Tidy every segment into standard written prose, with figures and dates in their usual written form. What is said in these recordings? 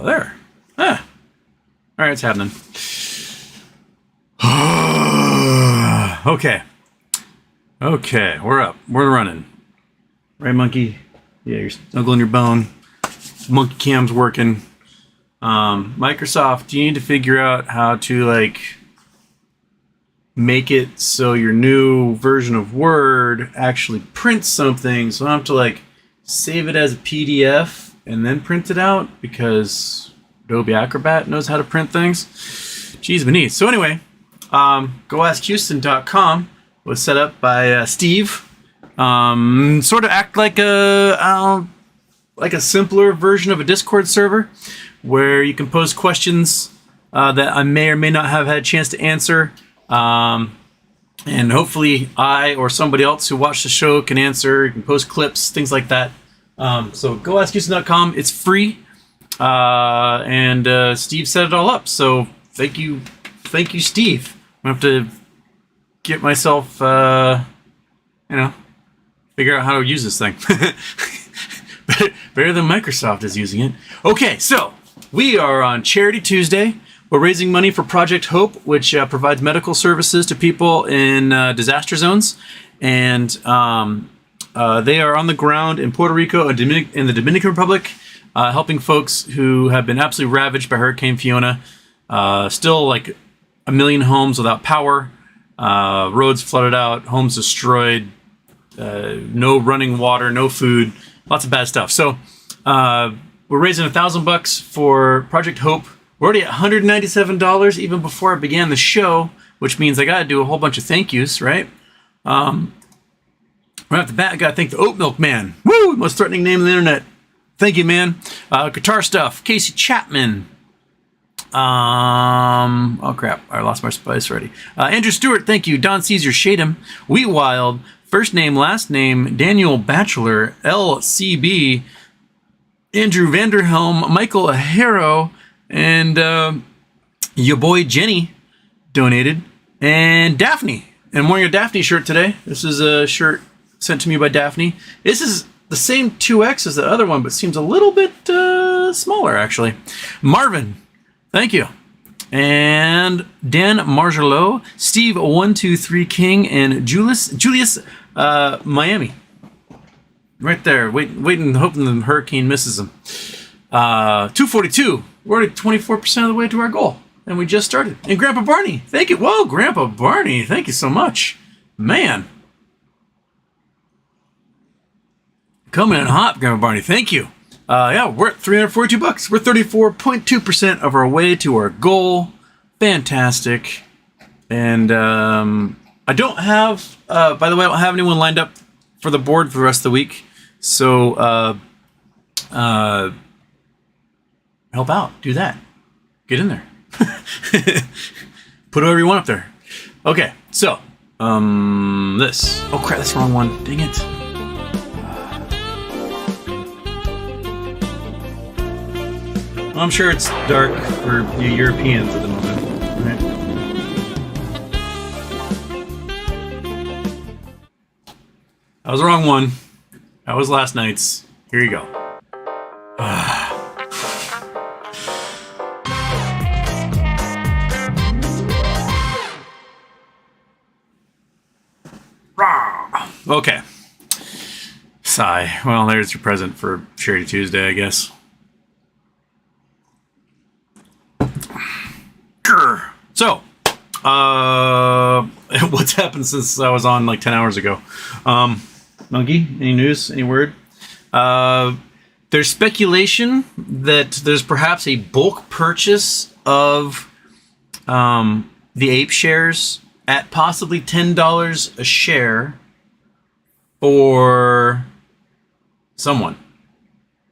There. Ah. All right, it's happening. Okay. Okay, we're up. We're running. Right, monkey? Yeah, you're snuggling your bone. Monkey cam's working. Microsoft, you need to figure out how to, like, make it so your new version of Word actually prints something. So I don't have to, like, save it as a PDF and then print it out because Adobe Acrobat knows how to print things. Jeez, beneath. So anyway, GoAskHouston.com was set up by Steve. Sort of act like a simpler version of a Discord server where you can pose questions that I may or may not have had a chance to answer. And hopefully I or somebody else who watched the show can answer. You can post clips, things like that. So GoAskHouston.com. It's free. And Steve set it all up. So thank you, Steve. I'm going to have to get myself, figure out how to use this thing. Better than Microsoft is using it. Okay, so we are on Charity Tuesday. We're raising money for Project Hope, which provides medical services to people in disaster zones. And they are on the ground in Puerto Rico and in the Dominican Republic, helping folks who have been absolutely ravaged by Hurricane Fiona. Still like 1 million homes without power, roads flooded out, homes destroyed, no running water, no food, lots of bad stuff. So we're raising $1,000 for Project Hope. We're already at $197 even before I began the show, which means I got to do a whole bunch of thank yous, right? Right off the bat, I got to thank the Oat Milk Man. Woo! Most threatening name on the internet. Thank you, man. Guitar Stuff, Casey Chapman. Oh crap, I lost my spice already. Andrew Stewart, thank you. Don Caesar, Shadem, Wheat Wild, first name, last name, Daniel Batchelor, LCB, Andrew Vanderhelm, Michael Ahero, and your boy Jenny donated, and Daphne. And I'm wearing a Daphne shirt today. This is a shirt sent to me by Daphne. This is the same 2X as the other one, but seems a little bit smaller, actually. Marvin, thank you. And Dan Margelot, Steve123 King, and Julius Miami. Right there, waiting, hoping the hurricane misses him. 242. We're already 24% of the way to our goal, and we just started. And Grandpa Barney, thank you. Whoa, Grandpa Barney, thank you so much. Man. Coming in hot, Grandpa Barney, thank you. Yeah, we're at $342. We're 34.2% of our way to our goal. Fantastic. And I don't have, by the way, I don't have anyone lined up for the board for the rest of the week. So help out. Do that. Get in there. Put whoever you want up there. Okay, so this. Oh crap, that's the wrong one. Dang it. I'm sure it's dark for you Europeans at the moment. Right? That was the wrong one. That was last night's. Here you go. Okay. Sigh. Well, there's your present for Charity Tuesday, I guess. So, what's happened since I was on like 10 hours ago? Monkey, any news? Any word? There's speculation that there's perhaps a bulk purchase of the Ape shares at possibly $10 a share for someone.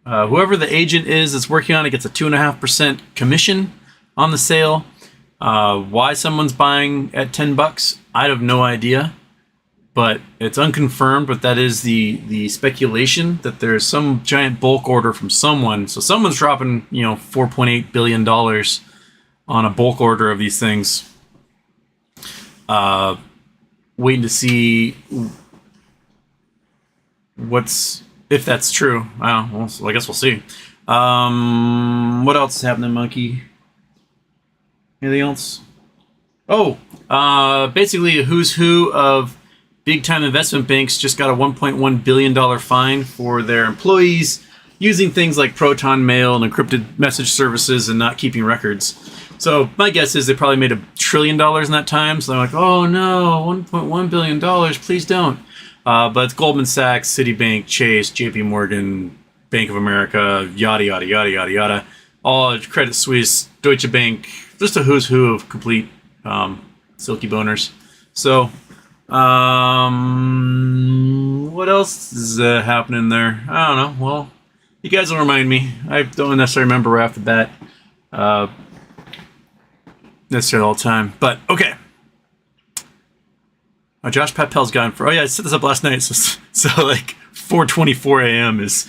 Whoever the agent is that's working on it gets a 2.5% commission on the sale. Why someone's buying at $10, I have no idea, but it's unconfirmed. But that is the speculation that there's some giant bulk order from someone. So someone's dropping, $4.8 billion on a bulk order of these things. Waiting to see if that's true. Well, I guess we'll see. What else is happening, Monkey? Anything else? Oh, basically a who's who of big-time investment banks just got a $1.1 billion fine for their employees using things like Proton Mail and encrypted message services and not keeping records. So my guess is they probably made $1 trillion in that time. So they're like, oh no, $1.1 billion, please don't. But it's Goldman Sachs, Citibank, Chase, JP Morgan, Bank of America, yada, yada, yada, yada, yada. All Credit Suisse, Deutsche Bank, just a who's who of complete silky boners. So, what else is happening there? I don't know. Well, you guys will remind me. I don't necessarily remember right off the bat. Necessarily all the time. But, okay. Josh Papel's gone for... Oh, yeah, I set this up last night. So like, 4:24 a.m. is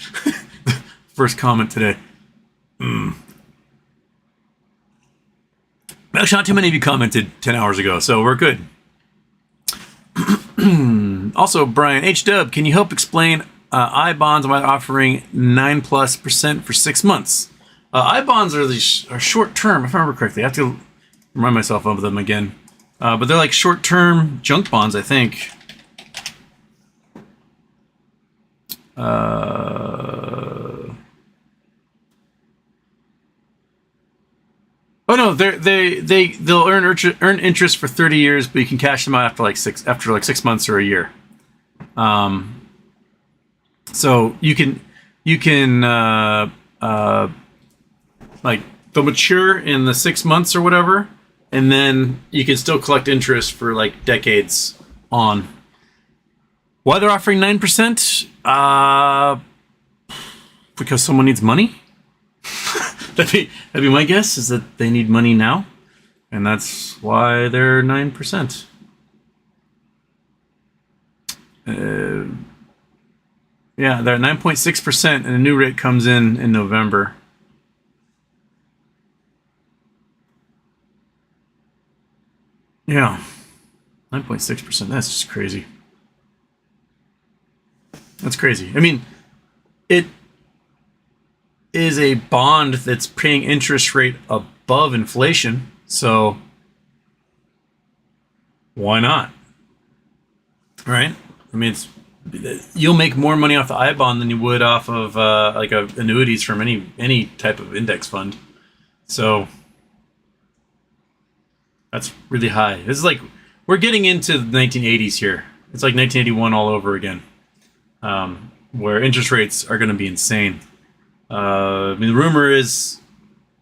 the first comment today. Actually, not too many of you commented 10 hours ago, so we're good. Also, Brian, H-Dub, can you help explain I-bonds by offering 9+% for 6 months? I-bonds are short-term, if I remember correctly. I have to remind myself of them again. But they're like short-term junk bonds, I think. Oh no, they'll earn interest for 30 years, but you can cash them out after like 6 months or a year. So you can like they'll mature in the 6 months or whatever, and then you can still collect interest for like decades on. Why they're offering 9%? Because someone needs money. That'd be my guess, is that they need money now, and that's why they're 9%. Yeah, they're at 9.6%, and a new rate comes in November. Yeah, 9.6%. That's just crazy. That's crazy. I mean, it is a bond that's paying interest rate above inflation, so why not? Right? I mean, you'll make more money off the I bond than you would off of annuities from any type of index fund. So that's really high. This is like we're getting into the 1980s here. It's like 1981 all over again, where interest rates are going to be insane. I mean, the rumor is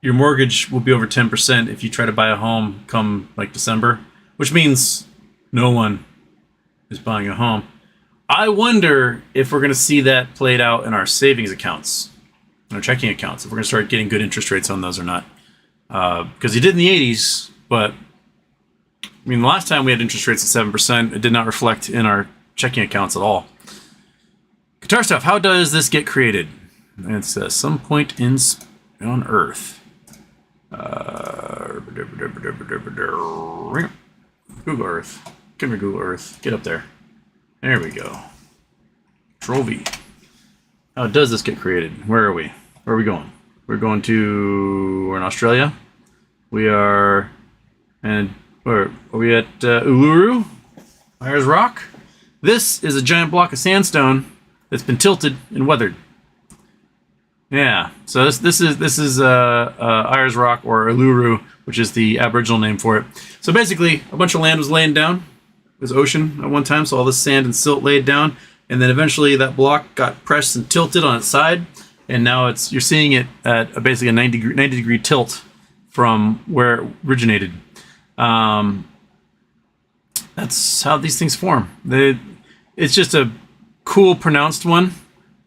your mortgage will be over 10% if you try to buy a home come like December, which means no one is buying a home. I wonder if we're going to see that played out in our savings accounts, in our checking accounts, if we're going to start getting good interest rates on those or not. Because you did in the 80s, but I mean, the last time we had interest rates at 7%, it did not reflect in our checking accounts at all. Guitar stuff, how does this get created? And it says some point on Earth. Google Earth. Come here, Google Earth. Get up there. There we go. Control V. How does this get created? Where are we? Where are we going? We're in Australia. We are, and where are we at? Uluru. Ayers Rock. This is a giant block of sandstone that's been tilted and weathered. Yeah, so this is Ayers Rock, or Uluru, which is the Aboriginal name for it. So basically, a bunch of land was laying down. It was ocean at one time, so all this sand and silt laid down, and then eventually that block got pressed and tilted on its side, and now you're seeing it at basically a 90 degree tilt from where it originated. That's how these things form. It's just a cool, pronounced one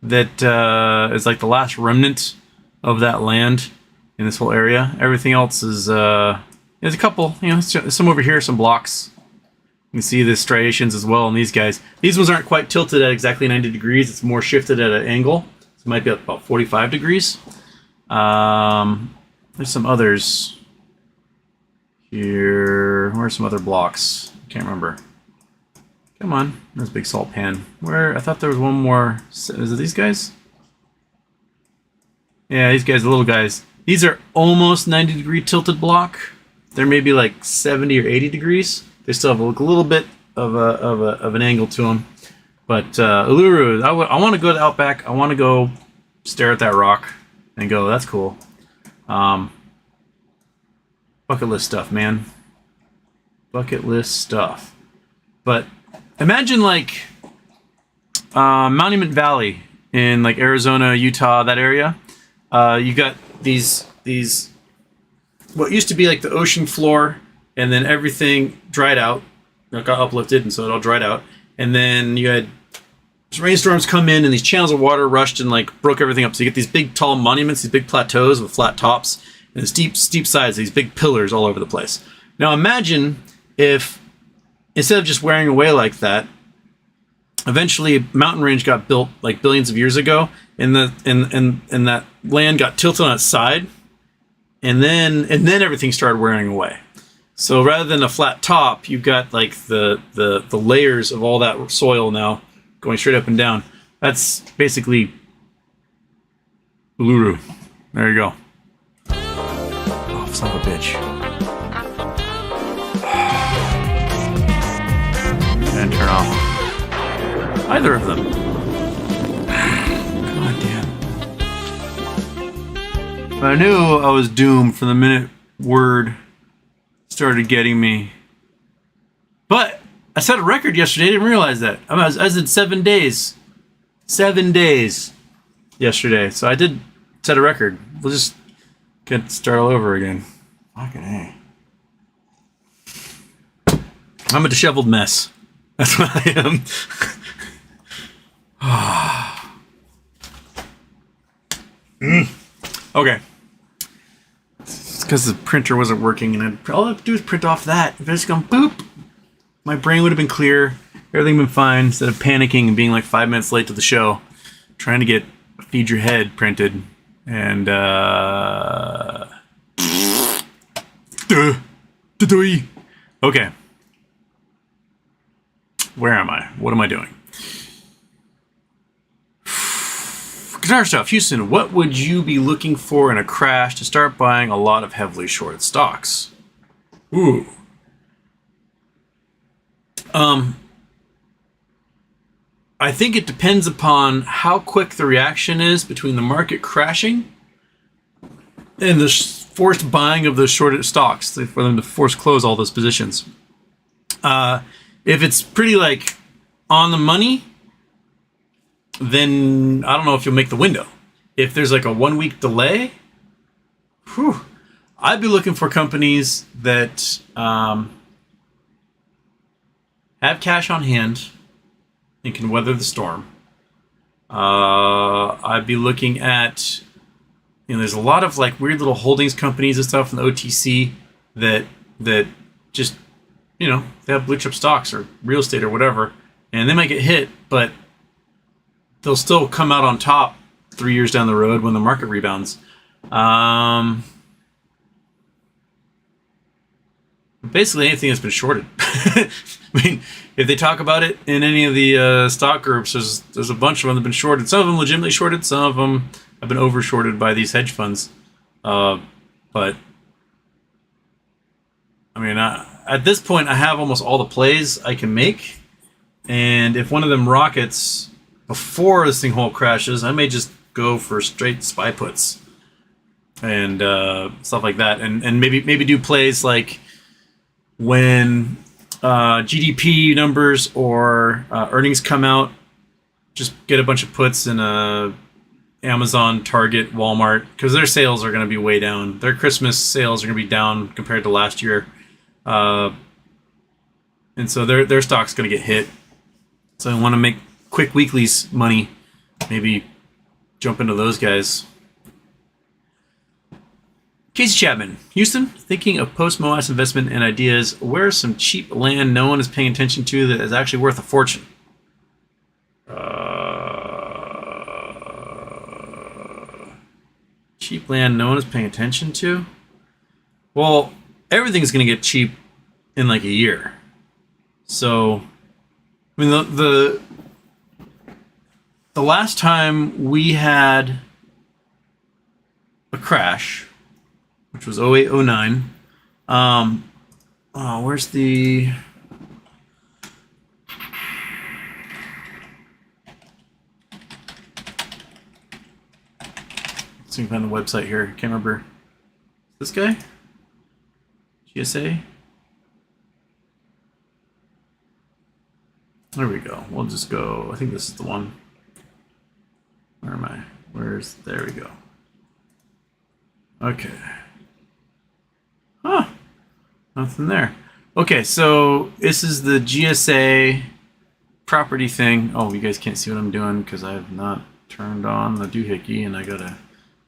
that is like the last remnant of that land in this whole area. Everything else is there's a couple, some over here, some blocks. You can see the striations as well in these guys. These ones aren't quite tilted at exactly 90 degrees. It's more shifted at an angle. So it might be about 45 degrees. There's some others here. Where's some other blocks? I can't remember. Come on, there's a big salt pan. I thought there was one more. Is it these guys? Yeah, these guys are little guys. These are almost 90-degree tilted block. They're maybe like 70 or 80 degrees. They still have a little bit of an angle to them. But Uluru, I want to go to Outback. I want to go stare at that rock and go, that's cool. Bucket list stuff, man. Bucket list stuff. But imagine like Monument Valley in like Arizona, Utah, that area. You got these what used to be like the ocean floor, and then everything dried out. It got uplifted, and so it all dried out. And then you had rainstorms come in, and these channels of water rushed and like broke everything up. So you get these big, tall monuments, these big plateaus with flat tops, and steep sides, these big pillars all over the place. Now imagine if instead of just wearing away like that, eventually a mountain range got built like billions of years ago, and that land got tilted on its side, and then everything started wearing away. So rather than a flat top, you've got like the layers of all that soil now going straight up and down. That's basically Uluru. There you go. Oh, son of a bitch. And turn off either of them. God damn. I knew I was doomed from the minute word started getting me. But I set a record yesterday. I didn't realize that. I was in 7 days. 7 days yesterday. So I did set a record. We'll just get start all over again. Fucking A. I'm a disheveled mess. That's what I am. Okay. It's because the printer wasn't working, and all I have to do is print off that. If I just gone boop, my brain would have been clear. Everything would have been fine instead of panicking and being like 5 minutes late to the show, trying to get Feed Your Head printed. And okay. Where am I? What am I doing? Guitar stuff. Houston, what would you be looking for in a crash to start buying a lot of heavily shorted stocks? Ooh. I think it depends upon how quick the reaction is between the market crashing and the forced buying of those shorted stocks for them to force close all those positions. If it's pretty like on the money, then I don't know if you'll make the window. If there's like a 1 week delay, I'd be looking for companies that have cash on hand and can weather the storm. I'd be looking at, there's a lot of like weird little holdings companies and stuff in the OTC that just, they have blue chip stocks or real estate or whatever, and they might get hit, but they'll still come out on top 3 years down the road when the market rebounds. Basically anything that's been shorted. I mean, if they talk about it in any of the stock groups, there's a bunch of them that have been shorted. Some of them legitimately shorted. Some of them have been over shorted by these hedge funds. But I mean, at this point, I have almost all the plays I can make. And if one of them rockets before this thing whole crashes, I may just go for straight SPY puts and stuff like that. And maybe do plays like when GDP numbers or earnings come out, just get a bunch of puts in Amazon, Target, Walmart, because their sales are going to be way down. Their Christmas sales are going to be down compared to last year. And so their stock's going to get hit. So I want to make quick weeklies money. Maybe jump into those guys. Casey Chapman, Houston, thinking of post-MOAS investment and ideas. Where's some cheap land no one is paying attention to that is actually worth a fortune? Cheap land no one is paying attention to? Well, everything's going to get cheap in like a year. So, I mean, the last time we had a crash, which was 0809. Oh, where's the... Let's see if I can find the website here. Can't remember. This guy? GSA? There we go. We'll just go. I think this is the one. Where am I? There we go. Okay. Huh. Nothing there. Okay, so this is the GSA property thing. Oh, you guys can't see what I'm doing because I have not turned on the doohickey, and I gotta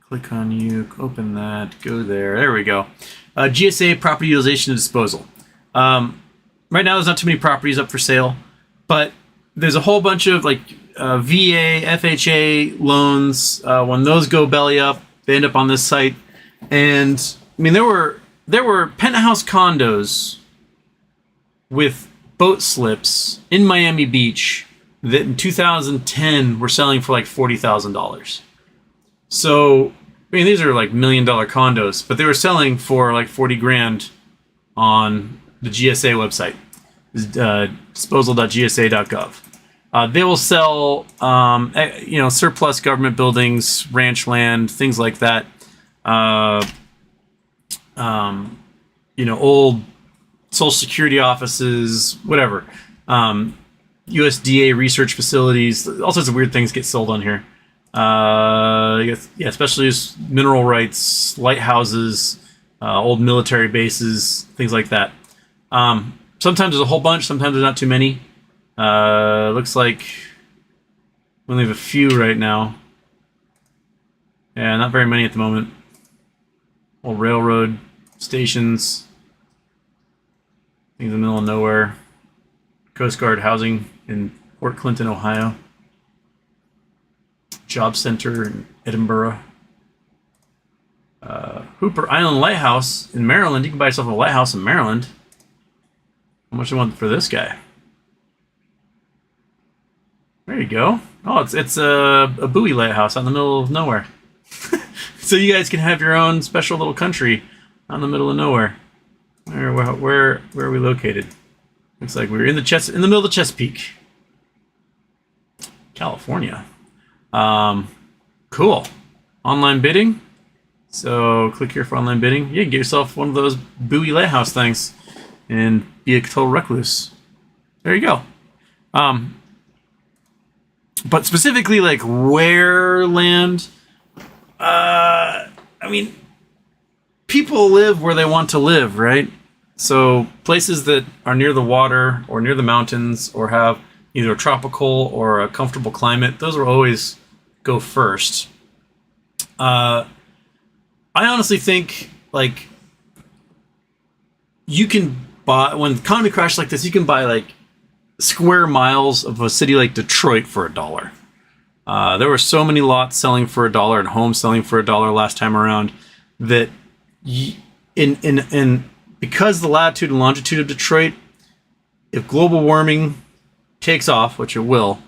click on you, open that, go there. There we go. GSA property utilization and disposal. Right now, there's not too many properties up for sale, but there's a whole bunch of like VA, FHA loans. When those go belly up, they end up on this site. And I mean, there were penthouse condos with boat slips in Miami Beach that in 2010 were selling for like $40,000. So, I mean, these are like $1 million condos, but they were selling for like 40 grand on the GSA website, disposal.gsa.gov. They will sell, surplus government buildings, ranch land, things like that. Old Social Security offices, whatever. USDA research facilities, all sorts of weird things get sold on here. Especially mineral rights, lighthouses, old military bases, things like that. Sometimes there's a whole bunch, sometimes there's not too many. Looks like we only have a few right now. Yeah, not very many at the moment. Old railroad stations. Things in the middle of nowhere. Coast Guard housing in Port Clinton, Ohio. Job center in Edinburgh. Hooper Island Lighthouse in Maryland. You can buy yourself a lighthouse in Maryland. How much do you want for this guy? There you go. Oh, it's a buoy lighthouse out in the middle of nowhere. So you guys can have your own special little country out in the middle of nowhere. Where are we located? Looks like we're in the middle of the Chesapeake, California. Cool. Online bidding. So click here for online bidding. You can get yourself one of those buoy lighthouse things and be a total recluse. There you go. But specifically, like where land. People live where they want to live, right? So places that are near the water or near the mountains or have either a tropical or a comfortable climate, those will always go first. I honestly think like you can buy, when the economy crashes like this, you can buy like square miles of a city like Detroit for $1. There were so many lots selling for $1 and homes selling for $1 last time around that because the latitude and longitude of Detroit, if global warming takes off, which it will,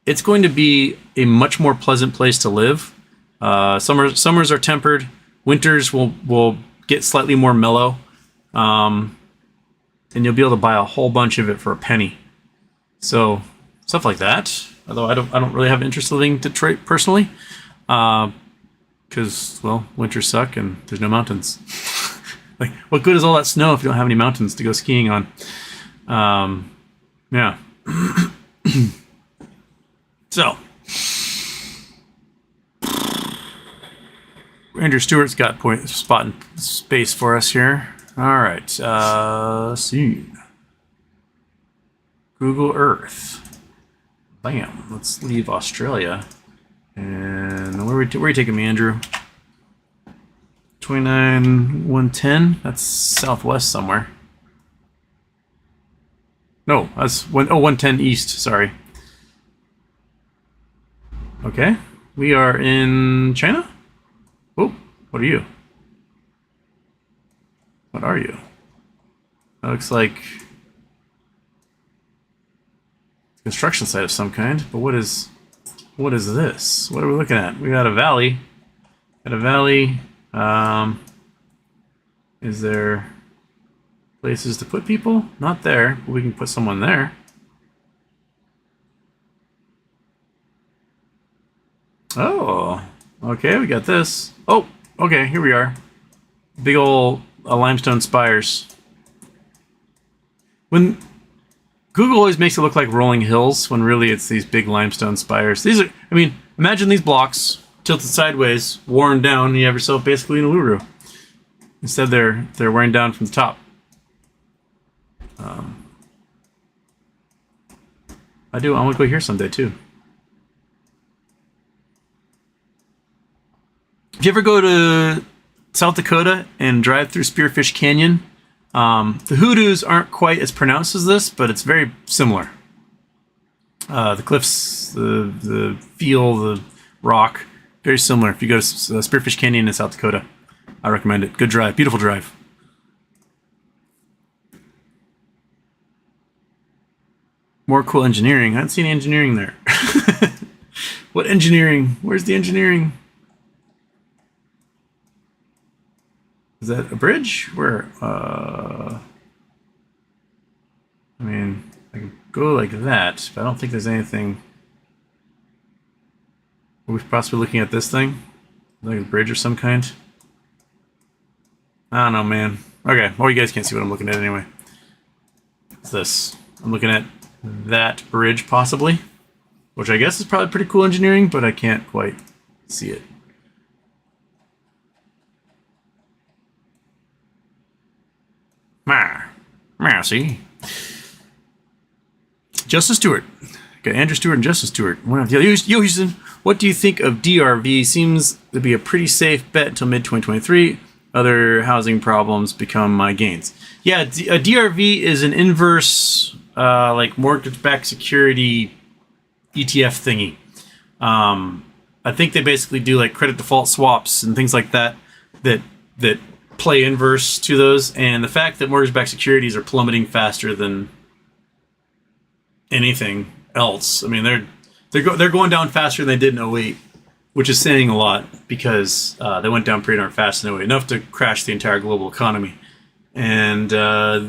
it's going to be a much more pleasant place to live. Summers are tempered. Winters will get slightly more mellow. And you'll be able to buy a whole bunch of it for a penny. So stuff like that. Although I don't really have interest in living in Detroit personally. Because, winters suck and there's no mountains. Like, what good is all that snow if you don't have any mountains to go skiing on? Yeah. So, Andrew Stewart's got spot in space for us here. All right. Let's see. Google Earth. Bam. Let's leave Australia. And where are you taking me, Andrew? 29,110. That's southwest somewhere. No, that's 110 east. Sorry. Okay, we are in China. Oh, what are you? What are you? That looks like a construction site of some kind. But what is this? What are we looking at? We got a valley. At a valley. Is there places to put people? Not there, but we can put someone there. Oh, okay, we got this. Oh, okay, here we are. Big old limestone spires. When Google always makes it look like rolling hills, when really it's these big limestone spires. These are, I mean, imagine these blocks tilted sideways, worn down, and you have yourself basically an Uluru. Instead, they're wearing down from the top. I want to go here someday too. If you ever go to South Dakota and drive through Spearfish Canyon, the hoodoos aren't quite as pronounced as this, but it's very similar. The cliffs, the feel, the rock, very similar. If you go to Spearfish Canyon in South Dakota, I recommend it. Good drive, beautiful drive. More cool engineering. I haven't seen engineering there. What engineering? Where's the engineering? Is that a bridge? Where? I mean, I can go like that, but I don't think there's anything. Are we possibly looking at this thing? Like a bridge of some kind? I don't know, man. Okay, well, you guys can't see what I'm looking at anyway. What's this? I'm looking at that bridge, possibly. Which I guess is probably pretty cool engineering, but I can't quite see it. See? Justice Stewart. Okay, Andrew Stewart and Justice Stewart. Yo, Houston, what do you think of DRV? Seems to be a pretty safe bet until mid-2023. Other housing problems become my gains. Yeah, a DRV is an inverse, like mortgage-backed security ETF thingy. I think they basically do like credit default swaps and things like that play inverse to those. And the fact that mortgage-backed securities are plummeting faster than anything else. I mean, they're going down faster than they did in '08, which is saying a lot because they went down pretty darn fast in '08, enough to crash the entire global economy. And they're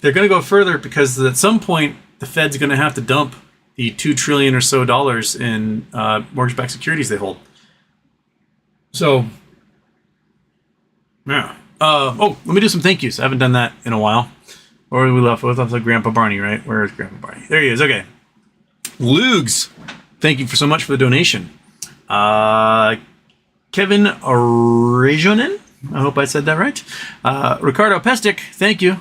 going to go further because at some point the Fed's going to have to dump the $2 trillion or so in mortgage-backed securities they hold. So, yeah. Let me do some thank yous. I haven't done that in a while. Or we left with Grandpa Barney, right? Where is Grandpa Barney? There he is. Okay. Lugs, thank you so much for the donation. Kevin Rajonen, I hope I said that right. Ricardo Pestic, thank you.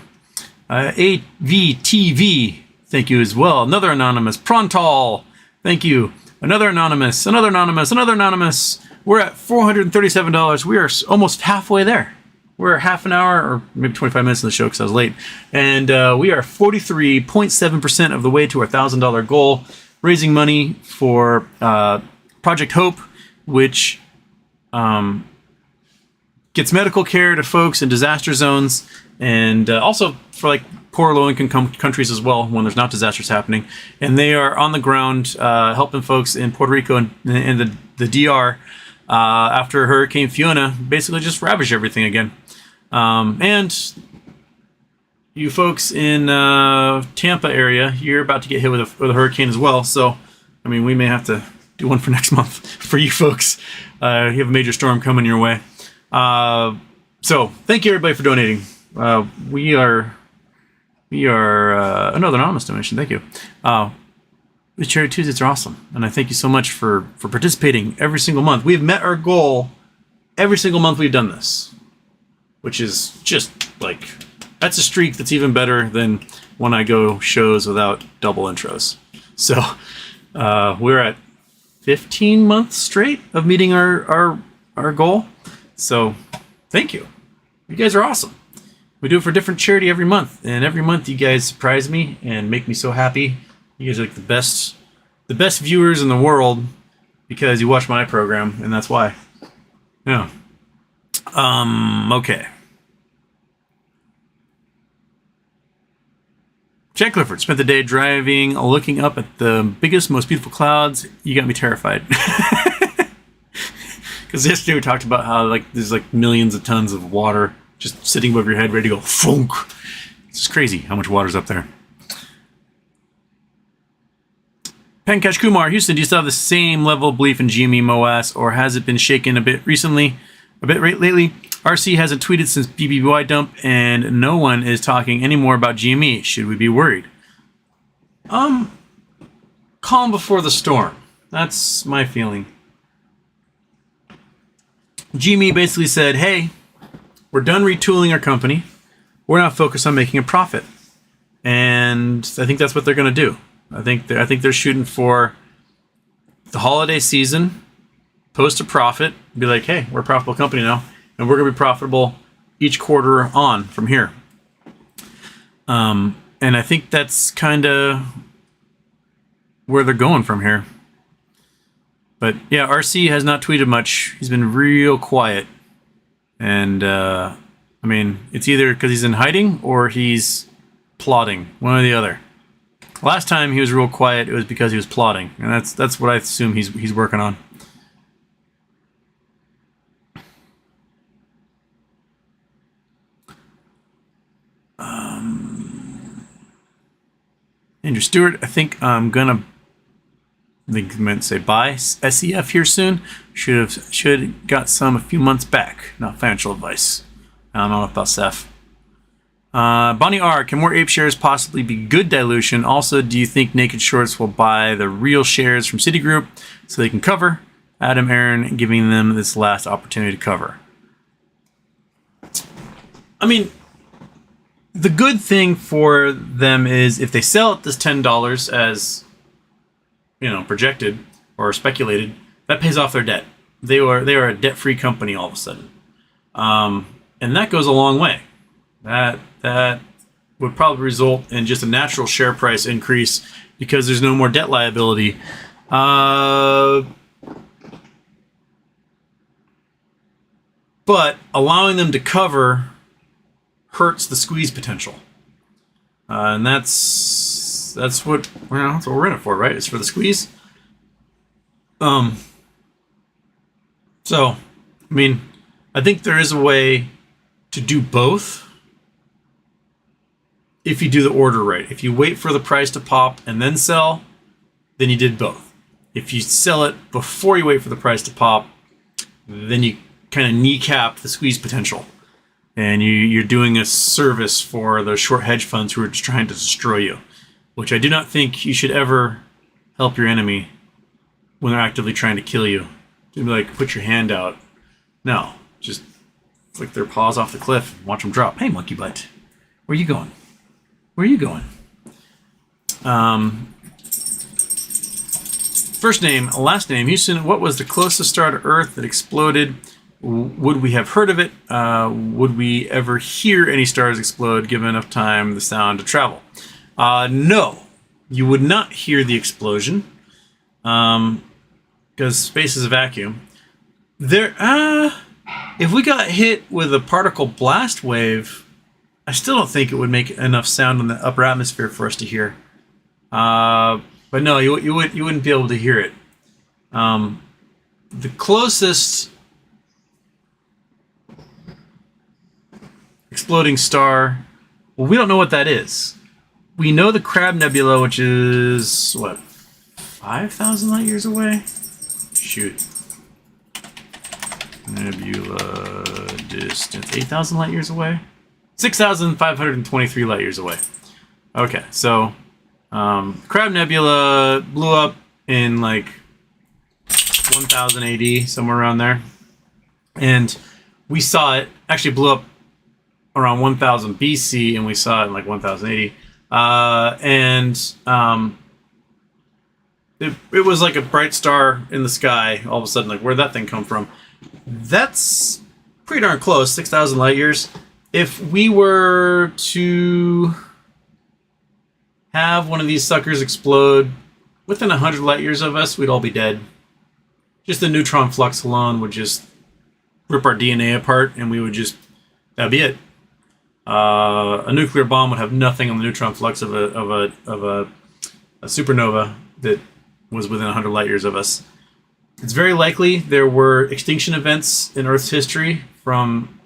AVTV, thank you as well. Another anonymous. Prontal, thank you. Another anonymous. Another anonymous. Another anonymous. We're at $437. We are almost halfway there. We're half an hour or maybe 25 minutes in the show because I was late. And we are 43.7% of the way to our $1,000 goal, raising money for Project Hope, which gets medical care to folks in disaster zones and also for like poor low-income countries as well when there's not disasters happening. And they are on the ground helping folks in Puerto Rico and the DR after Hurricane Fiona basically just ravaged everything again. And you folks in Tampa area, you're about to get hit with a hurricane as well. So, I mean, we may have to do one for next month for you folks. You have a major storm coming your way. So, thank you everybody for donating. We are another anonymous donation. Thank you. The Charity Tuesdays are awesome, and I thank you so much for participating every single month. We have met our goal every single month we've done this, which is just like, that's a streak that's even better than when I go shows without double intros. So we're at 15 months straight of meeting our goal. So thank you. You guys are awesome. We do it for a different charity every month, and every month you guys surprise me and make me so happy. You guys are like the best viewers in the world because you watch my program, and that's why. Yeah. Okay. Jack Clifford spent the day driving, looking up at the biggest, most beautiful clouds. You got me terrified. Because yesterday we talked about how like there's like millions of tons of water just sitting above your head, ready to go. Funk. It's just crazy how much water's up there. Pankaj Kumar, Houston, do you still have the same level of belief in GME MOAS, or has it been shaken a bit lately? RC hasn't tweeted since BBY dump, and no one is talking anymore about GME. Should we be worried? Calm before the storm. That's my feeling. GME basically said, hey, we're done retooling our company. We're now focused on making a profit. And I think that's what they're going to do. I think they're shooting for the holiday season, post a profit, be like, hey, we're a profitable company now, and we're going to be profitable each quarter on from here. And I think that's kind of where they're going from here. But yeah, RC has not tweeted much. He's been real quiet. And I mean, it's either because he's in hiding or he's plotting, one or the other. Last time he was real quiet, it was because he was plotting, and that's what I assume he's working on. Andrew Stewart, I think I'm gonna. I think I meant to say buy SEF here soon. Should got some a few months back. Not financial advice. I don't know about SEF. Bonnie R, can more ape shares possibly be good dilution? Also, do you think naked shorts will buy the real shares from Citigroup so they can cover? Adam Aaron giving them this last opportunity to cover. I mean, the good thing for them is if they sell at this $10 as projected or speculated, that pays off their debt. They are a debt-free company all of a sudden, and that goes a long way. That would probably result in just a natural share price increase because there's no more debt liability. But allowing them to cover hurts the squeeze potential. And that's what we're in it for, right? It's for the squeeze. So, I mean, I think there is a way to do both. If you do the order right. If you wait for the price to pop and then sell, then you did both. If you sell it before you wait for the price to pop, then you kind of kneecap the squeeze potential. And you're doing a service for those short hedge funds who are just trying to destroy you. Which I do not think you should ever help your enemy when they're actively trying to kill you. To be like, put your hand out. No, just flick their paws off the cliff and watch them drop. Hey, monkey butt, where are you going? Where are you going? First name, last name, Houston. What was the closest star to Earth that exploded? Would we have heard of it? Would we ever hear any stars explode given enough time the sound to travel? No, you would not hear the explosion because space is a vacuum. If we got hit with a particle blast wave, I still don't think it would make enough sound in the upper atmosphere for us to hear. But no, you wouldn't be able to hear it. The closest exploding star, well, we don't know what that is. We know the Crab Nebula, which is, 5,000 light years away? Shoot. Nebula distance, 8,000 light years away? 6,523 light years away. Okay, so Crab Nebula blew up in like 1000 AD, somewhere around there. And we saw it, actually blew up around 1000 BC, and we saw it in like 1000 AD. It was like a bright star in the sky. All of a sudden, like, where'd that thing come from? That's pretty darn close, 6,000 light years. If we were to have one of these suckers explode within 100 light years of us, we'd all be dead. Just the neutron flux alone would just rip our DNA apart, and we would just, that'd be it. A nuclear bomb would have nothing on the neutron flux of a supernova that was within 100 light years of us. It's very likely there were extinction events in Earth's history from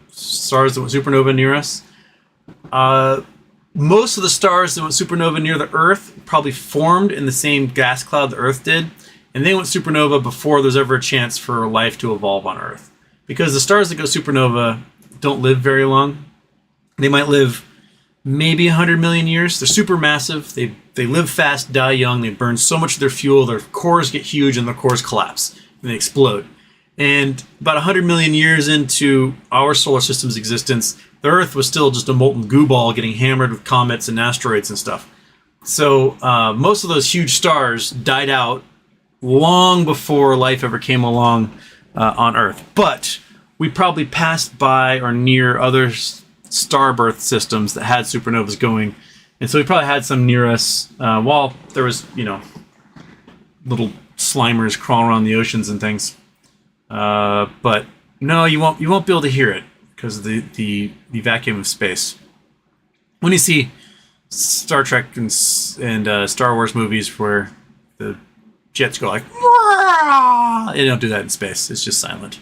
stars that went supernova near us. Most of the stars that went supernova near the Earth probably formed in the same gas cloud the Earth did, and they went supernova before there's ever a chance for life to evolve on Earth. Because the stars that go supernova don't live very long. They might live maybe 100 million years. They're super massive. They live fast, die young. They burn so much of their fuel. Their cores get huge and their cores collapse and they explode. And about 100 million years into our solar system's existence, the Earth was still just a molten goo ball getting hammered with comets and asteroids and stuff. So most of those huge stars died out long before life ever came along on Earth. But we probably passed by or near other star birth systems that had supernovas going. And so we probably had some near us while there was, little Slimers crawling around the oceans and things. But no, you won't be able to hear it because of the vacuum of space. When you see Star Trek and Star Wars movies where the jets go like, they don't do that in space. It's just silent.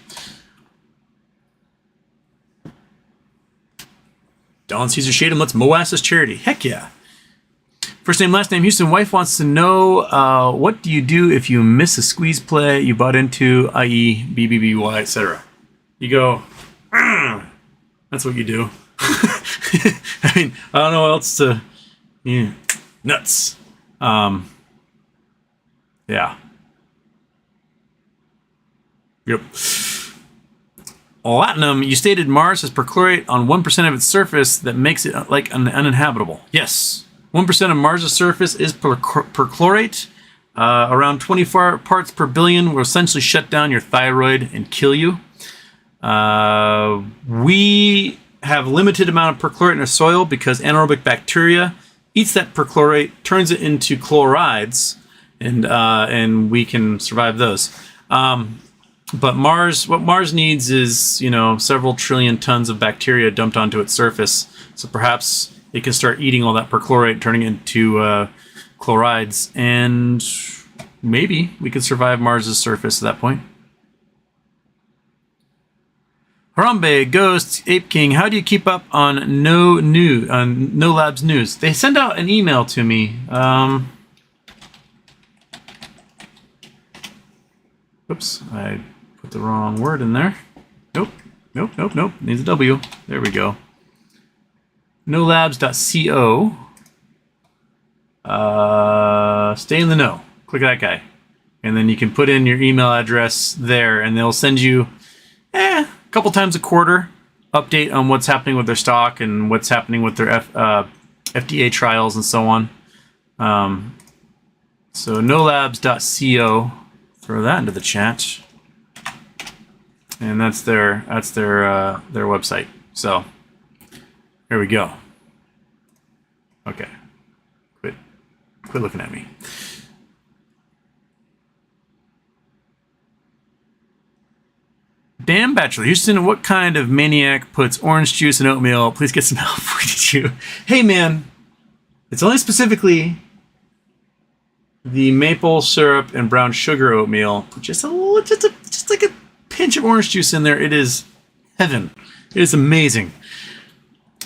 Don Caesar Shadem, let's Moasses charity. Heck yeah. First name, last name, Houston. Wife wants to know, what do you do if you miss a squeeze play you bought into, i.e. BBBY, etc.? You go, that's what you do. I mean, I don't know what else to, nuts. Yeah. Yep. Latinum, you stated Mars has perchlorate on 1% of its surface that makes it like uninhabitable. Yes. 1% of Mars' surface is perchlorate. Around 24 parts per billion will essentially shut down your thyroid and kill you. We have limited amount of perchlorate in our soil because anaerobic bacteria eats that perchlorate, turns it into chlorides, and we can survive those. But what Mars needs is, several trillion tons of bacteria dumped onto its surface. So perhaps it can start eating all that perchlorate, turning it into chlorides, and maybe we could survive Mars' surface at that point. Harambe, Ghost, Ape King, how do you keep up on No Labs news? They send out an email to me. Oops, I put the wrong word in there. Nope. Needs a W. There we go. nolabs.co. Stay in the know. Click that guy. And then you can put in your email address there, and they'll send you a couple times a quarter update on what's happening with their stock and what's happening with their FDA trials and so on. So nolabs.co. Throw that into the chat. And that's their website. So here we go. Okay. Quit looking at me. Damn Bachelor Houston, what kind of maniac puts orange juice in oatmeal? Please get some help. Where did you? Hey man, it's only specifically the maple syrup and brown sugar oatmeal. Put just like a pinch of orange juice in there. It is heaven. It is amazing.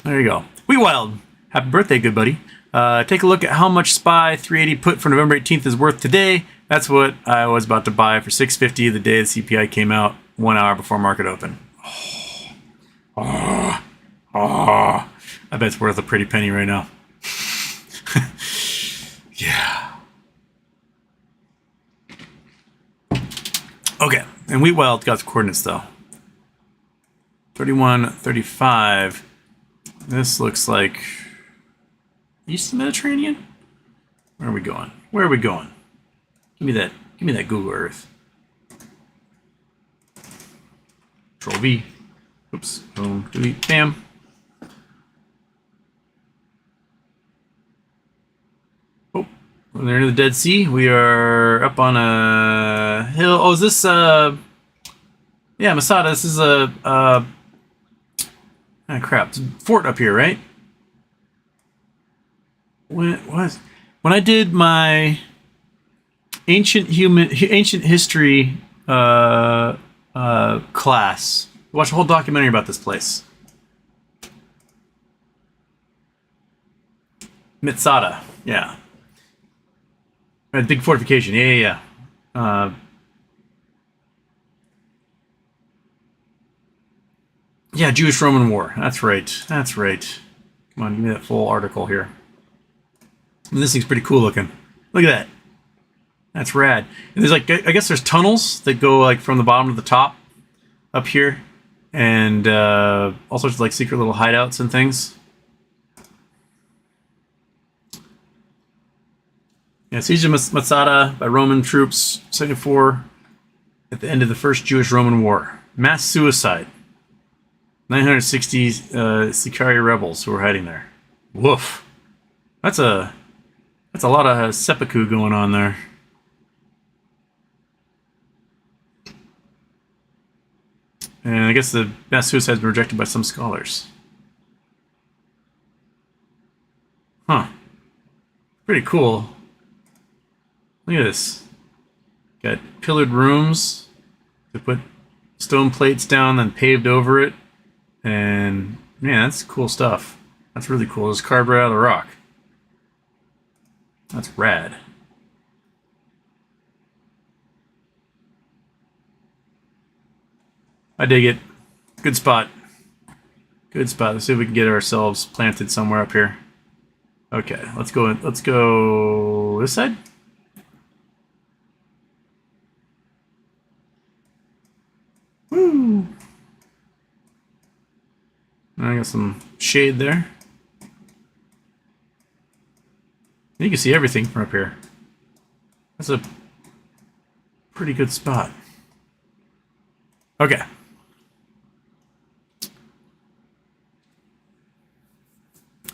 There you go. We Wild. Happy birthday, good buddy. Take a look at how much SPY 380 put for November 18th is worth today. That's what I was about to buy for $6.50 the day the CPI came out, 1 hour before market open. I bet it's worth a pretty penny right now. Yeah. Okay, and Wheat Wild got the coordinates though. 31:35. This looks like East Mediterranean. Where are we going? Give me that Google Earth. Control V. Oops. Boom. Delete. Bam. Oh, we're in the Dead Sea. We are up on a hill. Oh, is this yeah, Masada. This is a crap. It's a fort up here, right? When I did my ancient history class. Watch a whole documentary about this place. Masada, yeah. Big fortification, yeah. Yeah, Jewish-Roman War. That's right. Come on, give me that full article here. And this thing's pretty cool looking. Look at that. That's rad. And there's like, I guess there's tunnels that go like from the bottom to the top up here, and all sorts of like secret little hideouts and things. Yeah, siege of Masada by Roman troops, 74, at the end of the First Jewish-Roman War. Mass suicide. 960 Sicarii rebels who were hiding there. Woof. That's a lot of seppuku going on there. And I guess the mass suicide has been rejected by some scholars. Huh. Pretty cool. Look at this. Got pillared rooms. They put stone plates down, then paved over it. And, man, that's cool stuff. That's really cool. It's carved right out of the rock. That's rad. I dig it. Good spot. Good spot. Let's see if we can get ourselves planted somewhere up here. Okay, let's go this side. Woo! I got some shade there. You can see everything from up here. That's a pretty good spot. Okay.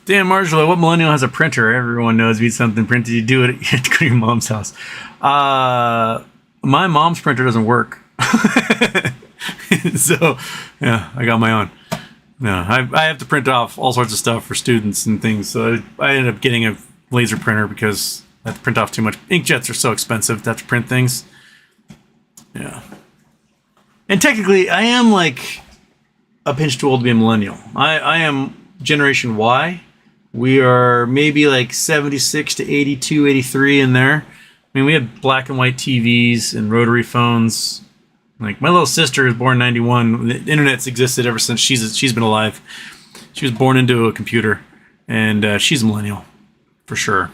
Dan Marshall, what millennial has a printer? Everyone knows you need something printed. You do it at your mom's house. My mom's printer doesn't work. So, yeah, I got my own. No, I have to print off all sorts of stuff for students and things. So I ended up getting a laser printer because I have to print off too much. Inkjets are so expensive to have to print things. Yeah. And technically, I am like a pinch too old to be a millennial. I am Generation Y. We are maybe like 76 to 82, 83 in there. I mean, we had black and white TVs and rotary phones. Like, my little sister is born in 91. The internet's existed ever since she's been alive. She was born into a computer, and she's a millennial, for sure.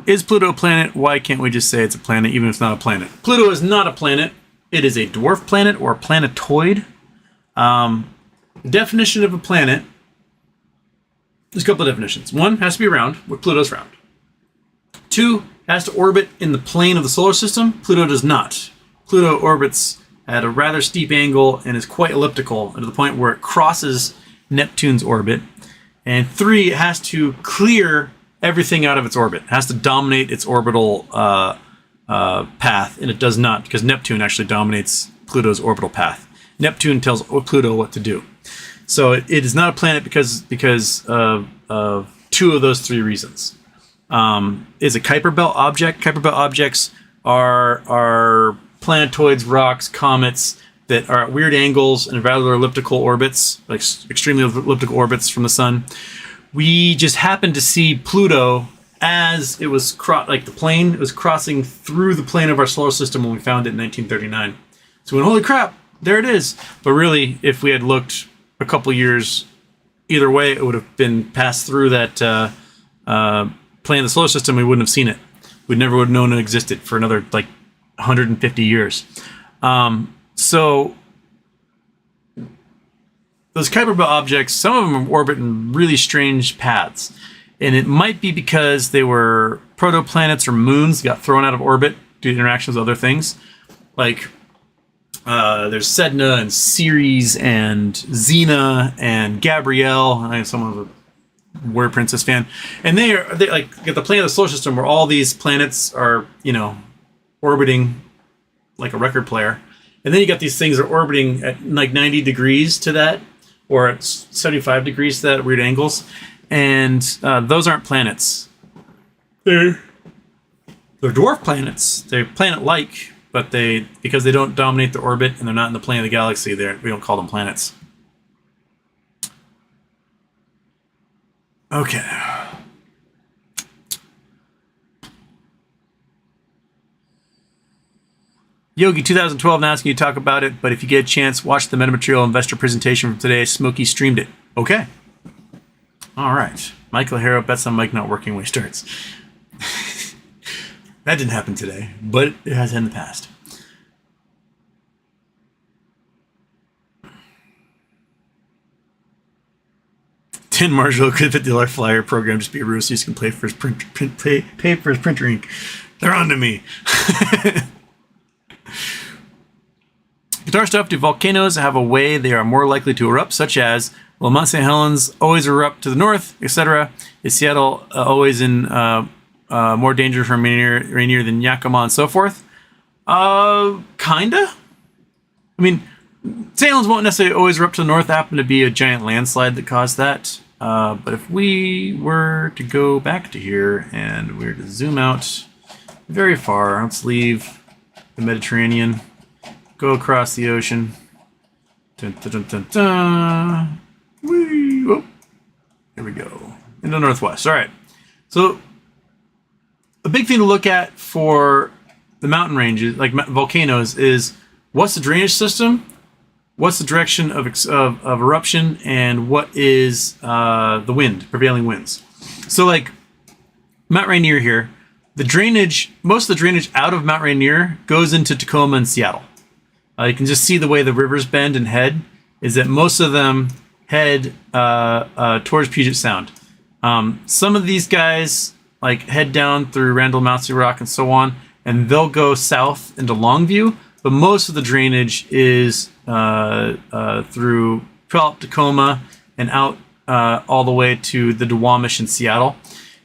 Is Pluto a planet? Why can't we just say it's a planet, even if it's not a planet? Pluto is not a planet. It is a dwarf planet or a planetoid. Definition of a planet. There's a couple of definitions. One, has to be round, where Pluto's round. Two, has to orbit in the plane of the solar system. Pluto does not. Pluto orbits at a rather steep angle and is quite elliptical to the point where it crosses Neptune's orbit. And three, it has to clear everything out of its orbit. It has to dominate its orbital path, and it does not, because Neptune actually dominates Pluto's orbital path. Neptune tells Pluto what to do. So it is not a planet because of two of those three reasons. Is a Kuiper Belt object. Kuiper Belt objects are planetoids, rocks, comets that are at weird angles and rather elliptical orbits, like extremely elliptical orbits from the sun. We just happened to see Pluto as it was the plane. It was crossing through the plane of our solar system when we found it in 1939. So we went, holy crap, there it is. But really, if we had looked a couple years either way, it would have been passed through that plane of the solar system. We wouldn't have seen it. We never would have known it existed for another like 150 years. So those Kuiper Belt objects, some of them orbit in really strange paths. And it might be because they were protoplanets or moons that got thrown out of orbit due to interactions with other things. Like there's Sedna and Ceres and Xena and Gabrielle. I am someone of a Warrior Princess fan. And they like get the plane of the solar system where all these planets are, orbiting like a record player. And then you got these things that are orbiting at like 90 degrees to that, or at 75 degrees to that, weird angles. And those aren't planets. They're dwarf planets. They're planet-like, but because they don't dominate the orbit and they're not in the plane of the galaxy, we don't call them planets. Okay. Yogi 2012 not asking you to talk about it, but if you get a chance, watch the metamaterial investor presentation from today. Smokey streamed it. Okay. All right. Michael Harrow bets on Mike not working when he starts. That didn't happen today, but it has in the past. Tin Marshall could $50 flyer program just be a ruse so you can pay for his pay for his printer ink. They're on to me. Guitar stuff. Do volcanoes have a way they are more likely to erupt, such as will Mount St. Helens always erupt to the north, etc.? Is Seattle always in more danger from Rainier than Yakima and so forth? Kinda. I mean, St. Helens won't necessarily always erupt to the north. There happened to be a giant landslide that caused that. But if we were to go back to here and we were to zoom out very far, let's leave the Mediterranean, go across the ocean. Dun, dun, dun, dun, dun. Whee, whoop. There we go. In the northwest. All right. So a big thing to look at for the mountain ranges, like volcanoes, is what's the drainage system, what's the direction of eruption, and what is the wind, prevailing winds. So like Mount Rainier here, the drainage, most of the drainage out of Mount Rainier goes into Tacoma and Seattle. You can just see the way the rivers bend and head, is that most of them head towards Puget Sound. Some of these guys like head down through Randall, Mountsy Rock, and so on, and they'll go south into Longview, but most of the drainage is through Puyallup, Tacoma, and out all the way to the Duwamish in Seattle.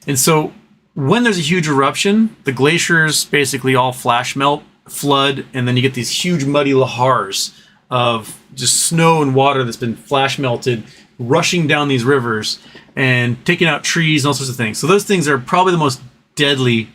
And so when there's a huge eruption, the glaciers basically all flash melt, flood, and then you get these huge muddy lahars of just snow and water that's been flash melted rushing down these rivers and taking out trees and all sorts of things. So those things are probably the most deadly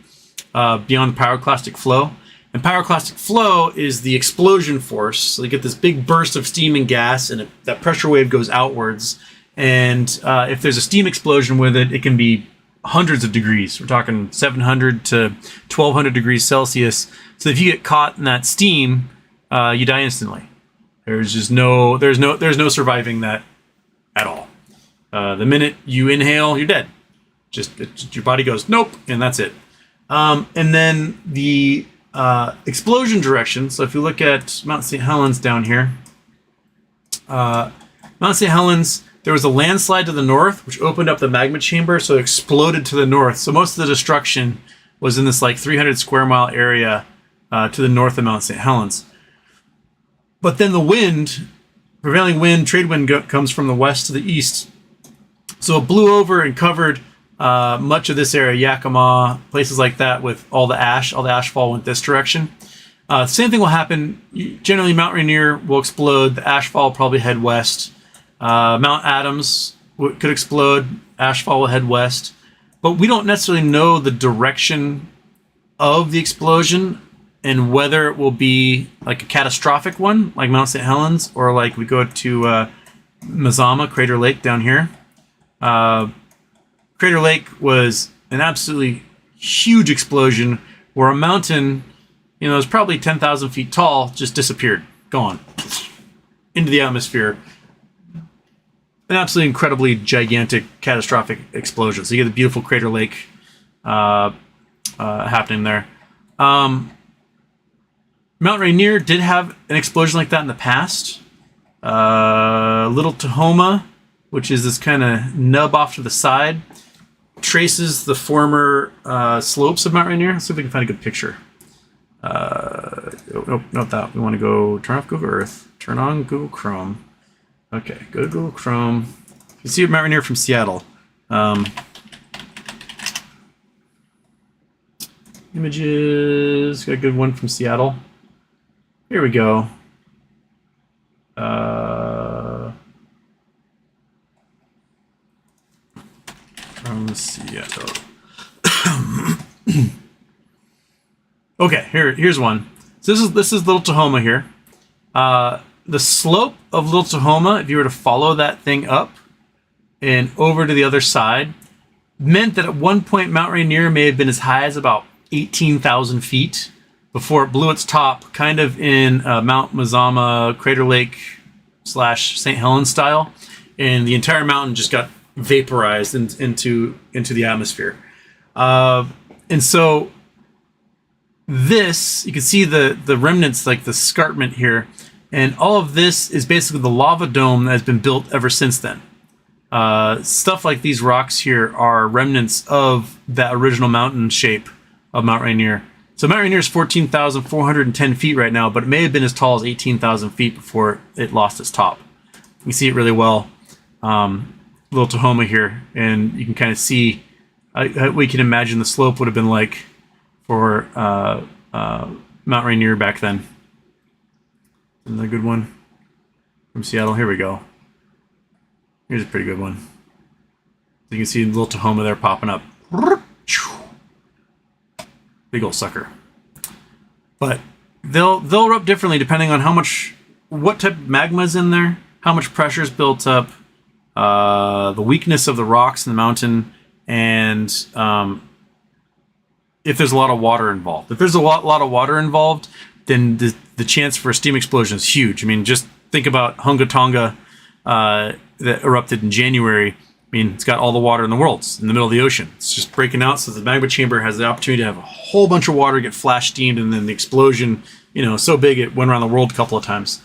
beyond pyroclastic flow. And pyroclastic flow is the explosion force. So you get this big burst of steam and gas, and that pressure wave goes outwards. And if there's a steam explosion with it, it can be hundreds of degrees. We're talking 700 to 1200 degrees Celsius. So if you get caught in that steam, you die instantly. There's no surviving that at all. The minute you inhale, you're dead. Just your body goes nope, and that's it. And then the explosion direction. So if you look at Mount St. Helens down here, Mount St. Helens, there was a landslide to the north, which opened up the magma chamber, so it exploded to the north. So most of the destruction was in this like 300 square mile area to the north of Mount St. Helens. But then the wind, prevailing wind, trade wind comes from the west to the east. So it blew over and covered much of this area, Yakima, places like that, with all the ash. All the ashfall went this direction. Same thing will happen. Generally, Mount Rainier will explode. The ashfall will probably head west. Mount Adams could explode. Ashfall will head west. But we don't necessarily know the direction of the explosion and whether it will be like a catastrophic one, like Mount St. Helens, or like we go to Mazama, Crater Lake down here. Crater Lake was an absolutely huge explosion where a mountain, it was probably 10,000 feet tall, just disappeared, gone into the atmosphere. An absolutely incredibly gigantic, catastrophic explosion. So you get the beautiful Crater Lake happening there. Mount Rainier did have an explosion like that in the past. Little Tahoma, which is this kind of nub off to the side, traces the former slopes of Mount Rainier. Let's see if we can find a good picture. Nope, not that. We want to go turn off Google Earth, turn on Google Chrome. Okay, go to Google Chrome. You can see Mount Rainier from Seattle. Images, got a good one from Seattle. Here we go. From Seattle. Okay, here's one. So this is Little Tahoma here. The slope of Little Tahoma, if you were to follow that thing up and over to the other side, meant that at one point Mount Rainier may have been as high as about 18,000 feet before it blew its top, kind of in Mount Mazama, Crater Lake / St. Helens style, and the entire mountain just got vaporized into the atmosphere. And so this, you can see the remnants, like the escarpment here, and all of this is basically the lava dome that has been built ever since then. Stuff like these rocks here are remnants of that original mountain shape of Mount Rainier. So Mount Rainier is 14,410 feet right now, but it may have been as tall as 18,000 feet before it lost its top. You see it really well. Little Tahoma here, and you can kind of see we can imagine the slope would have been like for Mount Rainier back then. Another good one from Seattle. Here we go. Here's a pretty good one. You can see Little Tahoma there popping up. Big old sucker. But they'll erupt differently depending on what type of magma is in there, how much pressure is built up, the weakness of the rocks in the mountain, and if there's a lot of water involved. If there's a lot of water involved, then the chance for a steam explosion is huge. I mean, just think about Hunga Tonga that erupted in January. I mean, it's got all the water in the world. It's in the middle of the ocean. It's just breaking out, so the magma chamber has the opportunity to have a whole bunch of water get flash steamed, and then the explosion, so big it went around the world a couple of times.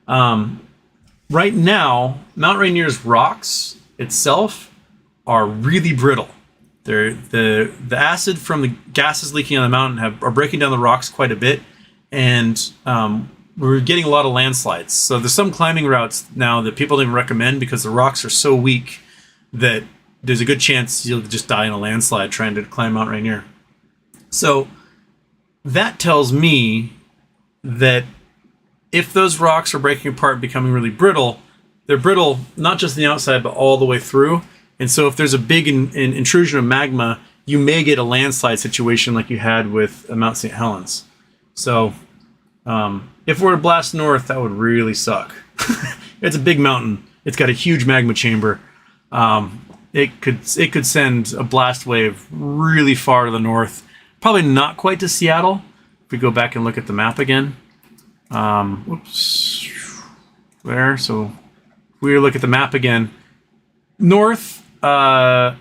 Right now, Mount Rainier's rocks itself are really brittle. The acid from the gases leaking on the mountain are breaking down the rocks quite a bit, and we're getting a lot of landslides. So there's some climbing routes now that people don't even recommend because the rocks are so weak that there's a good chance you'll just die in a landslide trying to climb Mount Rainier. So that tells me that if those rocks are breaking apart and becoming really brittle, they're brittle not just on the outside but all the way through. And so if there's a big intrusion of magma, you may get a landslide situation like you had with Mount St. Helens. So if we're to blast north, that would really suck. It's a big mountain. It's got a huge magma chamber. It could send a blast wave really far to the north. Probably not quite to Seattle. If we go back and look at the map again. Whoops. There. So if we look at the map again. North kind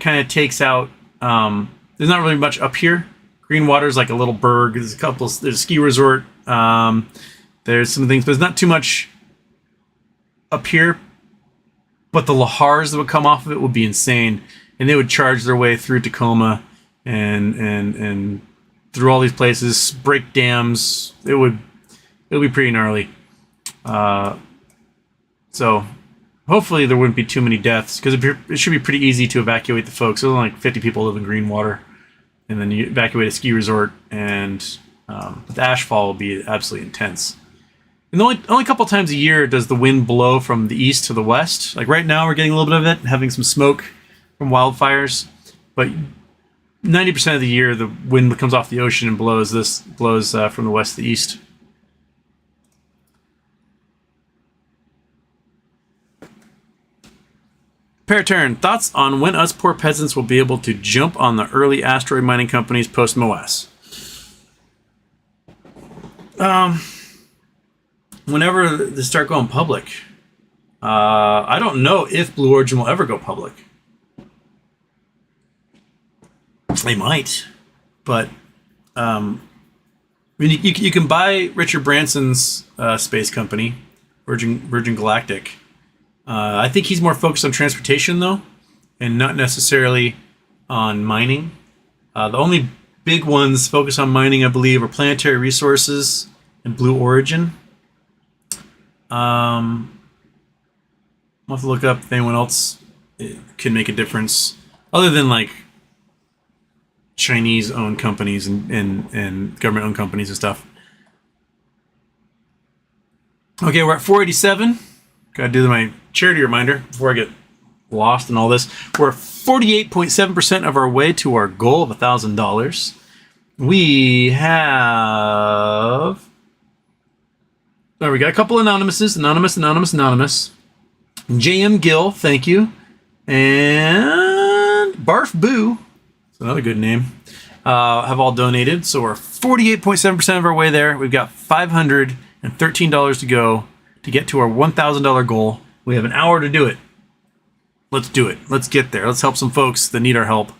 of takes out. There's not really much up here. Greenwater's like a little burg. There's a ski resort. There's some things, but there's not too much up here. But the lahars that would come off of it would be insane, and they would charge their way through Tacoma and through all these places, break dams. It'll be pretty gnarly. So hopefully there wouldn't be too many deaths, because it should be pretty easy to evacuate the folks. There's only like 50 people live in Greenwater, and then you evacuate a ski resort, and the ashfall will be absolutely intense. And only a couple times a year does the wind blow from the east to the west. Like right now, we're getting a little bit of it, having some smoke from wildfires. But 90% of the year, the wind comes off the ocean and blows from the west to the east. Paraturn, thoughts on when us poor peasants will be able to jump on the early asteroid mining companies post-MOAS? Whenever they start going public. I don't know if Blue Origin will ever go public. They might, but you can buy Richard Branson's space company, Virgin Galactic. I think he's more focused on transportation though, and not necessarily on mining. The only big ones focused on mining, I believe, are Planetary Resources and Blue Origin. I'll have to look up if anyone else can make a difference, other than like Chinese-owned companies and government-owned companies and stuff. Okay, we're at 487. Gotta do my charity reminder before I get lost in all this. We're 48.7% of our way to our goal of $1,000. We have... Oh, we got a couple anonymouses. Anonymous. JM Gill, thank you. And Barf Boo, it's another good name, have all donated. So we're 48.7% of our way there. We've got $513 to go to get to our $1,000 goal. We have an hour to do it. Let's do it. Let's get there. Let's help some folks that need our help.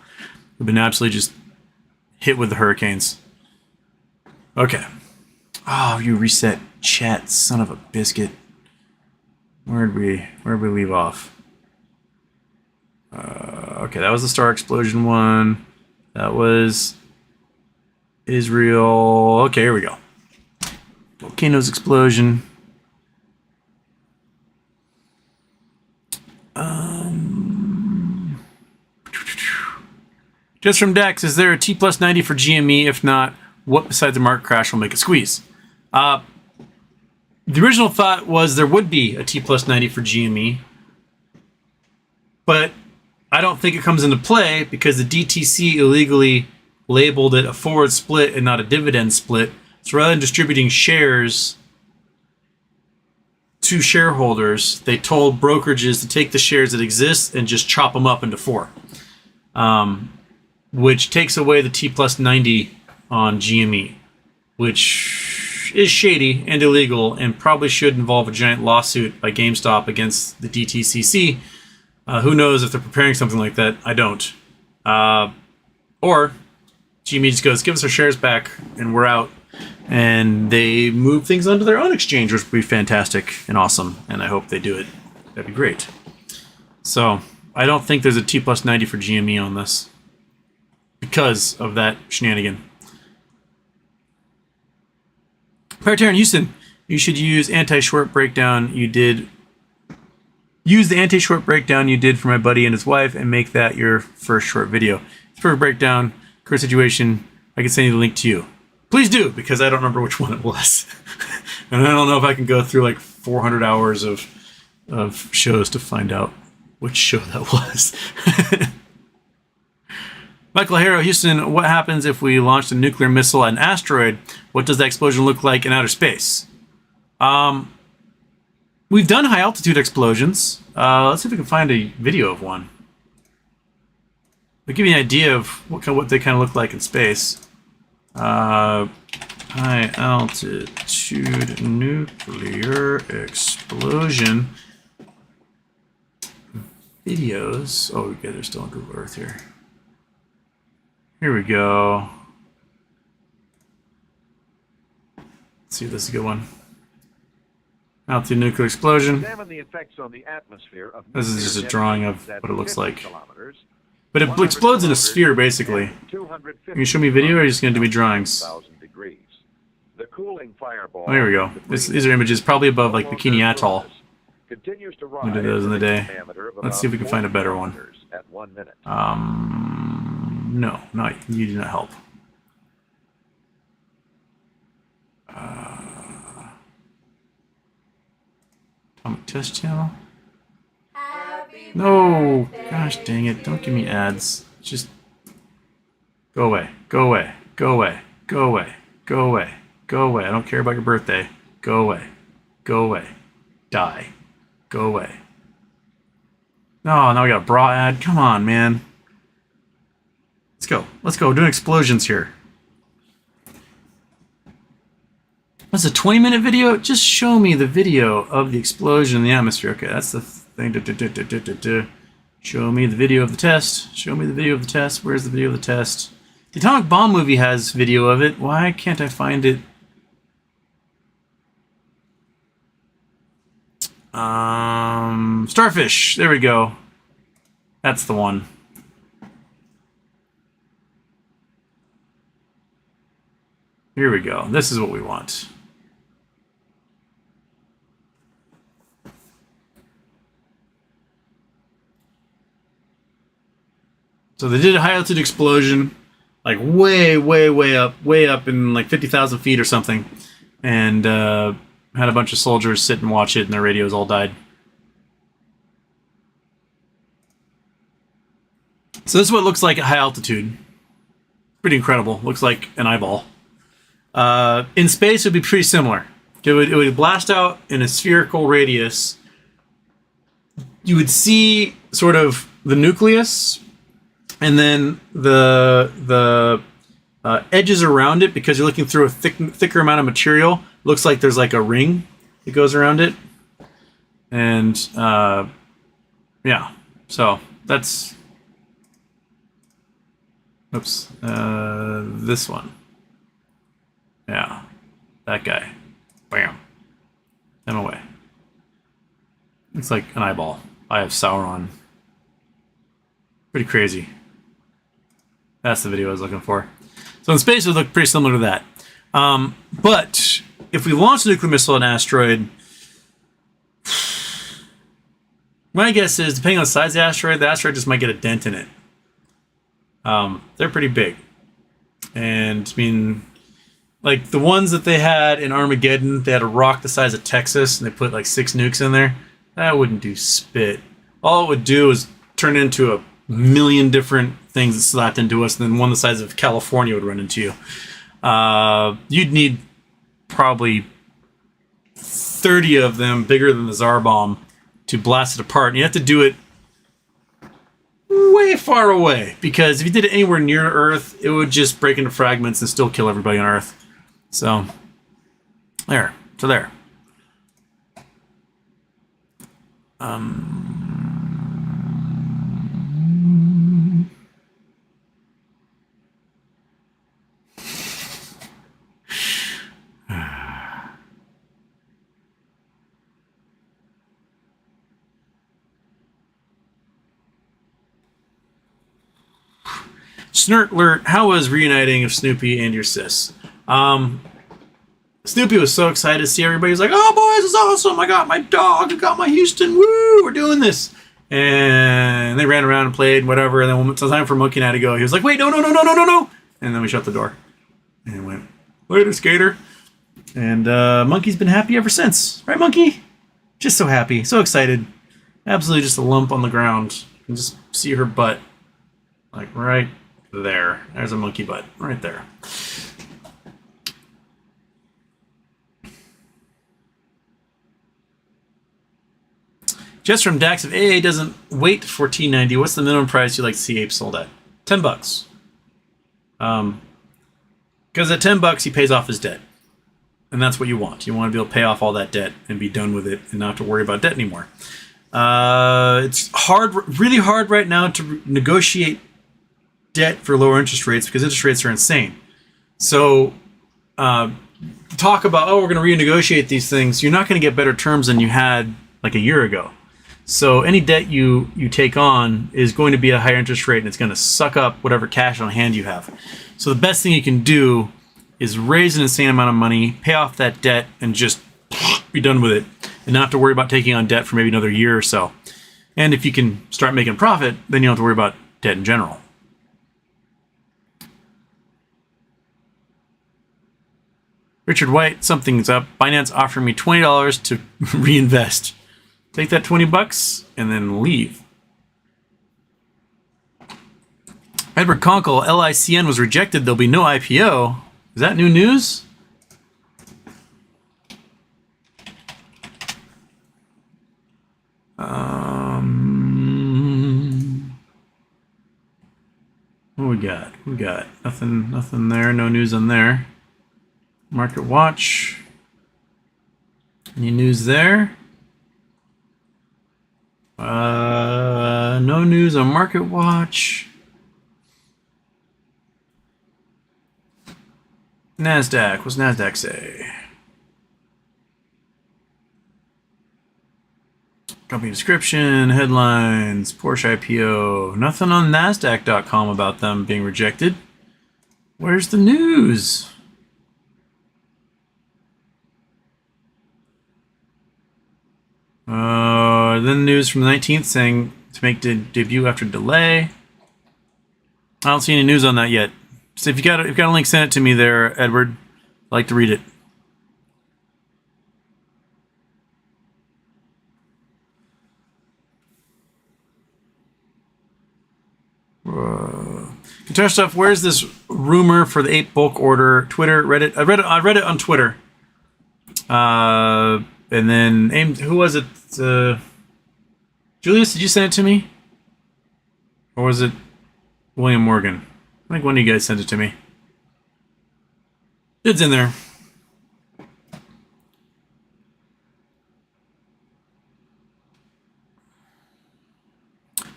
We've been absolutely just hit with the hurricanes. Okay. Oh, you reset chat, son of a biscuit. Where'd we leave off? Okay, that was the star explosion one. That was Israel. Okay, here we go. Volcanoes explosion. Just from Dex, is there a T plus 90 for GME? If not, what besides the market crash will make it squeeze? The original thought was there would be a T plus 90 for GME, but I don't think it comes into play because the DTC illegally labeled it a forward split and not a dividend split. So rather than distributing shares to shareholders, they told brokerages to take the shares that exist and just chop them up into four, which takes away the T plus 90 on GME, which is shady and illegal and probably should involve a giant lawsuit by GameStop against the DTCC. Who knows if they're preparing something like that? I don't. Or GME just goes, give us our shares back and we're out. And they move things onto their own exchange, which would be fantastic and awesome. And I hope they do it. That'd be great. So I don't think there's a T plus 90 for GME on this because of that shenanigan. Paratarian Houston, you should use anti-short breakdown you did. Use the anti-short breakdown you did for my buddy and his wife and make that your first short video. It's for a breakdown, current situation. I can send you the link to you. Please do, because I don't remember which one it was. And I don't know if I can go through like 400 hours of shows to find out which show that was. Michael Harrow, Houston, what happens if we launched a nuclear missile at an asteroid? What does that explosion look like in outer space? We've done high altitude explosions. Let's see if we can find a video of one. It'll give you an idea of what they kind of look like in space. High altitude nuclear explosion videos. Oh, okay, they're still on Google Earth here. Here we go. Let's see if this is a good one. Altitude nuclear explosion. Examine the effects on the atmosphere of this is just a drawing of what it looks like. Kilometers. But it explodes in a sphere, basically. Can you show me video, or are you just going to do me drawings? The cooling fireball. Oh, here we go. These are images probably above, like, Bikini Atoll. We did those in the day. Let's see if we can find a better one. No, you do not help. Atomic Test Channel. No! Gosh dang it, don't give me ads. Just go away, go away, go away, go away, go away, go away. I don't care about your birthday. Go away, go away, die, go away. No, now we got a bra ad. Come on, man. Let's go. Let's go. We're doing explosions here. What's a 20-minute video? Just show me the video of the explosion in the atmosphere. Okay, that's the thing. Show me the video of the test. Show me the video of the test. Where's the video of the test? The Atomic Bomb movie has video of it. Why can't I find it? Starfish. There we go. That's the one. Here we go. This is what we want. So they did a high altitude explosion, like way up in like 50,000 feet or something. And Had a bunch of soldiers sit and watch it, and their radios all died. So this is what it looks like at high altitude. Pretty incredible. Looks like an eyeball. In space, it would be pretty similar. It would blast out in a spherical radius. You would see sort of the nucleus, and then the edges around it, because you're looking through a thicker amount of material. Looks like there's like a ring that goes around it. And yeah, so that's... Oops. This one. Yeah. That guy. Bam. And away. It's like an eyeball. I have Sauron. Pretty crazy. That's the video I was looking for. So in space, it would look pretty similar to that. But if we launch a nuclear missile on an asteroid, my guess is, depending on the size of the asteroid just might get a dent in it. They're pretty big. And, I mean, like the ones that they had in Armageddon, they had a rock the size of Texas, and they put like 6 nukes in there. That wouldn't do spit. All it would do is turn into a million different things that slapped into us, and then one the size of California would run into you. You'd need probably 30 of them bigger than the Tsar bomb to blast it apart. And you have to do it way far away, because if you did it anywhere near Earth, it would just break into fragments and still kill everybody on Earth. So there. Snert alert, how was reuniting of Snoopy and your sis? Snoopy was so excited to see everybody. He was like, oh boys, it's awesome. I got my dog. I got my Houston. Woo, we're doing this. And they ran around and played, whatever. And then when it was time for Monkey and I to go, he was like, wait, no. And then we shut the door. And went, later, skater. And Monkey's been happy ever since. Right, Monkey? Just so happy. So excited. Absolutely just a lump on the ground. You can just see her butt. Like right there. There's a monkey butt. Right there. Just from Dax, if AA doesn't wait for T90, what's the minimum price you like to see Ape sold at? $10. Because at $10 he pays off his debt. And that's what you want. You want to be able to pay off all that debt and be done with it and not have to worry about debt anymore. It's hard, really hard right now to negotiate debt for lower interest rates because interest rates are insane. So talk about, oh, we're going to renegotiate these things. You're not going to get better terms than you had like a year ago. So any debt you take on is going to be a higher interest rate, and it's going to suck up whatever cash on hand you have. So the best thing you can do is raise an insane amount of money, pay off that debt, and just be done with it, and not have to worry about taking on debt for maybe another year or so. And if you can start making profit, then you don't have to worry about debt in general. Richard White, something's up. Binance offering me $20 to reinvest. Take that $20 and then leave. Edward Conkle, LICN was rejected. There'll be no IPO. Is that new news? What we got? We got nothing there. No news on there. Market Watch. Any news there? No news on Market Watch. NASDAQ. What's NASDAQ say? Company description, headlines, Porsche IPO. Nothing on NASDAQ.com about them being rejected. Where's the news? Then news from the 19th saying to make debut after delay. I don't see any news on that yet. So if you got a link, send it to me there, Edward. I'd like to read it. Guitar stuff. Where's this rumor for the ape bulk order? Twitter, Reddit. I read it on Twitter. And then who was it? Julius, did you send it to me? Or was it William Morgan? I think one of you guys sent it to me. It's in there.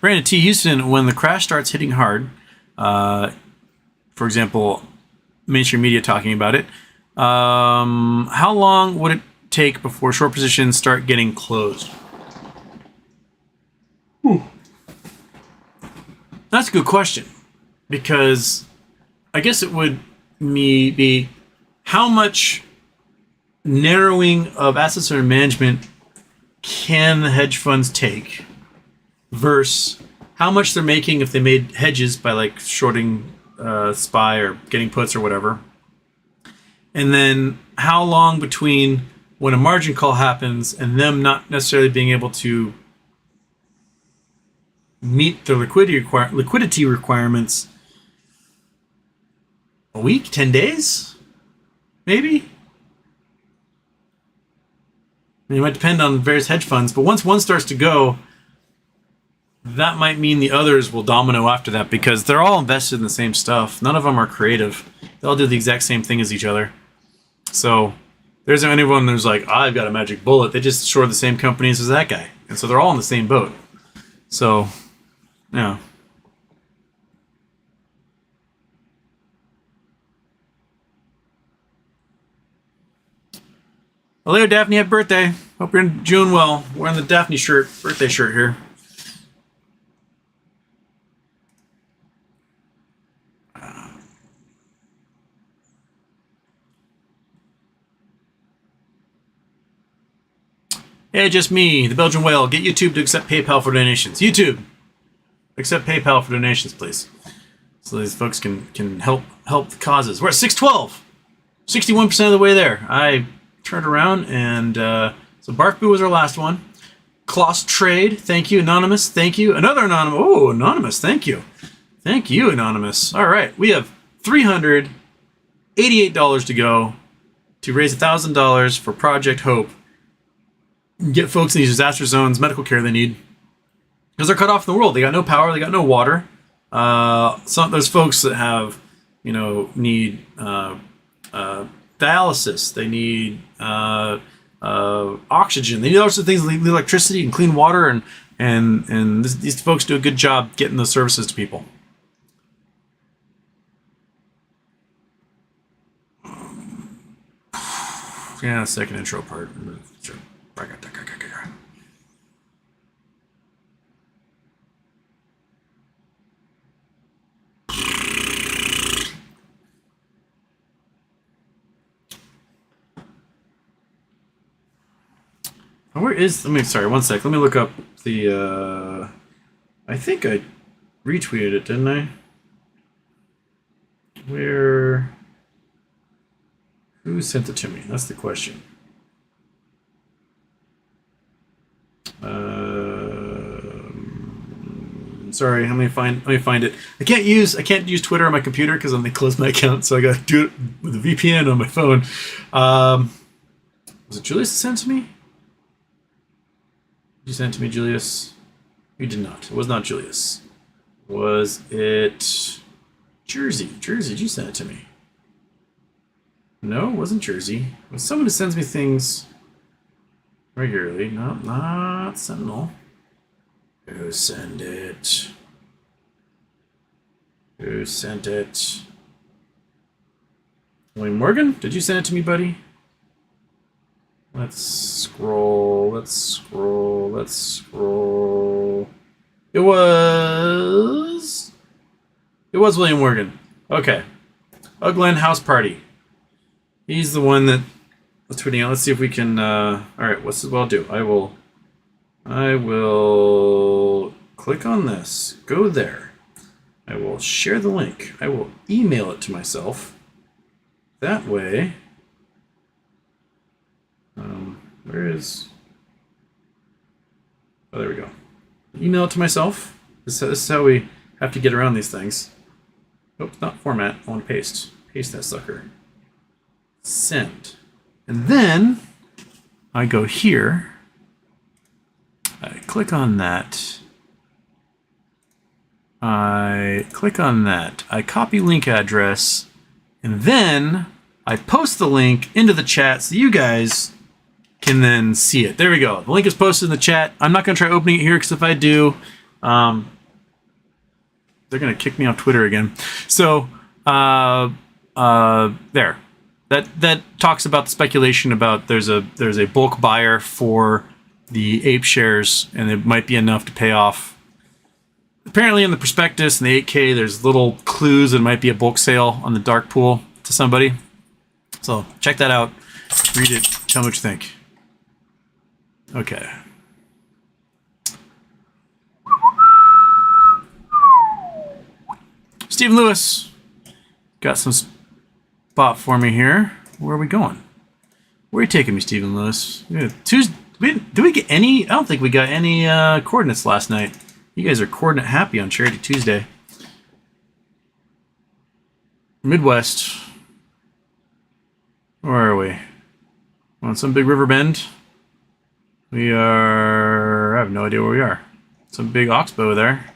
Brandon T. Houston, when the crash starts hitting hard, for example, mainstream media talking about it, how long would it take before short positions start getting closed? That's a good question, because I guess it would be how much narrowing of assets under management can the hedge funds take versus how much they're making if they made hedges by like shorting SPY or getting puts or whatever. And then how long between when a margin call happens and them not necessarily being able to meet their liquidity requirements. A week? 10 days? Maybe? I mean, it might depend on various hedge funds, but once one starts to go, that might mean the others will domino after that because they're all invested in the same stuff. None of them are creative. They all do the exact same thing as each other. So there isn't anyone who's like, I've got a magic bullet. They just short the same companies as that guy. And so they're all in the same boat. So, yeah. Hello, Daphne. Happy birthday. Hope you're doing well. Wearing the Daphne birthday shirt here. Hey, just me, the Belgian whale. Get YouTube to accept PayPal for donations. YouTube, accept PayPal for donations, please. So these folks can help the causes. We're at 612. 61% of the way there. I turned around and so Barkboo was our last one. Kloss Trade, thank you. Anonymous, thank you. Another Anonymous. Oh, Anonymous, thank you. Thank you, Anonymous. All right, we have $388 to go to raise $1,000 for Project Hope. Get folks in these disaster zones medical care they need because they're cut off from the world. They got no power, they got no water. There's folks that have, need dialysis. They need oxygen. They need all sorts of things, electricity and clean water, and these folks do a good job getting those services to people. Yeah, second intro part. Sure. Sorry, one sec. Let me look up the, I think I retweeted it, didn't I? Who sent it to me? That's the question. Sorry, let me find it. I can't use Twitter on my computer because they closed my account, so I got to do it with a VPN on my phone. Was it Julius that sent it to me? Did you send it to me, Julius? You did not. It was not Julius. Was it Jersey? Jersey, did you send it to me? No, it wasn't Jersey. It was someone who sends me things regularly. No, not Sentinel. Who sent it? Who sent it? William Morgan? Did you send it to me, buddy? Let's scroll. It was William Morgan. Okay. Ugland House Party. He's the one that was tweeting out. Let's see if we can. All right. What I'll do? I will click on this. Go there. I will share the link. I will email it to myself. That way. Where is? Oh, there we go. Email it to myself. This is how we have to get around these things. Oops, not format. I want to paste. Paste that sucker. Send. And then I go here. I click on that. I click on that. I copy link address. And then I post the link into the chat so you guys can then see it. There we go. The link is posted in the chat. I'm not going to try opening it here because if I do, they're going to kick me off Twitter again. So there. That talks about the speculation about there's a bulk buyer for the Ape shares, and it might be enough to pay off. Apparently in the prospectus and the 8K, there's little clues that it might be a bulk sale on the dark pool to somebody. So check that out. Read it. Tell me what you think. Okay. Stephen Lewis got some spot for me here. Where are we going? Where are you taking me, Stephen Lewis? Tuesday. Did we get any? I don't think we got any coordinates last night. You guys are coordinate happy on Charity Tuesday. Midwest. Where are we? On some big river bend. We are... I have no idea where we are. Some big oxbow there.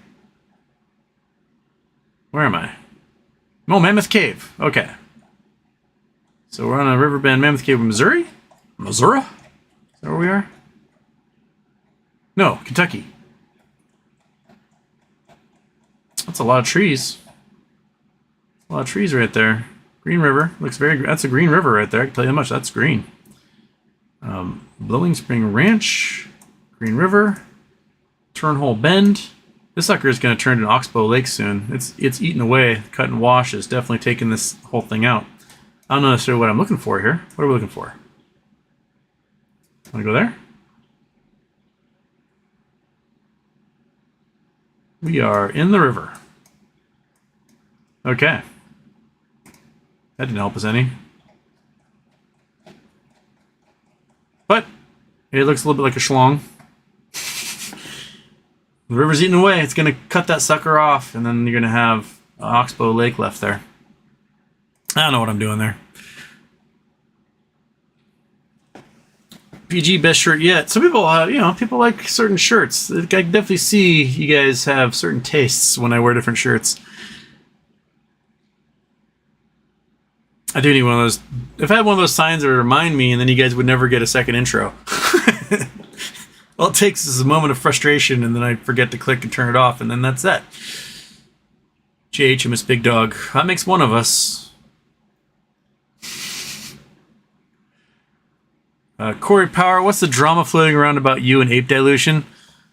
Where am I? Oh, Mammoth Cave. Okay. So we're on a river bend, Mammoth Cave, Missouri? Missouri? Is that where we are? No, Kentucky. That's a lot of trees. A lot of trees right there. Green River. Looks very... That's a green river right there. I can tell you how much. That's green. Blowing Spring Ranch. Green River. Turnhole Bend. This sucker is going to turn into Oxbow Lake soon. It's eaten away. Cut and wash is definitely taking this whole thing out. I don't know necessarily what I'm looking for here. What are we looking for? Want to go there? We are in the river. Okay. That didn't help us any. But it looks a little bit like a schlong. The river's eating away. It's going to cut that sucker off, and then you're going to have Oxbow Lake left there. I don't know what I'm doing there. PG best shirt yet. Some people, people like certain shirts. I can definitely see you guys have certain tastes when I wear different shirts. I do need one of those. If I had one of those signs that would remind me, and then you guys would never get a second intro. All it takes is a moment of frustration, and then I forget to click and turn it off, and then that's that. JHMS Big Dog. That makes one of us. Corey Power, what's the drama floating around about you and ape dilution?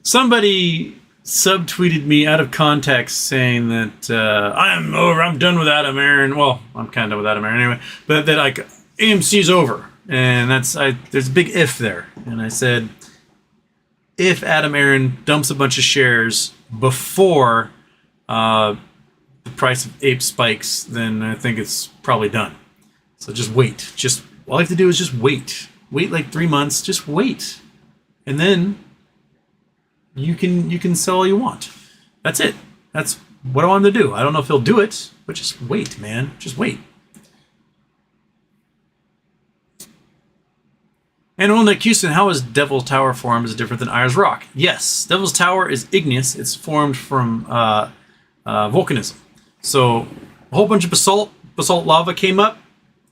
Somebody subtweeted me out of context saying that I'm over, I'm done with Adam Aaron. Well, I'm kind of done with Adam Aaron anyway. But that like AMC's over, and there's a big if there. And I said, if Adam Aaron dumps a bunch of shares before the price of ape spikes, then I think it's probably done. So just wait. Just all I have to do is just wait. Wait like 3 months. Just wait, and then you can sell all you want. That's it. That's what I want him to do. I don't know if he'll do it, but just wait, man. Just wait. And Nick Houston, how is Devil's Tower formed? Is it different than Ayers Rock? Yes, Devil's Tower is igneous. It's formed from volcanism. So a whole bunch of basalt lava came up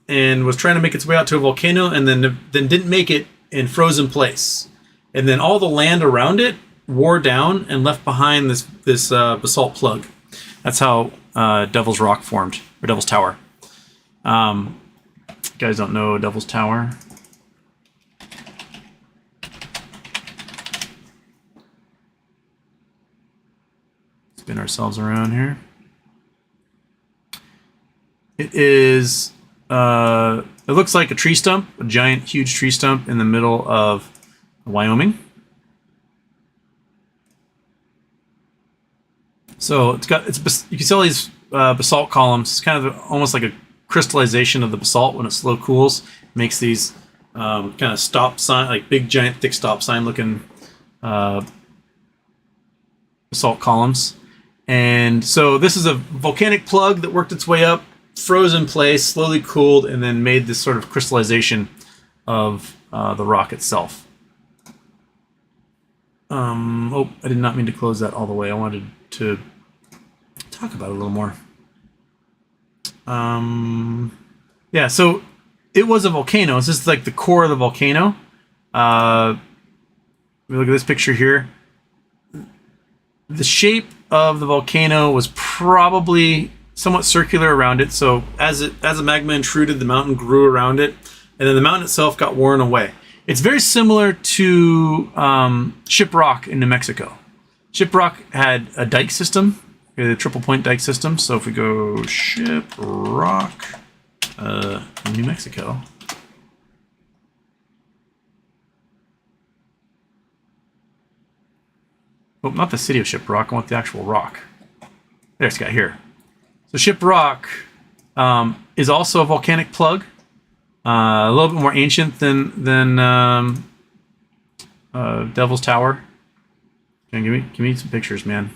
and was trying to make its way out to a volcano, and then didn't make it and froze in place. And then all the land around it wore down and left behind this basalt plug. That's how Devil's Rock formed, or Devil's Tower. You guys don't know Devil's Tower? Spin ourselves around here. It is... it looks like a tree stump, a giant, huge tree stump in the middle of Wyoming. So you can see all these basalt columns. It's kind of almost like a crystallization of the basalt when it slow cools. It makes these kind of stop sign, like big, giant, thick stop sign looking basalt columns. And so this is a volcanic plug that worked its way up, froze in place, slowly cooled, and then made this sort of crystallization of the rock itself. Oh, I did not mean to close that all the way. I wanted to talk about it a little more. Yeah, so it was a volcano. This is like the core of the volcano. Look at this picture here. The shape of the volcano was probably somewhat circular around it. So as the magma intruded, the mountain grew around it, and then the mountain itself got worn away. It's very similar to Shiprock in New Mexico. Shiprock had a dike system, a triple point dike system. So if we go Shiprock, New Mexico. Oh, not the city of Shiprock. I want the actual rock. There's got here. So Shiprock is also a volcanic plug, a little bit more ancient than Devil's Tower. Give me some pictures, man.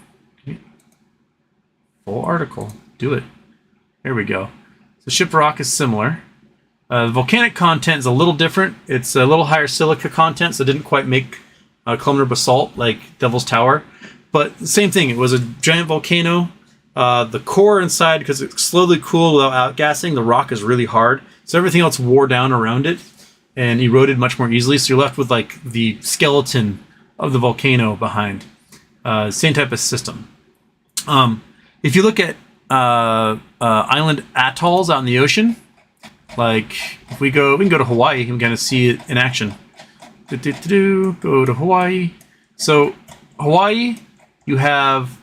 Full article. Do it. Here we go. So Shiprock is similar. The volcanic content is a little different. It's a little higher silica content, so it didn't quite make columnar basalt like Devil's Tower. But same thing. It was a giant volcano. The core inside, because it slowly cooled without outgassing, the rock is really hard. So everything else wore down around it and eroded much more easily. So you're left with like the skeleton of the volcano behind. Same type of system. If you look at island atolls out in the ocean, like if we can go to Hawaii, you can kind of see it in action. Go to Hawaii. So Hawaii, you have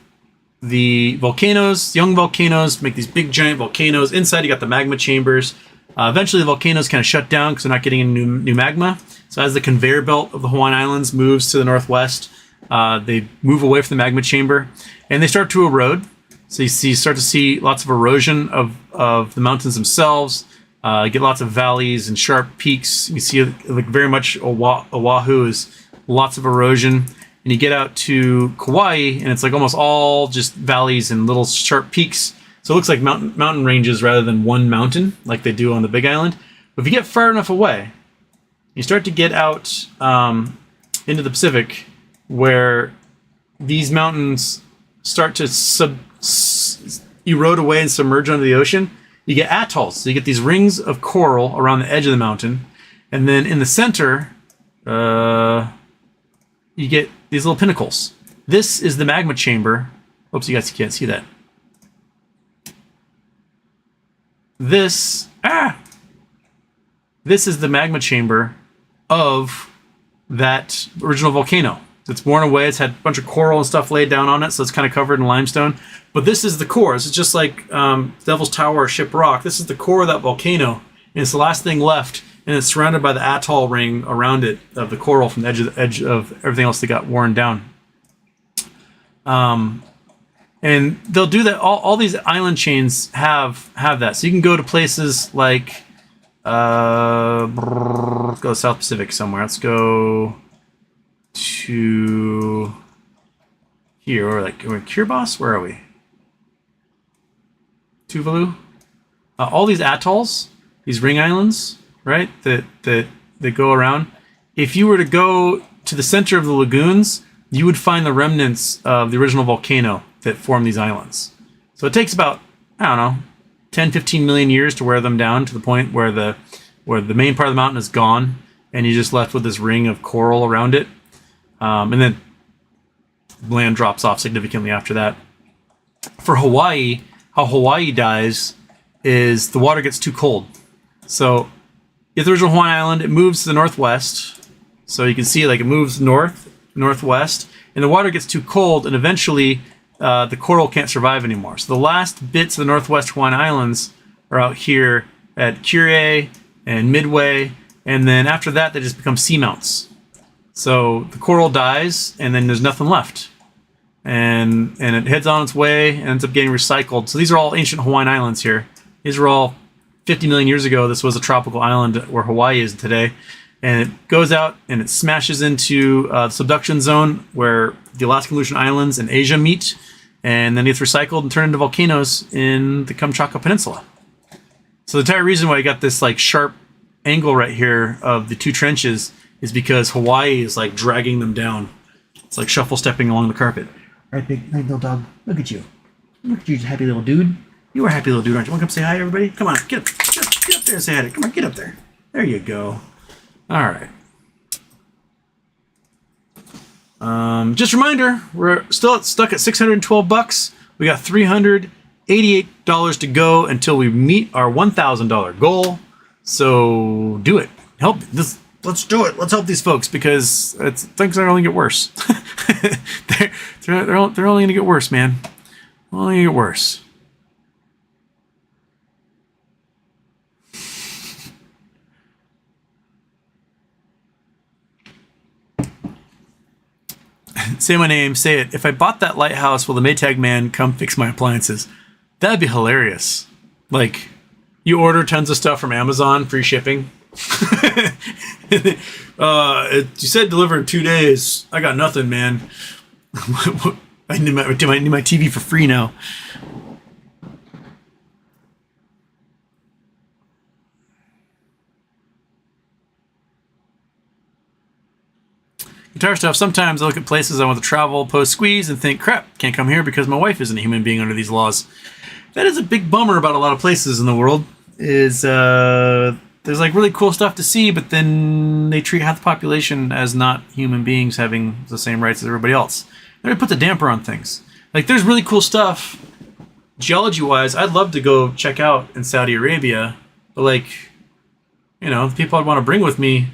the volcanoes, young volcanoes make these big giant volcanoes. Inside you got the magma chambers. Eventually the volcanoes kind of shut down because they're not getting any new magma. So as the conveyor belt of the Hawaiian Islands moves to the northwest, they move away from the magma chamber and they start to erode. So you start to see lots of erosion of the mountains themselves. Get lots of valleys and sharp peaks. You see like very much Oahu is lots of erosion. And you get out to Kauai, and it's like almost all just valleys and little sharp peaks. So it looks like mountain ranges rather than one mountain, like they do on the Big Island. But if you get far enough away, you start to get out into the Pacific, where these mountains start to erode away and submerge under the ocean. You get atolls. So you get these rings of coral around the edge of the mountain. And then in the center, you get these little pinnacles. This is the magma chamber. Oops, you guys can't see that. This is the magma chamber of that original volcano. It's worn away. It's had a bunch of coral and stuff laid down on it, so it's kind of covered in limestone. But this is the core. It's just like Devil's Tower or Shiprock. This is the core of that volcano, and it's the last thing left. And it's surrounded by the atoll ring around it of the coral from the edge of everything else that got worn down. And they'll do that. All these island chains have that. So you can go to places like let's go South Pacific somewhere. Let's go to here, or like we're in Kiribati. Where are we? Tuvalu. All these atolls, these ring islands, right? That go around. If you were to go to the center of the lagoons, you would find the remnants of the original volcano that formed these islands. So it takes about, I don't know, 10, 15 million years to wear them down to the point where the main part of the mountain is gone and you're just left with this ring of coral around it. And then land drops off significantly after that. For Hawaii, how Hawaii dies is the water gets too cold. So if the original Hawaiian island, it moves to the northwest. So you can see like it moves northwest, and the water gets too cold, and eventually the coral can't survive anymore. So the last bits of the northwest Hawaiian Islands are out here at Kure and Midway, and then after that they just become seamounts. So the coral dies, and then there's nothing left. And it heads on its way and ends up getting recycled. So these are all ancient Hawaiian Islands here. These are all 50 million years ago. This was a tropical island where Hawaii is today. And it goes out and it smashes into the subduction zone where the Alaskan Aleutian Islands and Asia meet. and then it's recycled and turned into volcanoes in the Kamchatka Peninsula. So the entire reason why I got this like sharp angle right here of the two trenches is because Hawaii is like dragging them down. It's like shuffle stepping along the carpet. All right, big little dog. Look at you. Look at you, happy little dude. You are a happy little dude, aren't you? Want to come say hi to everybody? Come on, get up there and say hi. Come on, get up there. There you go. All right. Just a reminder, we're still stuck at $612. We got $388 to go until we meet our $1,000 goal. So do it. Let's do it. Let's help these folks because things are only get worse. they're only going to get worse, man. Only get worse. Say my name, say it. If I bought that lighthouse, will the Maytag man come fix my appliances? That'd be hilarious. Like, you order tons of stuff from Amazon, free shipping. You said deliver in 2 days. I got nothing, man. I need my TV for free now. Guitar stuff. Sometimes I look at places I want to travel, post squeeze, and think, crap, can't come here because my wife isn't a human being under these laws. That is a big bummer about a lot of places in the world. Is there's like really cool stuff to see, but then they treat half the population as not human beings having the same rights as everybody else. They put the damper on things. Like there's really cool stuff, geology-wise. I'd love to go check out in Saudi Arabia, but like, you know, the people I'd want to bring with me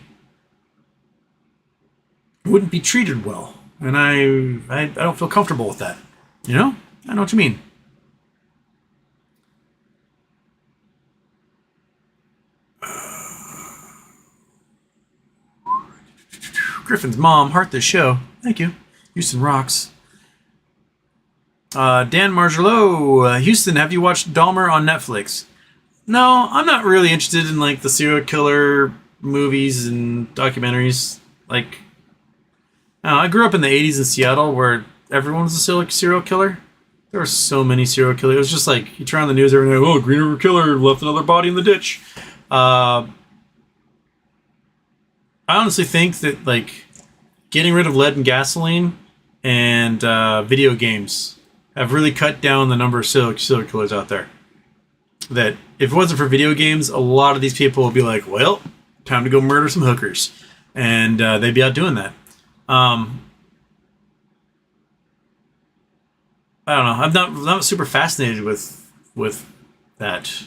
wouldn't be treated well, and I don't feel comfortable with that. You know, I know what you mean. Griffin's mom, heart this show. Thank you. Houston rocks. Dan Margelot, Houston, have you watched Dahmer on Netflix? No, I'm not really interested in like the serial killer movies and documentaries. Like, I grew up in the 80s in Seattle where everyone was a serial killer. There were so many serial killers. It was just like, you turn on the news every night, oh, Green River Killer left another body in the ditch. I honestly think that like getting rid of lead and gasoline and video games have really cut down the number of serial killers out there. That if it wasn't for video games, a lot of these people would be like, well, time to go murder some hookers. And they'd be out doing that. I don't know. I'm not super fascinated with that.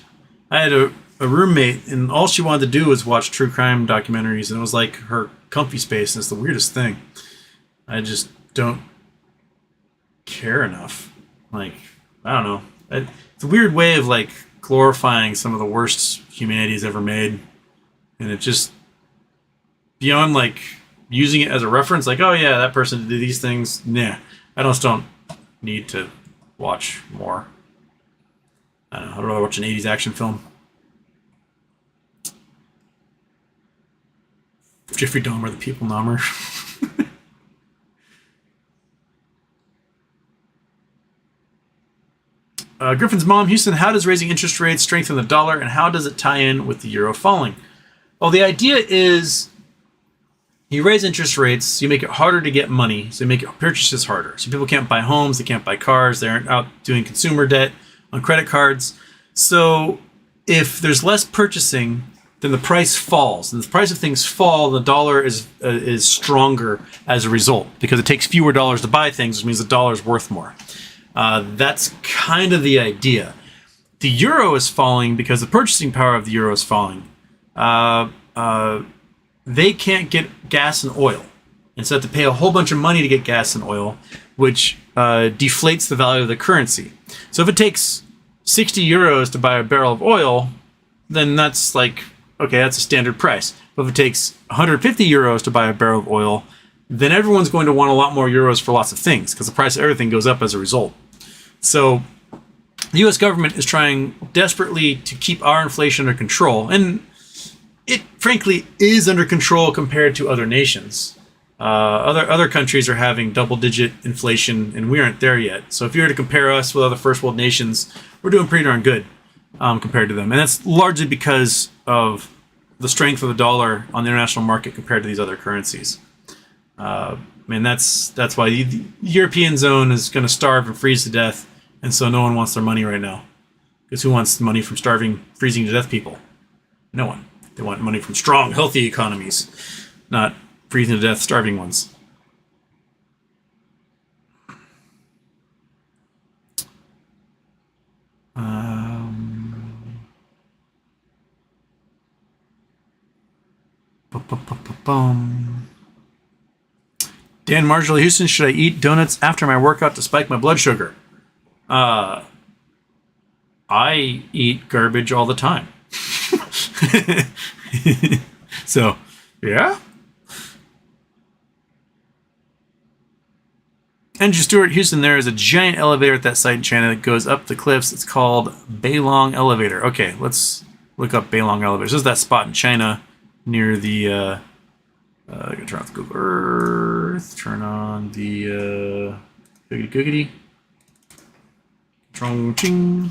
I had a roommate, and all she wanted to do was watch true crime documentaries, and it was like her comfy space, and it's the weirdest thing. I just don't care enough. Like, I don't know. It's a weird way of like glorifying some of the worst humanity's ever made, and it just beyond like using it as a reference, like, oh yeah, that person did these things. Nah, I just don't need to watch more. I don't know. I'd rather watch an 80s action film. Jeffrey Dahmer, the people nommer. Griffin's mom, Houston, how does raising interest rates strengthen the dollar, and how does it tie in with the euro falling? Well, the idea is you raise interest rates, you make it harder to get money, so you make purchases harder. So people can't buy homes, they can't buy cars, they aren't out doing consumer debt on credit cards. So if there's less purchasing, then the price falls. And the price of things fall, the dollar is stronger as a result because it takes fewer dollars to buy things, which means the dollar is worth more. That's kind of the idea. The euro is falling because the purchasing power of the euro is falling. They can't get gas and oil, and so they have to pay a whole bunch of money to get gas and oil, which deflates the value of the currency. So if it takes 60 euros to buy a barrel of oil, then that's like, okay, that's a standard price. But if it takes 150 euros to buy a barrel of oil, then everyone's going to want a lot more euros for lots of things because the price of everything goes up as a result. So the U.S. government is trying desperately to keep our inflation under control, and it frankly is under control compared to other nations. Other countries are having double-digit inflation, and we aren't there yet. So if you were to compare us with other first world nations, we're doing pretty darn good compared to them, and that's largely because of the strength of the dollar on the international market compared to these other currencies. That's why the European zone is going to starve and freeze to death, and so no one wants their money right now. Because who wants the money from starving, freezing to death people? No one. They want money from strong, healthy economies, not freezing to death, starving ones. Dan Marshall Houston, should I eat donuts after my workout to spike my blood sugar? I eat garbage all the time. So, yeah. Andrew Stewart, Houston, there is a giant elevator at that site in China that goes up the cliffs. It's called Beilong Elevator. Okay, let's look up Beilong Elevator. This is that spot in China near the... I gotta turn off the Google Earth. Turn on the... Googity. Chong-ching.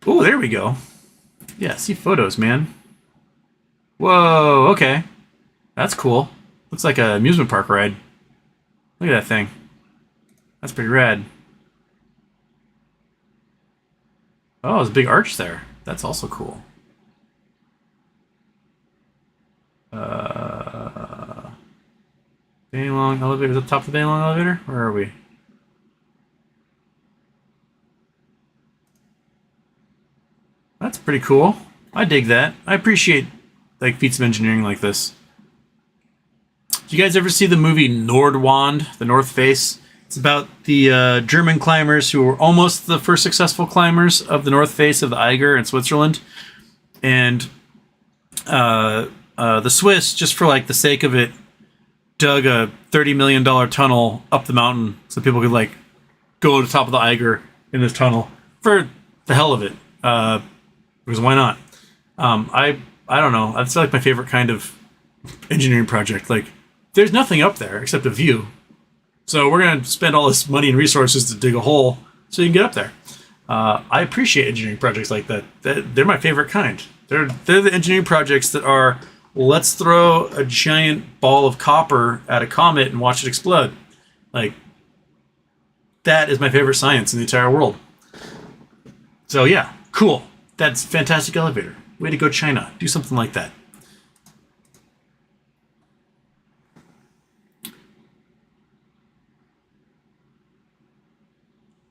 Oh, there we go. Yeah, see photos, man. Whoa, okay. That's cool. Looks like an amusement park ride. Look at that thing. That's pretty rad. Oh, there's a big arch there. That's also cool. Beilong elevator. Is that the top of the Beilong elevator? Where are we? That's pretty cool. I dig that. I appreciate like feats of engineering like this. Do you guys ever see the movie Nordwand, The North Face? It's about the German climbers who were almost the first successful climbers of the North Face of the Eiger in Switzerland. And the Swiss, just for like the sake of it, dug a $30 million tunnel up the mountain so people could like go to the top of the Eiger in this tunnel for the hell of it. Because why not? I don't know. That's like my favorite kind of engineering project. Like, there's nothing up there except a view. So we're going to spend all this money and resources to dig a hole so you can get up there. I appreciate engineering projects like that. They're my favorite kind. They're the engineering projects that are, let's throw a giant ball of copper at a comet and watch it explode. Like, that is my favorite science in the entire world. So yeah, cool. That's fantastic elevator. Way to go, China. Do something like that.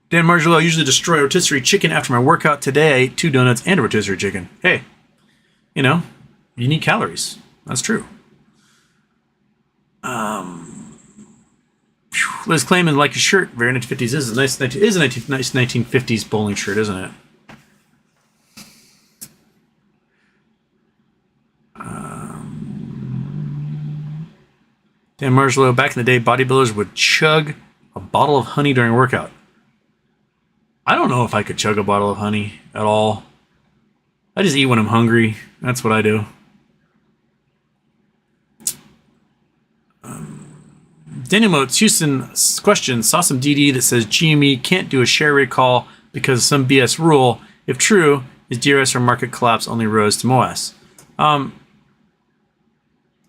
Dan Margelo, I usually destroy rotisserie chicken after my workout. Today, I ate 2 donuts and a rotisserie chicken. Hey, you know, you need calories. That's true. Liz Clayman, like your shirt. Very 1950s. This is a nice 1950s bowling shirt, isn't it? Dan Margelo, back in the day, bodybuilders would chug a bottle of honey during a workout. I don't know if I could chug a bottle of honey at all. I just eat when I'm hungry. That's what I do. Daniel Motes, Houston question, saw some DD that says GME can't do a share recall because of some BS rule. If true, is DRS or market collapse only rose to MOAS?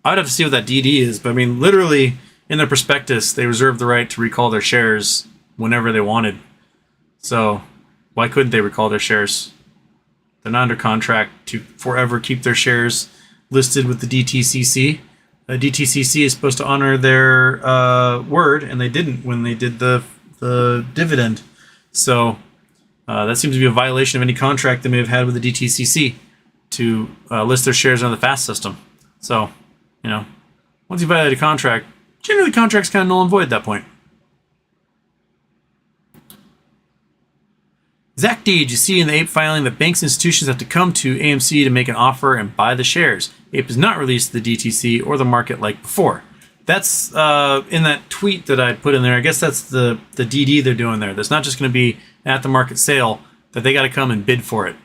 I'd have to see what that DD is, but I mean, literally in their prospectus, they reserved the right to recall their shares whenever they wanted. So why couldn't they recall their shares? They're not under contract to forever keep their shares listed with the DTCC. The DTCC is supposed to honor their word, and they didn't when they did the dividend. So that seems to be a violation of any contract they may have had with the DTCC to list their shares on the FAST system. So, you know, once you violate a contract, generally the contract's kind of null and void at that point. Zach D, did you see in the Ape filing that banks and institutions have to come to AMC to make an offer and buy the shares? Ape has not released the DTC or the market like before. That's in that tweet that I put in there. I guess that's the DD they're doing there. That's not just going to be at the market sale, that they got to come and bid for it.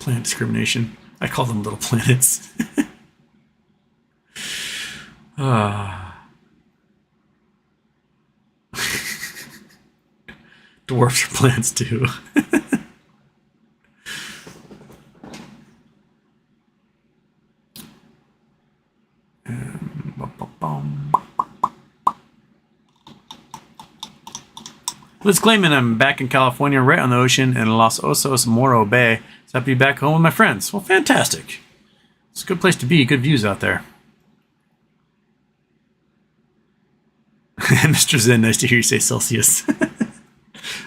Planet discrimination. I call them little planets. Dwarfs are planets too. Let's claim it. I'm back in California, right on the ocean in Los Osos Moro Bay. So happy to be back home with my friends. Well, fantastic. It's a good place to be. Good views out there. Mr. Zen, nice to hear you say Celsius.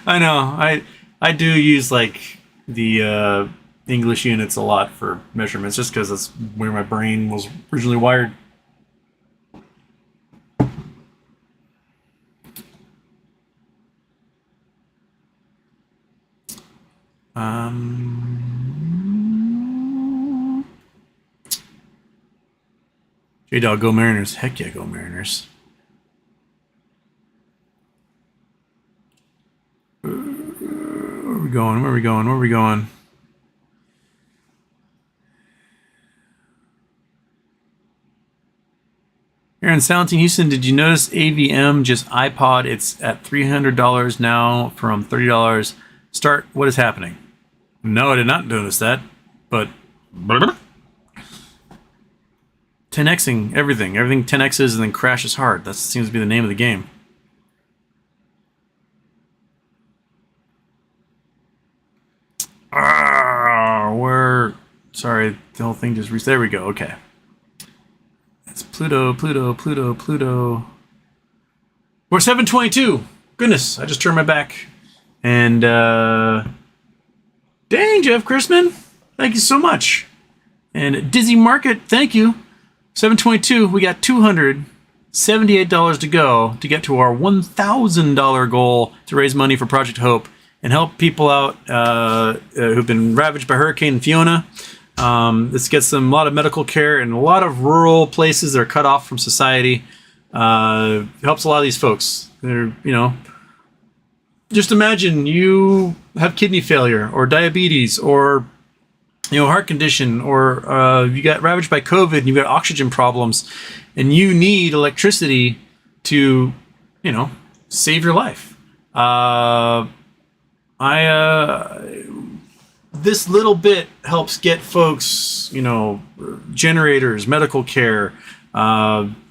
I know. I do use like the English units a lot for measurements, just because that's where my brain was originally wired. J-Dog, go Mariners. Heck yeah, go Mariners. Where are we going? Where are we going? Where are we going? Aaron Salentin Houston, did you notice AVM just iPod? It's at $300 now from $30. Start. What is happening? No, I did not notice that. But 10xing everything. Everything 10x's and then crashes hard. That seems to be the name of the game. Sorry, the whole thing just reached. There we go. Okay. It's Pluto. We're 722. Goodness, I just turned my back. And, dang, Jeff Chrisman, thank you so much. And Dizzy Market, thank you. 722, we got $278 to go to get to our $1,000 goal to raise money for Project Hope and help people out who've been ravaged by Hurricane Fiona. This gets them a lot of medical care in a lot of rural places that are cut off from society. Helps a lot of these folks. They're, just imagine you have kidney failure or diabetes or heart condition, or you got ravaged by COVID and you've got oxygen problems and you need electricity to, save your life. This little bit helps get folks, generators, medical care,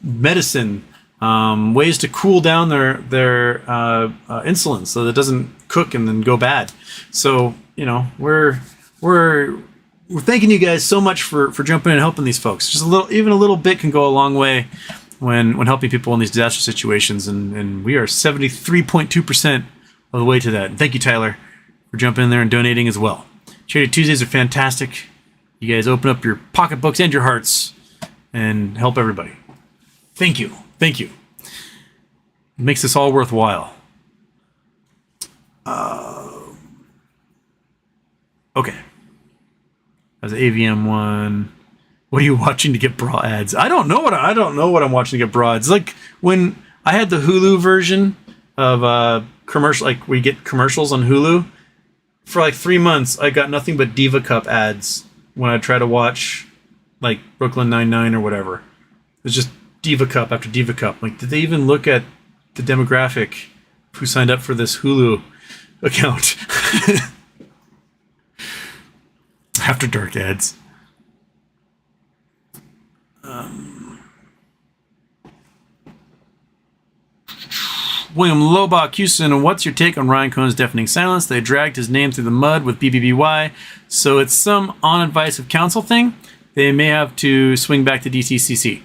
medicine, ways to cool down their insulin so that it doesn't cook and then go bad. So, we're thanking you guys so much for jumping in and helping these folks. Just even a little bit can go a long way when helping people in these disaster situations, and we are 73.2% of the way to that. And thank you, Tyler, for jumping in there and donating as well. Charity Tuesdays are fantastic. You guys open up your pocketbooks and your hearts and help everybody. Thank you. It makes this all worthwhile. Okay. As AVM one, what are you watching to get bra ads? I don't know what I'm watching to get bra ads. It's like when I had the Hulu version of commercial, like we get commercials on Hulu. For like 3 months, I got nothing but Diva Cup ads when I try to watch like Brooklyn Nine-Nine or whatever. It's just Diva Cup after Diva Cup. Like, did they even look at the demographic who signed up for this Hulu account? After dark ads. William Lobach Houston, what's your take on Ryan Cohen's deafening silence? They dragged his name through the mud with BBBY, so it's some on advice of counsel thing. They may have to swing back to DTCC.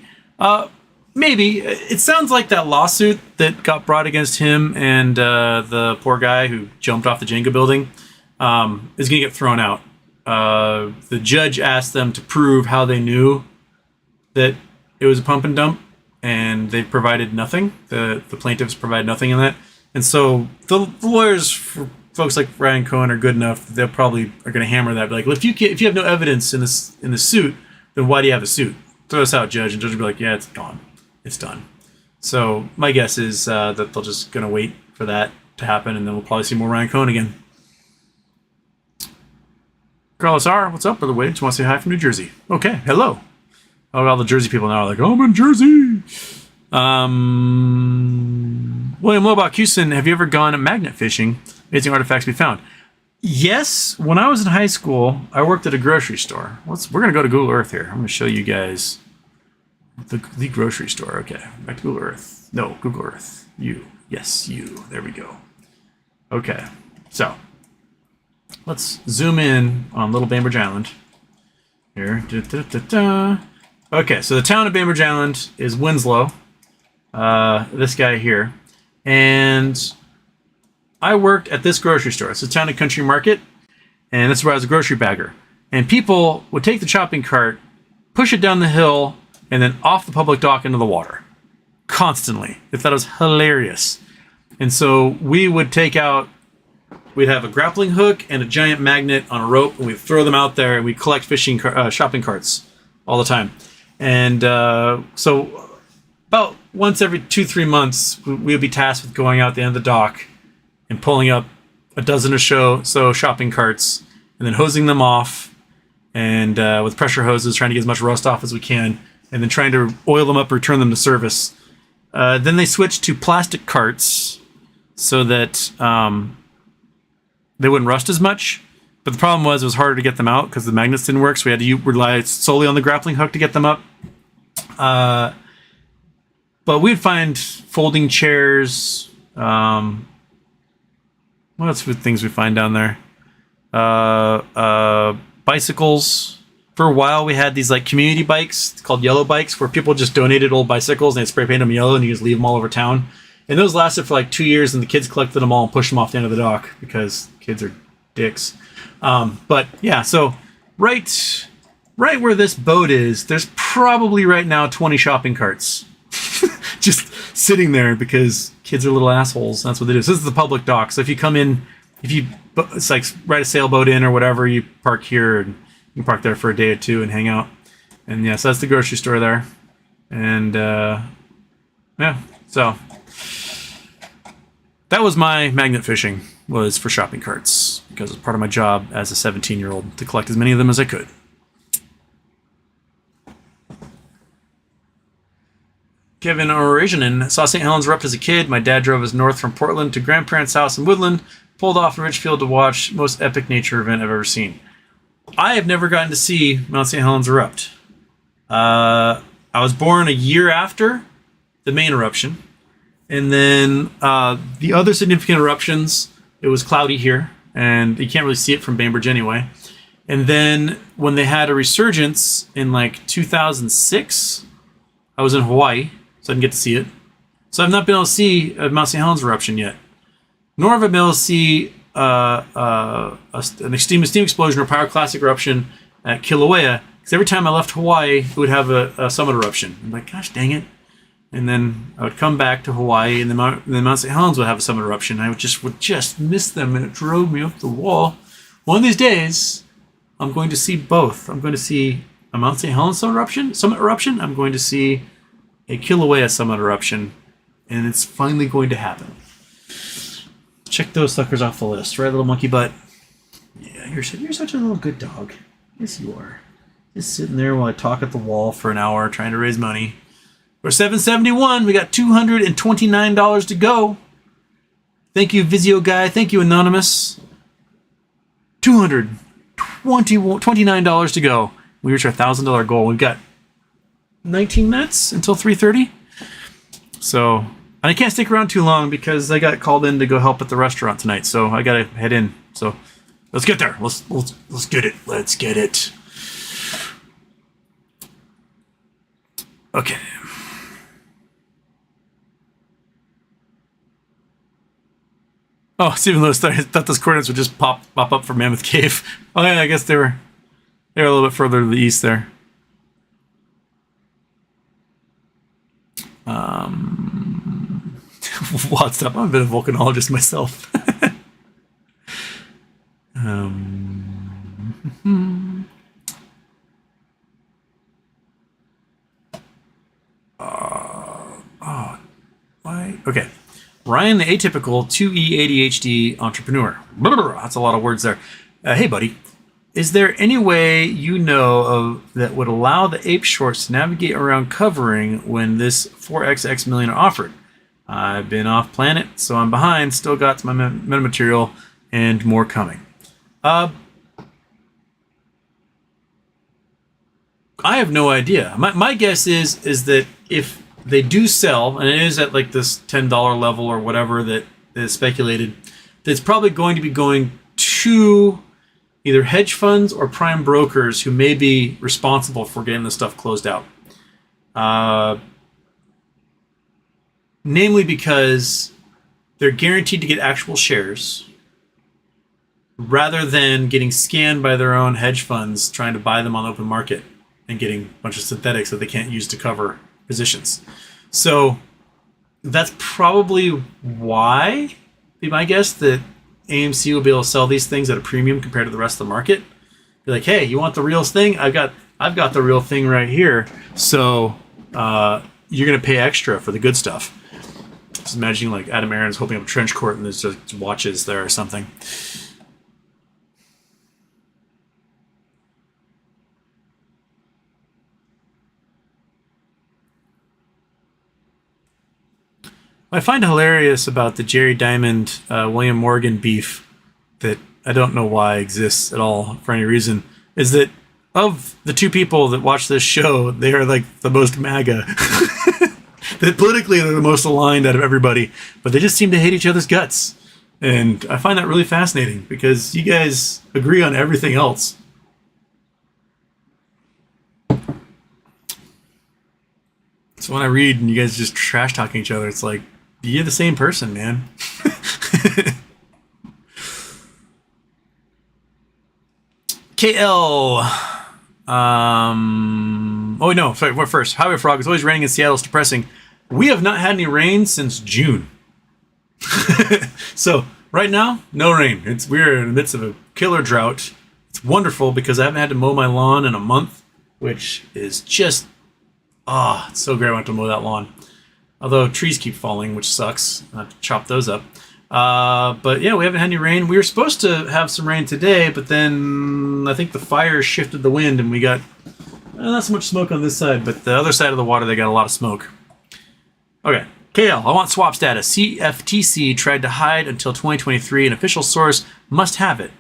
Maybe. It sounds like that lawsuit that got brought against him and the poor guy who jumped off the Jenga building is going to get thrown out. The judge asked them to prove how they knew that it was a pump and dump, and they provided nothing. The plaintiffs provided nothing in that. And so the lawyers for folks like Ryan Cohen are good enough that they probably are going to hammer that. Be like, well, if you have no evidence in the suit, then why do you have a suit? Throw us out, judge. And judge will be like, yeah, it's gone. It's done. So my guess is that they're just going to wait for that to happen, and then we'll probably see more Ryan Cohen again. Carlos R., what's up, by the way? Just want to say hi from New Jersey. Okay, hello. Oh, all the Jersey people now are like, oh, I'm in Jersey. William Lobach Houston, have you ever gone magnet fishing? Amazing artifacts we found. Yes, when I was in high school, I worked at a grocery store. We're going to go to Google Earth here. I'm going to show you guys the grocery store. Okay, back to Google Earth. No, Google Earth. You. Yes, you. There we go. Okay, so let's zoom in on Little Bainbridge Island here. Okay, so the town of Bainbridge Island is Winslow. This guy here. And I worked at this grocery store. It's a Town and Country Market, and this is where I was a grocery bagger. And people would take the shopping cart, push it down the hill, and then off the public dock into the water. Constantly. I thought it was hilarious. And so we would we'd have a grappling hook and a giant magnet on a rope, and we'd throw them out there, and we'd collect shopping carts all the time. And so about once every 2-3 months, we would be tasked with going out the end of the dock and pulling up a dozen or so shopping carts, and then hosing them off, and with pressure hoses, trying to get as much rust off as we can, and then trying to oil them up, return them to service. Then they switched to plastic carts so that they wouldn't rust as much. But the problem was it was harder to get them out because the magnets didn't work, so we had to rely solely on the grappling hook to get them up. But we'd find folding chairs. What else were things we find down there? Bicycles. For a while, we had these like community bikes called yellow bikes, where people just donated old bicycles and they'd spray paint them yellow, and you just leave them all over town. And those lasted for like 2 years, and the kids collected them all and pushed them off the end of the dock because kids are dicks. But yeah, so right where this boat is, there's probably right now 20 shopping carts just sitting there because kids are little assholes. That's what they do. So this is the public dock. So if you come in, it's like ride a sailboat in or whatever, you park here, and you can park there for a day or two and hang out. And yeah, so that's the grocery store there. And yeah, so that was my magnet fishing, was for shopping carts, because it was part of my job as a 17-year-old to collect as many of them as I could. Kevin Originin saw St. Helens erupt as a kid. My dad drove us north from Portland to grandparents' house in Woodland, pulled off in Richfield to watch most epic nature event I've ever seen. I have never gotten to see Mount St. Helens erupt. I was born a year after the main eruption. And then the other significant eruptions, it was cloudy here, and you can't really see it from Bainbridge anyway. And then when they had a resurgence in like 2006, I was in Hawaii, so I didn't get to see it. So I've not been able to see a Mount St. Helens eruption yet. Nor have I been able to see an extreme steam explosion or pyroclastic eruption at Kilauea, because every time I left Hawaii, it would have a summit eruption. I'm like, gosh dang it. And then I would come back to Hawaii, and then Mount St. Helens would have a summit eruption. I would just miss them, and it drove me up the wall. One of these days, I'm going to see both. I'm going to see a Mount St. Helens summit eruption. I'm going to see a Kilauea summit eruption, and it's finally going to happen. Check those suckers off the list, right, little monkey butt? Yeah, you're such a little good dog. Yes, you are. Just sitting there while I talk at the wall for an hour trying to raise money. We're 771. We got $229 to go. Thank you, Vizio Guy. Thank you, Anonymous. $229 to go. We reached our $1,000 goal. We've got 19 minutes until 3:30. So, and I can't stick around too long because I got called in to go help at the restaurant tonight. So I gotta head in. So let's get there. Let's get it. Let's get it. Okay. Oh, Stephen Lewis thought those coordinates would just pop up for Mammoth Cave. Oh yeah, I guess they were a little bit further to the east there. Wild stuff. I'm a bit of a volcanologist myself. Why? Okay. Ryan, the atypical 2E ADHD entrepreneur. That's a lot of words there. Hey, buddy. Is there any way you know of that would allow the ape shorts to navigate around covering when this 4xx million are offered? I've been off planet, so I'm behind. Still got my metamaterial and more coming. I have no idea. My guess is that if they do sell, and it is at like this $10 level or whatever that is speculated, that it's probably going to be going to either hedge funds or prime brokers who may be responsible for getting the stuff closed out. Namely because they're guaranteed to get actual shares rather than getting scanned by their own hedge funds trying to buy them on the open market and getting a bunch of synthetics that they can't use to cover positions. So that's probably why, be my guess, that AMC will be able to sell these things at a premium compared to the rest of the market. Be like, hey, you want the real thing? I've got the real thing right here. So you're gonna pay extra for the good stuff. Just imagining like Adam Aaron's holding up a trench coat and there's just watches there or something. I find hilarious about the Jerry Diamond, William Morgan beef that I don't know why exists at all for any reason, is that of the two people that watch this show, they are like the most MAGA. That politically they're the most aligned out of everybody, but they just seem to hate each other's guts. And I find that really fascinating because you guys agree on everything else. So when I read and you guys just trash talking each other, it's like, you're the same person, man. KL. Oh, no. Sorry, what first? Highway Frog. It's always raining in Seattle. It's depressing. We have not had any rain since June. So, right now, no rain. We're in the midst of a killer drought. It's wonderful because I haven't had to mow my lawn in a month, which is just... it's so great I want to mow that lawn. Although trees keep falling, which sucks. I have to chop those up. But yeah, we haven't had any rain. We were supposed to have some rain today, but then I think the fire shifted the wind and we got not so much smoke on this side, but the other side of the water, they got a lot of smoke. Okay, KL, I want swap status. CFTC tried to hide until 2023. An official source must have it.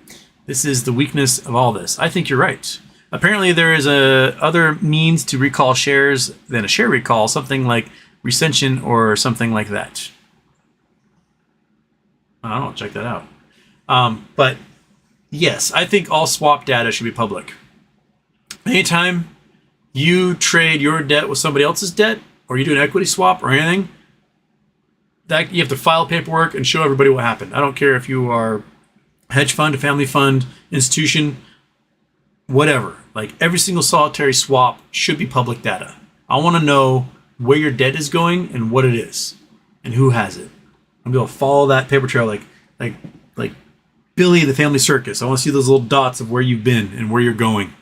This is the weakness of all this. I think you're right. Apparently there is other means to recall shares than a share recall, something like recension or something like that. I don't know, check that out. But yes, I think all swap data should be public. Anytime you trade your debt with somebody else's debt, or you do an equity swap or anything, that you have to file paperwork and show everybody what happened. I don't care if you are a hedge fund, a family fund, institution, whatever. Like every single solitary swap should be public data. I want to know where your debt is going and what it is and who has it. I'm going to follow that paper trail like Billy the Family Circus. I want to see those little dots of where you've been and where you're going.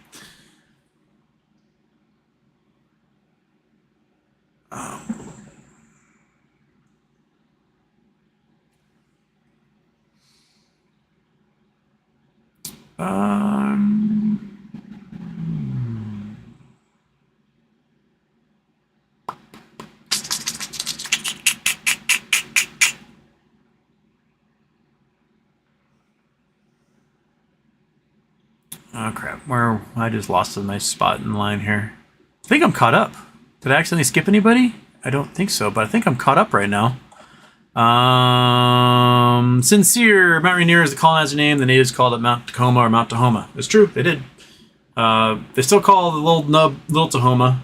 Oh crap, I just lost a nice spot in the line here. I think I'm caught up. Did I accidentally skip anybody? I don't think so, but I think I'm caught up right now. Sincere, Mount Rainier is the colonizer name. The natives called it Mount Tacoma or Mount Tahoma. It's true, they did. They still call the little nub Little Tahoma.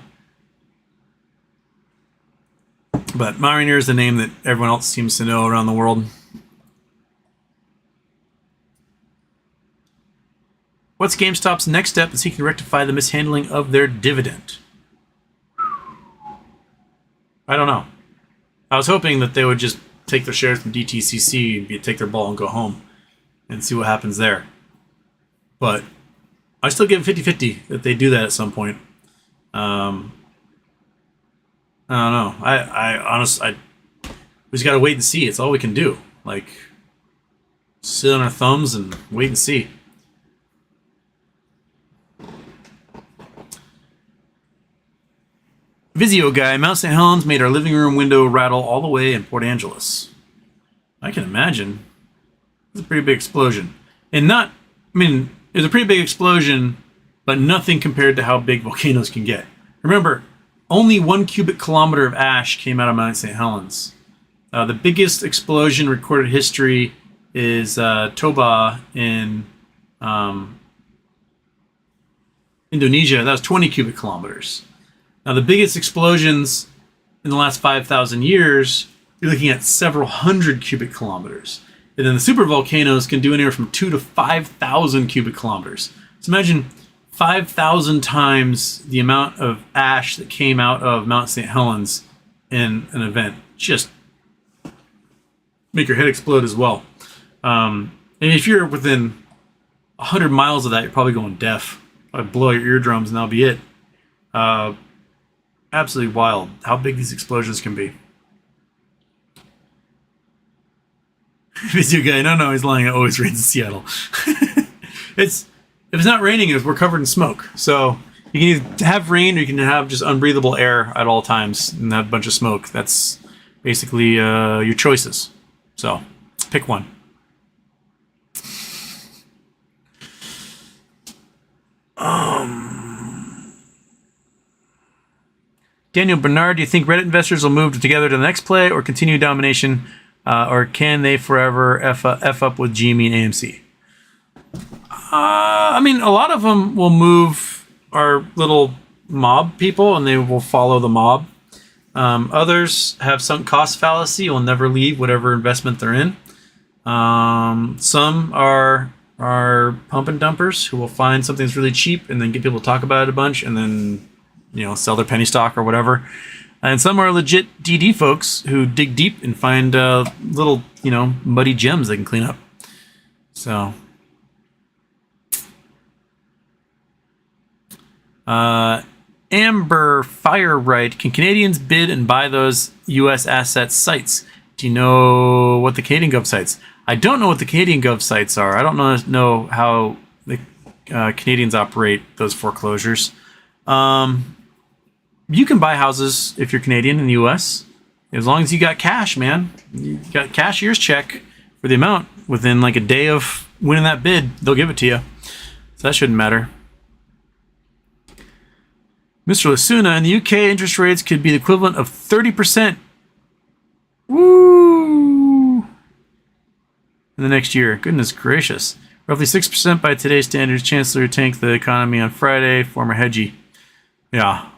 But Mount Rainier is the name that everyone else seems to know around the world. What's GameStop's next step in seeking to rectify the mishandling of their dividend? I don't know. I was hoping that they would just take their shares from DTCC and take their ball and go home and see what happens there. But I still give 50-50 that they do that at some point. I don't know. I honestly, we just got to wait and see. It's all we can do. Like, sit on our thumbs and wait and see. Vizio guy, Mount St. Helens made our living room window rattle all the way in Port Angeles. I can imagine. It's a pretty big explosion. And not, I mean, it was a pretty big explosion, but nothing compared to how big volcanoes can get. Remember, only 1 cubic kilometer of ash came out of Mount St. Helens. The biggest explosion recorded history is Toba in Indonesia. That was 20 cubic kilometers. Now, the biggest explosions in the last 5,000 years, you're looking at several hundred cubic kilometers. And then the supervolcanoes can do anywhere from 2 to 5,000 cubic kilometers. So imagine 5,000 times the amount of ash that came out of Mount St. Helens in an event. Just make your head explode as well. And if you're within 100 miles of that, you're probably going deaf. I'd blow your eardrums and that'll be it. Absolutely wild how big these explosions can be. Video guy, no, he's lying. It always rains in Seattle. If it's not raining, we're covered in smoke. So you can either have rain or you can have just unbreathable air at all times and have a bunch of smoke. That's basically your choices. So pick one. Daniel Bernard, do you think Reddit investors will move together to the next play or continue domination, or can they forever F up with GME and AMC? I mean, a lot of them will move our little mob people and they will follow the mob. Others have sunk cost fallacy, will never leave whatever investment they're in. Some are pump and dumpers who will find something that's really cheap and then get people to talk about it a bunch and then, sell their penny stock or whatever. And some are legit DD folks who dig deep and find little, muddy gems they can clean up. So, Amber Fireright, can Canadians bid and buy those U.S. asset sites? Do you know what the Canadian Gov sites? I don't know what the Canadian Gov sites are. I don't know how the Canadians operate those foreclosures. You can buy houses if you're Canadian in the U.S. as long as you got cash, man. You got cashier's check for the amount within like a day of winning that bid. They'll give it to you. So that shouldn't matter. Mr. Lasuna, in the UK, interest rates could be the equivalent of 30%. Woo! In the next year. Goodness gracious. Roughly 6% by today's standards. Chancellor tanked the economy on Friday. Former Hedge. Yeah.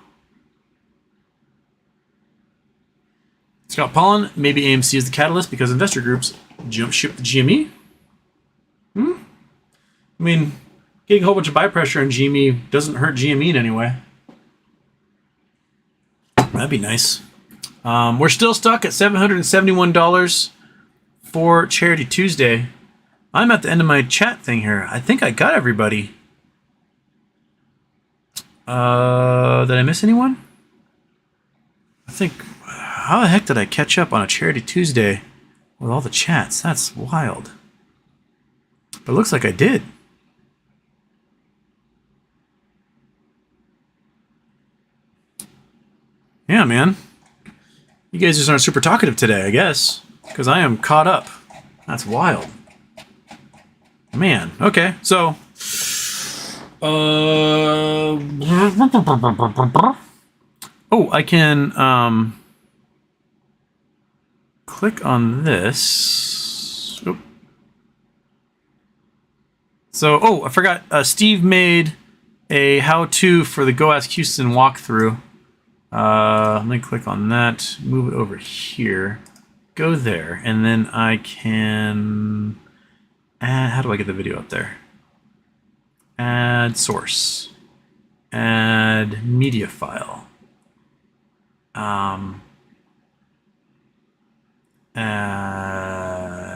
Scott Pollen, maybe AMC is the catalyst because investor groups jump ship the GME. I mean, getting a whole bunch of buy pressure on GME doesn't hurt GME in any way. That'd be nice. We're still stuck at $771 for Charity Tuesday. I'm at the end of my chat thing here. I think I got everybody. Did I miss anyone? I think... How the heck did I catch up on a Charity Tuesday with all the chats? That's wild. But it looks like I did. Yeah, man. You guys just aren't super talkative today, I guess. Because I am caught up. That's wild. Man, okay. So... I can... click on this. Oop. So, I forgot. Steve made a how-to for the Go Ask Houston walkthrough. Let me click on that. Move it over here. Go there, and then I can add. How do I get the video up there? Add source. Add media file. Add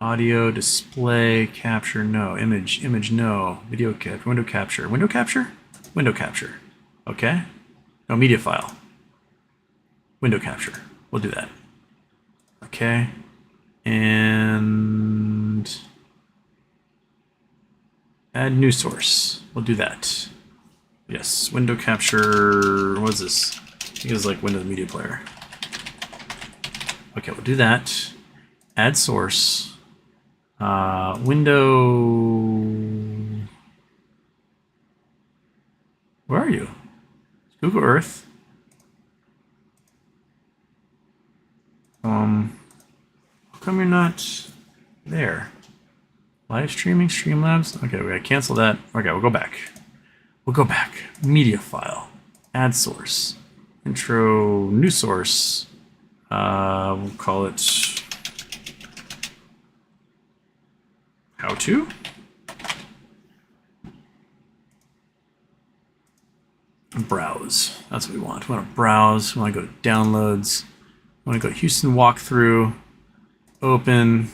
audio, display, capture, no. Image, no. Video capture, window capture. Okay. No, media file. Window capture. We'll do that. Okay. And add new source. We'll do that. Yes, window capture. What is this? I think it's like Windows Media Player. Okay, we'll do that. Add source. Window. Where are you? Google Earth. How come you're not there? Live streaming, Streamlabs. Okay, we gotta cancel that. Okay, we'll go back. We'll go back. Media file. Add source. Intro, new source. We'll call it how to. Browse. That's what we want. We want to browse. We want to go to downloads. We want to go to Houston walkthrough. Open.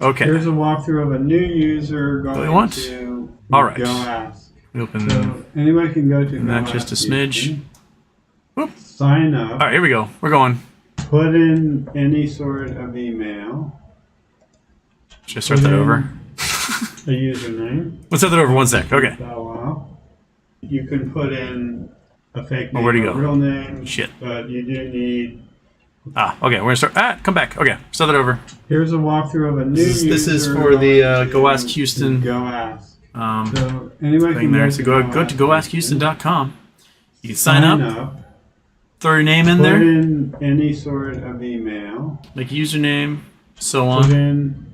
Okay. Here's a walkthrough of a new user going we want? to All right. Go Ask. We open. So anybody can go to Not Go just a Ask smidge. Whoop. Sign up. All right, here we go. We're going. Put in any sort of email. Should I start that over? A username. Let's start that over 1 sec. Okay. Wow. You can put in a fake name, where'd he or go? real name. Shit. But you do need. Okay. We're gonna start. Come back. Okay. Start that over. Here's a walkthrough of a new user. This is for the going Go to Ask Houston. Go Ask. So So anybody thing can there. go So to go to goaskhouston.com. You can sign up. Throw your name in Put there. in any sort of email. Make a username. So Put on. in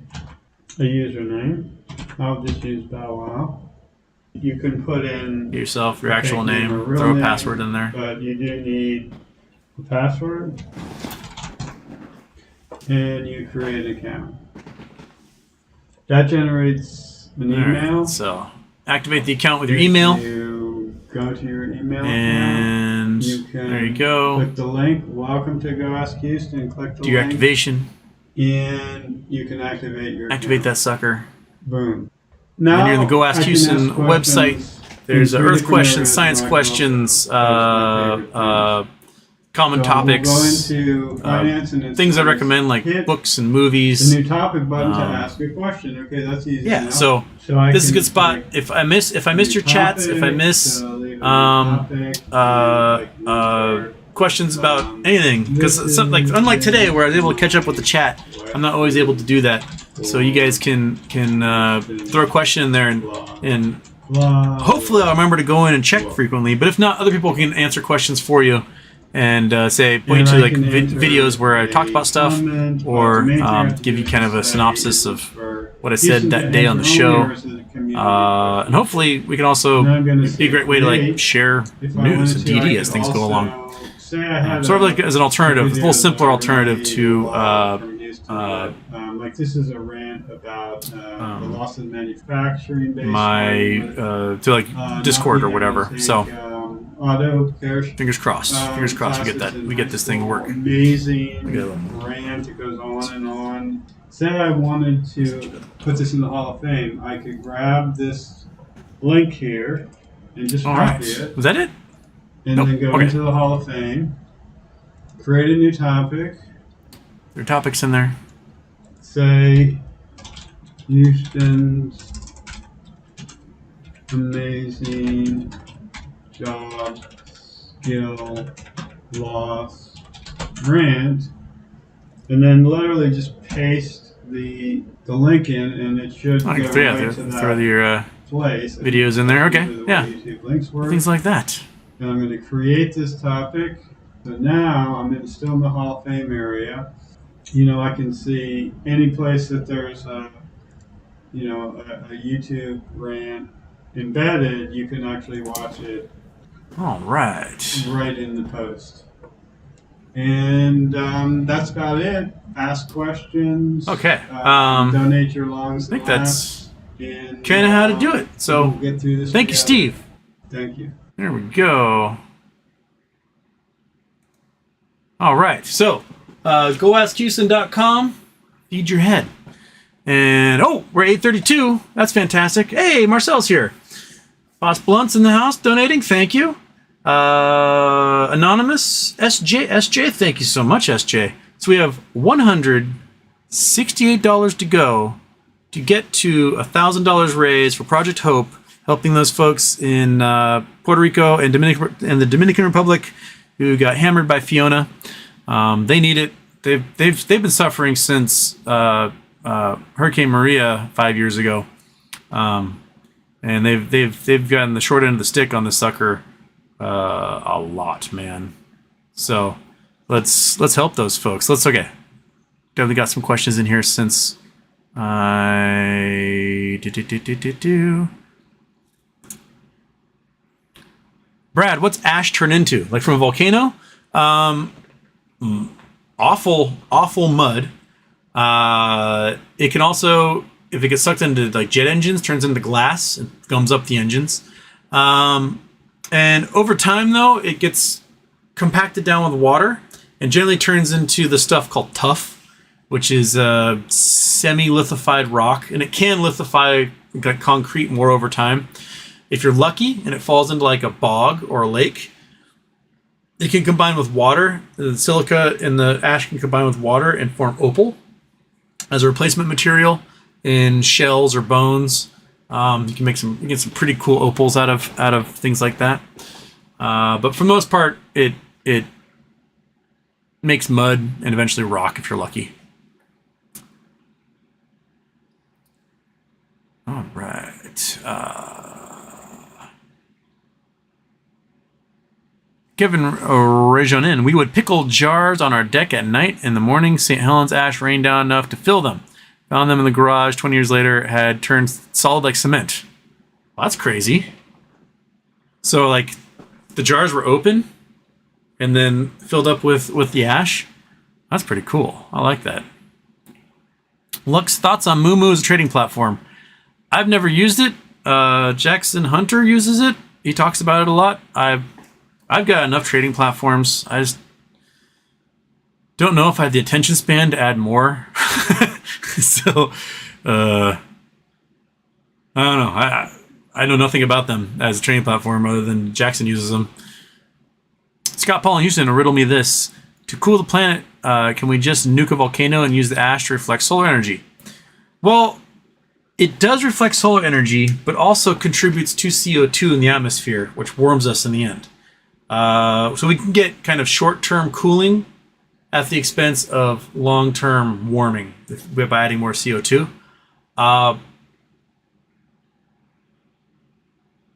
a username. I'll just use Bow Wow. You can put in Get yourself your a actual fake name. or real Throw a name, password in there. But you do need a password. And you create an account. That generates an All email. right, so activate the account with your email. You go to your email And account. You can there you go. click the link. Welcome to Go Ask Houston. Click the Do your link. activation. And you can activate your Activate that account. sucker. Boom. Now When you're in the Go Ask I can Houston ask website, questions there's in Earth 3 questions, different science areas. questions, Those are my favorite things. common So topics, we'll go into finance and things I insights. recommend like Hit books and movies. the new topic button to Um, ask a question. Okay, that's easy. Yeah, enough. so I this is a can good spot. click If I missed your chats, if I topic, miss so leave a new um, topic, restart. questions about anything, because this like is- unlike today where I was able to catch up with the chat, I'm not always able to do that. So you guys can throw a question in there and Blah, hopefully I'll remember to go in and check frequently. But if not, other people can answer questions for you and say point you to And I like can answer videos where I a talked about stuff, comment, or the main thing I have to give do you kind of a is say synopsis of for what I said Houston that to day on the answer show. only, or is it a community question? And hopefully we can also And I'm gonna it'd be a great way to like create. share If I news wanted and to, I DD could as things go also along. say I had Sort of a like as an alternative, a video little simpler that I alternative really to loved from Houston, but, like this is a rant about the loss of manufacturing base. my to like Discord or whatever. So auto care. fingers crossed. Fingers crossed we get this thing work. Amazing Good. rant. It goes on and on. Say I wanted to put this in the Hall of Fame, I could grab this link here and just All copy right. it, Was that it? and Nope. then go Okay. into the Hall of Fame, create a new topic, There are topics in there. say Houston's amazing job, skill, loss, rant, and then literally just paste the link in, and it should I go can throw, right to throw that your place. videos in there. Okay. This is the way Yeah. YouTube links work. Things like that. And I'm going to create this topic. So now I'm still in the Hall of Fame area. You know, I can see any place that there's a YouTube rant embedded, you can actually watch it All right. right in the post. And that's about it. Ask questions. Okay. Donate your lungs. I think that's and, kind of how to do it. So we'll get through this thank you, together. Steve. Thank you. There we go. All right. So goaskhouston.com. Feed your head. And we're 8:32. That's fantastic. Hey, Marcel's here. Boss Blunt's in the house donating. Thank you. Anonymous SJ. Thank you so much, SJ. So we have $168 to go to get to $1,000 raised for Project Hope, helping those folks in Puerto Rico and the Dominican Republic who got hammered by Fiona. They need it. They've been suffering since Hurricane Maria 5 years ago, and they've gotten the short end of the stick on the sucker a lot, man. So let's help those folks. Definitely got some questions in here since Brad, what's ash turn into? Like from a volcano? Awful mud. It can also, if it gets sucked into like jet engines, turns into glass and gums up the engines. And over time, though, it gets compacted down with water and generally turns into the stuff called tuff, which is a semi-lithified rock, and it can lithify like concrete more over time. If you're lucky and it falls into like a bog or a lake, it can combine with water. The silica and the ash can combine with water and form opal as a replacement material in shells or bones. You can get some pretty cool opals out of things like that. But for the most part, it makes mud and eventually rock if you're lucky. All right. Kevin Rejonin, we would pickle jars on our deck at night. In the morning, St. Helens ash rained down enough to fill them. Found them in the garage 20 years later, had turned solid like cement. Well, that's crazy. So, like, the jars were open and then filled up with the ash. That's pretty cool. I like that. Lux, thoughts on MooMoo as a trading platform? I've never used it. Jackson Hunter uses it. He talks about it a lot. I've got enough trading platforms. I just don't know if I have the attention span to add more. So, I don't know. I know nothing about them as a trading platform other than Jackson uses them. Scott Paul in Houston, riddle me this. To cool the planet, can we just nuke a volcano and use the ash to reflect solar energy? Well, it does reflect solar energy, but also contributes to CO2 in the atmosphere, which warms us in the end. So we can get kind of short-term cooling at the expense of long-term warming by adding more CO2.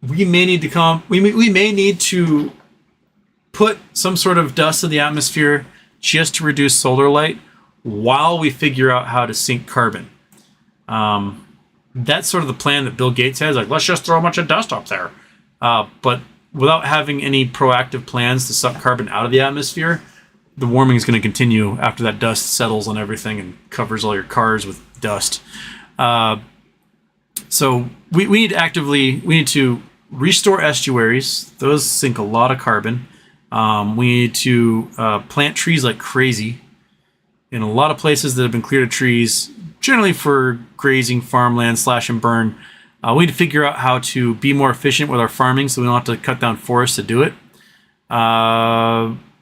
We may need to put some sort of dust in the atmosphere just to reduce solar light while we figure out how to sink carbon. That's sort of the plan that Bill Gates has. Like, let's just throw a bunch of dust up there. But without having any proactive plans to suck carbon out of the atmosphere, the warming is going to continue after that dust settles on everything and covers all your cars with dust. So we need to restore estuaries. Those sink a lot of carbon. We need to plant trees like crazy in a lot of places that have been cleared of trees, generally for grazing, farmland, slash and burn. We need to figure out how to be more efficient with our farming so we don't have to cut down forests to do it.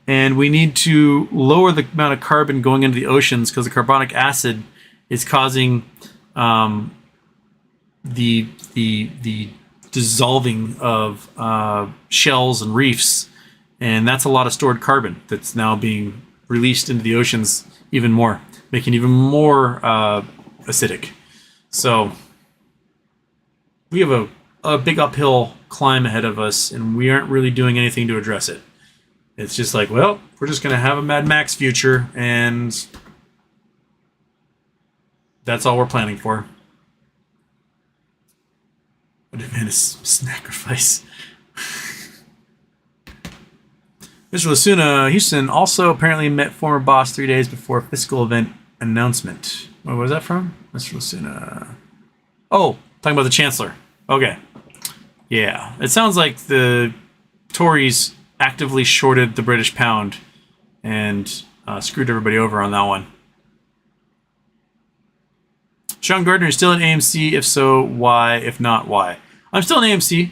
And we need to lower the amount of carbon going into the oceans because the carbonic acid is causing the dissolving of shells and reefs. And that's a lot of stored carbon that's now being released into the oceans even more, making it even more acidic. So we have a big uphill climb ahead of us, and we aren't really doing anything to address it. It's just like, well, we're just going to have a Mad Max future, and that's all we're planning for. A demand sacrifice. Mr. Lasuna, Houston also apparently met former boss 3 days before fiscal event announcement. Where was that from? Mr. Lasuna. Oh, talking about the Chancellor. Okay. Yeah. It sounds like the Tories actively shorted the British pound and screwed everybody over on that one. Sean Gardner is still at AMC. If so, why? If not, why? I'm still in AMC.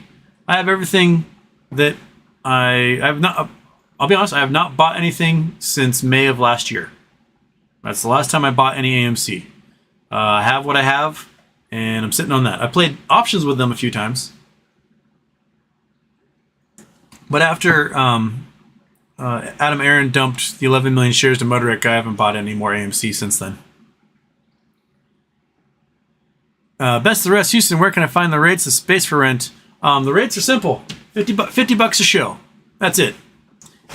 I have everything that I have not. I'll be honest, I have not bought anything since May of last year. That's the last time I bought any AMC. I have what I have, and I'm sitting on that. I played options with them a few times. But after Adam Aaron dumped the 11 million shares to Motorek, I haven't bought any more AMC since then. Best of the rest, Houston, where can I find the rates of space for rent? The rates are simple. $50 a show. That's it.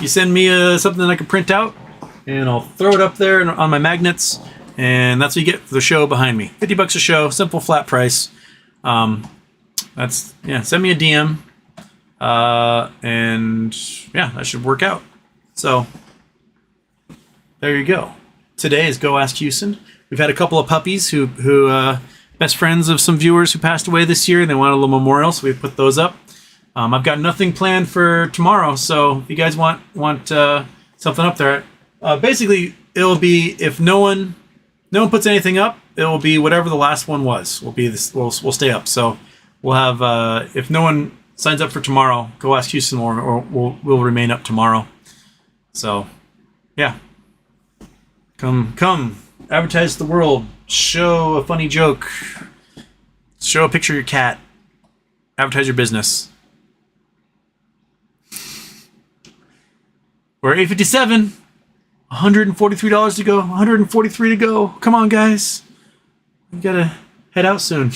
You send me something that I can print out, and I'll throw it up there on my magnets, and that's what you get for the show behind me. $50 a show, simple flat price. Send me a DM, and yeah, that should work out. So there you go. Today is Go Ask Houston. We've had a couple of puppies who best friends of some viewers who passed away this year, and they wanted a little memorial, so we put those up. I've got nothing planned for tomorrow, so if you guys want something up there, basically it'll be, if no one puts anything up, it will be whatever the last one was. We'll stay up. So we'll have, if no one signs up for tomorrow, Go Ask Houston, or we'll remain up tomorrow. So yeah, come advertise the world, show a funny joke, show a picture of your cat, advertise your business. We're at 8:57, $143 to go, 143 to go. Come on, guys. We gotta head out soon.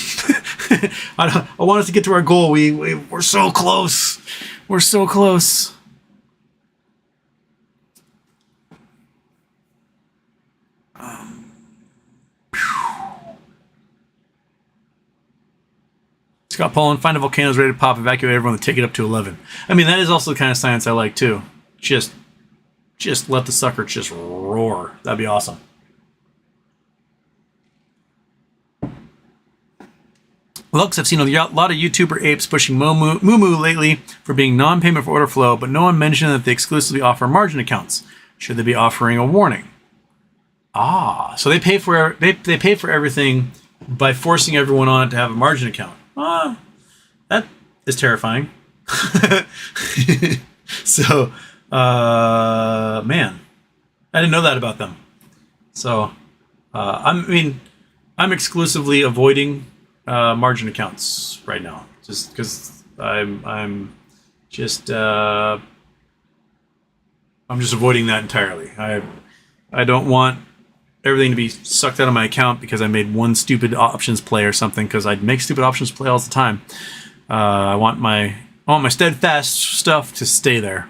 I want us to get to our goal. We're so close. We're so close. Scott Poland, find a volcano's ready to pop, evacuate everyone, and take it up to 11. I mean, that is also the kind of science I like too. Just let the sucker just roar. That'd be awesome. Looks, I've seen a lot of YouTuber apes pushing MooMoo lately for being non-payment for order flow, but no one mentioned that they exclusively offer margin accounts. Should they be offering a warning? So they pay for everything by forcing everyone on it to have a margin account. That is terrifying. So, man, I didn't know that about them. So, I'm exclusively avoiding margin accounts right now, just because I'm just avoiding that entirely. I don't want everything to be sucked out of my account because I made one stupid options play or something, because I'd make stupid options play all the time. I want my steadfast stuff to stay there.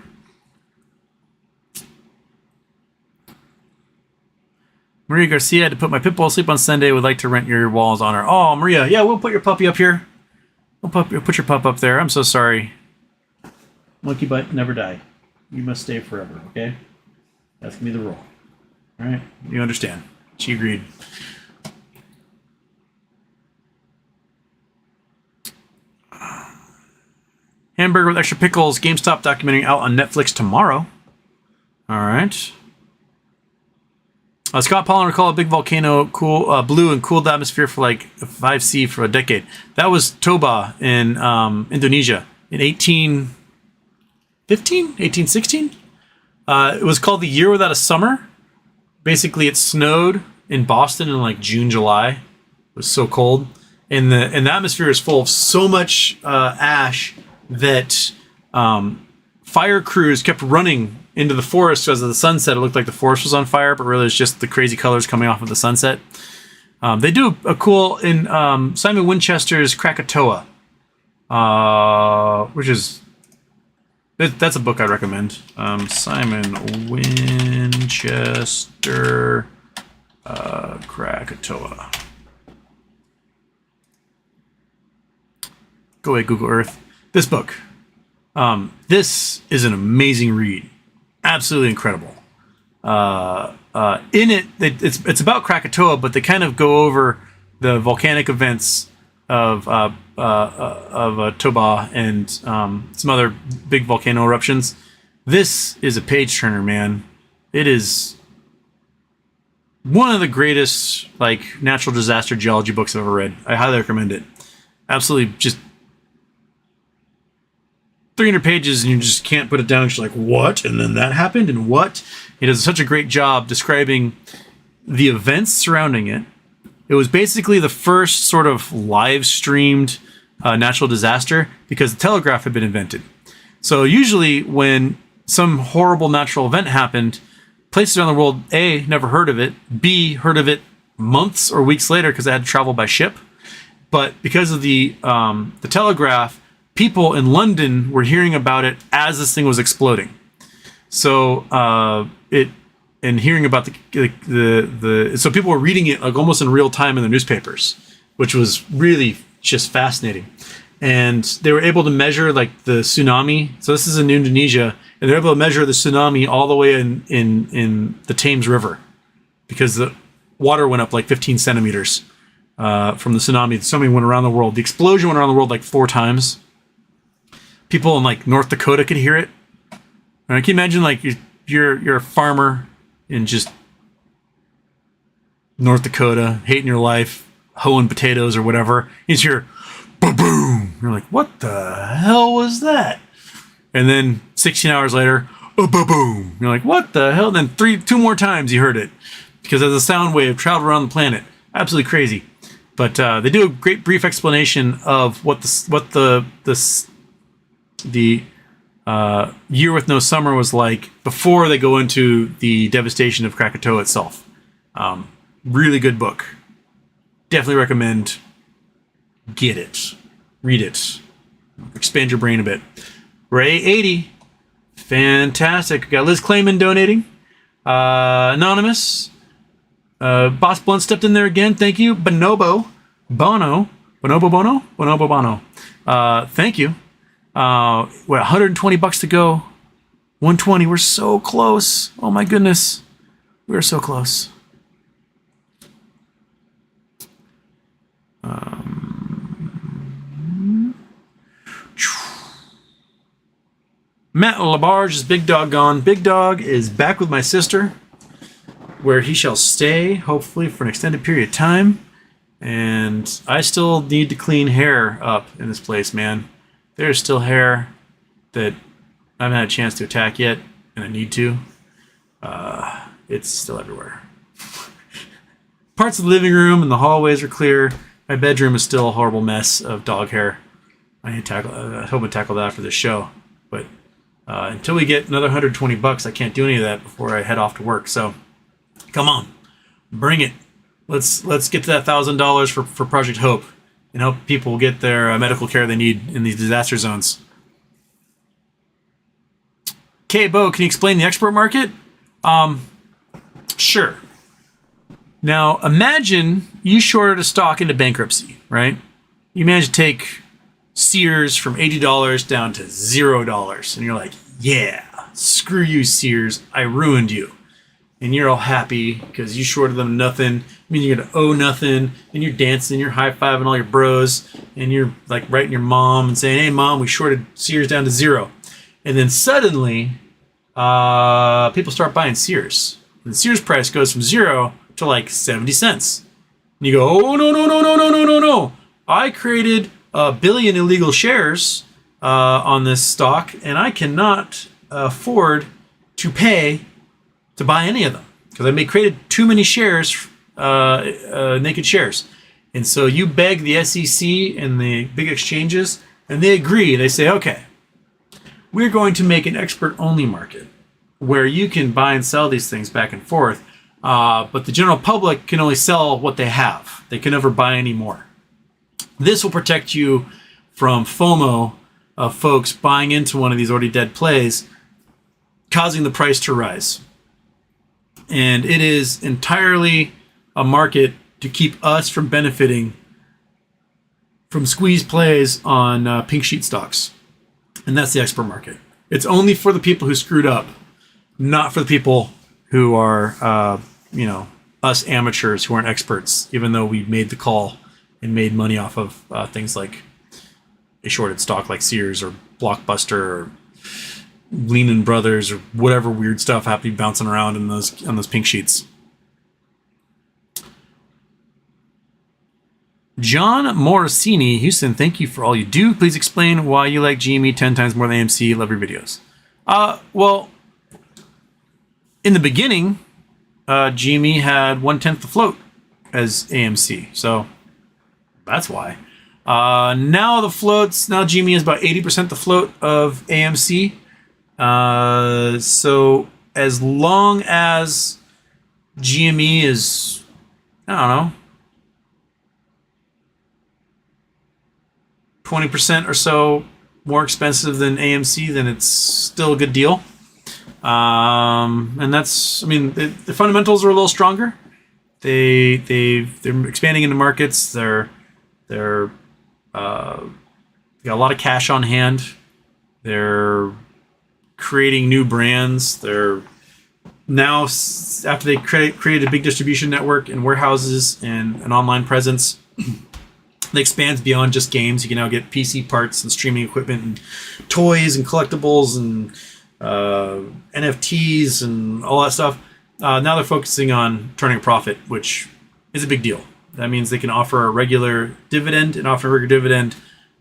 Maria Garcia, had to put my pit bull to sleep on Sunday. Would like to rent your walls on her. Oh, Maria, yeah, we'll put your puppy up here. We'll put your pup up there. I'm so sorry. Monkey butt, never die. You must stay forever, okay? That's gonna be the rule. All right, you understand. She agreed. Hamburger with extra pickles. GameStop documentary out on Netflix tomorrow. All right. Scott Pollen recalled a big volcano blew and cooled the atmosphere for like 5C for a decade. That was Toba in Indonesia in 1816? It was called the Year Without a Summer. Basically, it snowed in Boston in like June, July. It was so cold. And the atmosphere is full of so much ash that fire crews kept running into the forest because of the sunset. It looked like the forest was on fire, but really it's just the crazy colors coming off of the sunset. They do a cool in Simon Winchester's Krakatoa, which is that's a book I'd recommend. Simon Winchester, Krakatoa. Go away, Google Earth. This book. This is an amazing read. Absolutely incredible. In it, it's about Krakatoa, but they kind of go over the volcanic events of Toba and some other big volcano eruptions. This is a page turner, man. It is one of the greatest like natural disaster geology books I've ever read. I highly recommend it. Absolutely, just 300 pages and you just can't put it down. It's like, what? And then that happened and what? He does such a great job describing the events surrounding it. It was basically the first sort of live streamed natural disaster because the telegraph had been invented. So usually when some horrible natural event happened, places around the world, A, never heard of it, B, heard of it months or weeks later because they had to travel by ship. But because of the telegraph, people in London were hearing about it as this thing was exploding. So and hearing about so people were reading it like almost in real time in the newspapers, which was really just fascinating. And they were able to measure like the tsunami. So this is in Indonesia, and they're able to measure the tsunami all the way in the Thames River, because the water went up like 15 centimeters from the tsunami. The tsunami went around the world. The explosion went around the world like 4 times. People in like North Dakota could hear it. And can you imagine like you're a farmer in just North Dakota, hating your life, hoeing potatoes or whatever. You just hear ba-boom. You're like, what the hell was that? And then 16 hours later, ba-boom. You're like, what the hell? And then 2 more times you heard it, because as a sound wave traveled around the planet. Absolutely crazy. But they do a great brief explanation of what the year with no summer was like before they go into the devastation of Krakatoa itself. Really good book. Definitely recommend. Get it. Read it. Expand your brain a bit. Ray 80. Fantastic. We got Liz Clayman donating. Anonymous. Boss Blunt stepped in there again. Thank you. Bonobo. Bono. Thank you. We're 120 bucks to go. 120. We're so close. Oh my goodness. We're so close. Matt Labarge is Big Dog gone. Big Dog is back with my sister, where he shall stay, hopefully for an extended period of time. And I still need to clean hair up in this place, man. There's still hair that I haven't had a chance to attack yet, and I need to. It's still everywhere. Parts of the living room and the hallways are clear. My bedroom is still a horrible mess of dog hair. I need to tackle. I hope I tackle that after this show. But until we get another 120 bucks, I can't do any of that before I head off to work. So, come on, bring it. Let's get to that $1,000 for Project Hope and help people get their medical care they need in these disaster zones. Okay, Bo, can you explain the export market? Sure. Now, imagine you shorted a stock into bankruptcy, right? You managed to take Sears from $80 down to $0. And you're like, yeah, screw you, Sears. I ruined you. And you're all happy because you shorted them nothing. I mean, you're going to owe nothing. And you're dancing, you're high-fiving all your bros. And you're like writing your mom and saying, hey, Mom, we shorted Sears down to $0. And then suddenly, people start buying Sears. And the Sears price goes from 0 to like 70 cents. And you go, oh, no. I created 1 billion illegal shares on this stock, and I cannot afford to pay to buy any of them because I created too many shares, naked shares. And so you beg the SEC and the big exchanges, and they agree. They say, okay, we're going to make an expert-only market where you can buy and sell these things back and forth, but the general public can only sell what they have. They can never buy any more. This will protect you from FOMO of folks buying into one of these already dead plays, causing the price to rise. And it is entirely a market to keep us from benefiting from squeeze plays on pink sheet stocks. And that's the expert market. It's only for the people who screwed up, not for the people who are, us amateurs who aren't experts, even though we made the call and made money off of things like a shorted stock like Sears or Blockbuster or Lehman Brothers or whatever weird stuff happened to be bouncing around on those pink sheets. John Morosini, Houston, thank you for all you do. Please explain why you like GME 10 times more than AMC. Love your videos. Well, in the beginning, GME had 1/10 the float as AMC, so that's why. Now the floats, now GME is about 80% the float of AMC. So as long as GME is, I don't know, 20% or so more expensive than AMC, then it's still a good deal. And that's, I mean, the fundamentals are a little stronger. They're expanding into markets. They're got a lot of cash on hand. They're creating new brands. They're now, after they created a big distribution network and warehouses and an online presence, that expands beyond just games. You can now get PC parts and streaming equipment and toys and collectibles and NFTs and all that stuff. Now they're focusing on turning a profit, which is a big deal. That means they can offer a regular dividend, and offering a regular dividend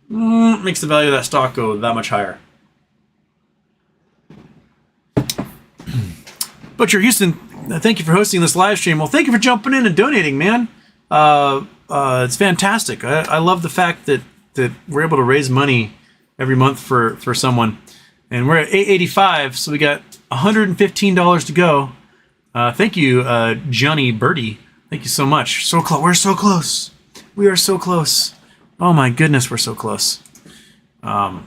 makes the value of that stock go that much higher. Butcher Houston, thank you for hosting this live stream. Well, thank you for jumping in and donating, man. It's fantastic. I love the fact that we're able to raise money every month for someone. And we're at $8.85, so we got $115 to go. Thank you, Johnny Birdie. Thank you so much. So close. We're so close. We are so close. Oh my goodness, we're so close. Yeah.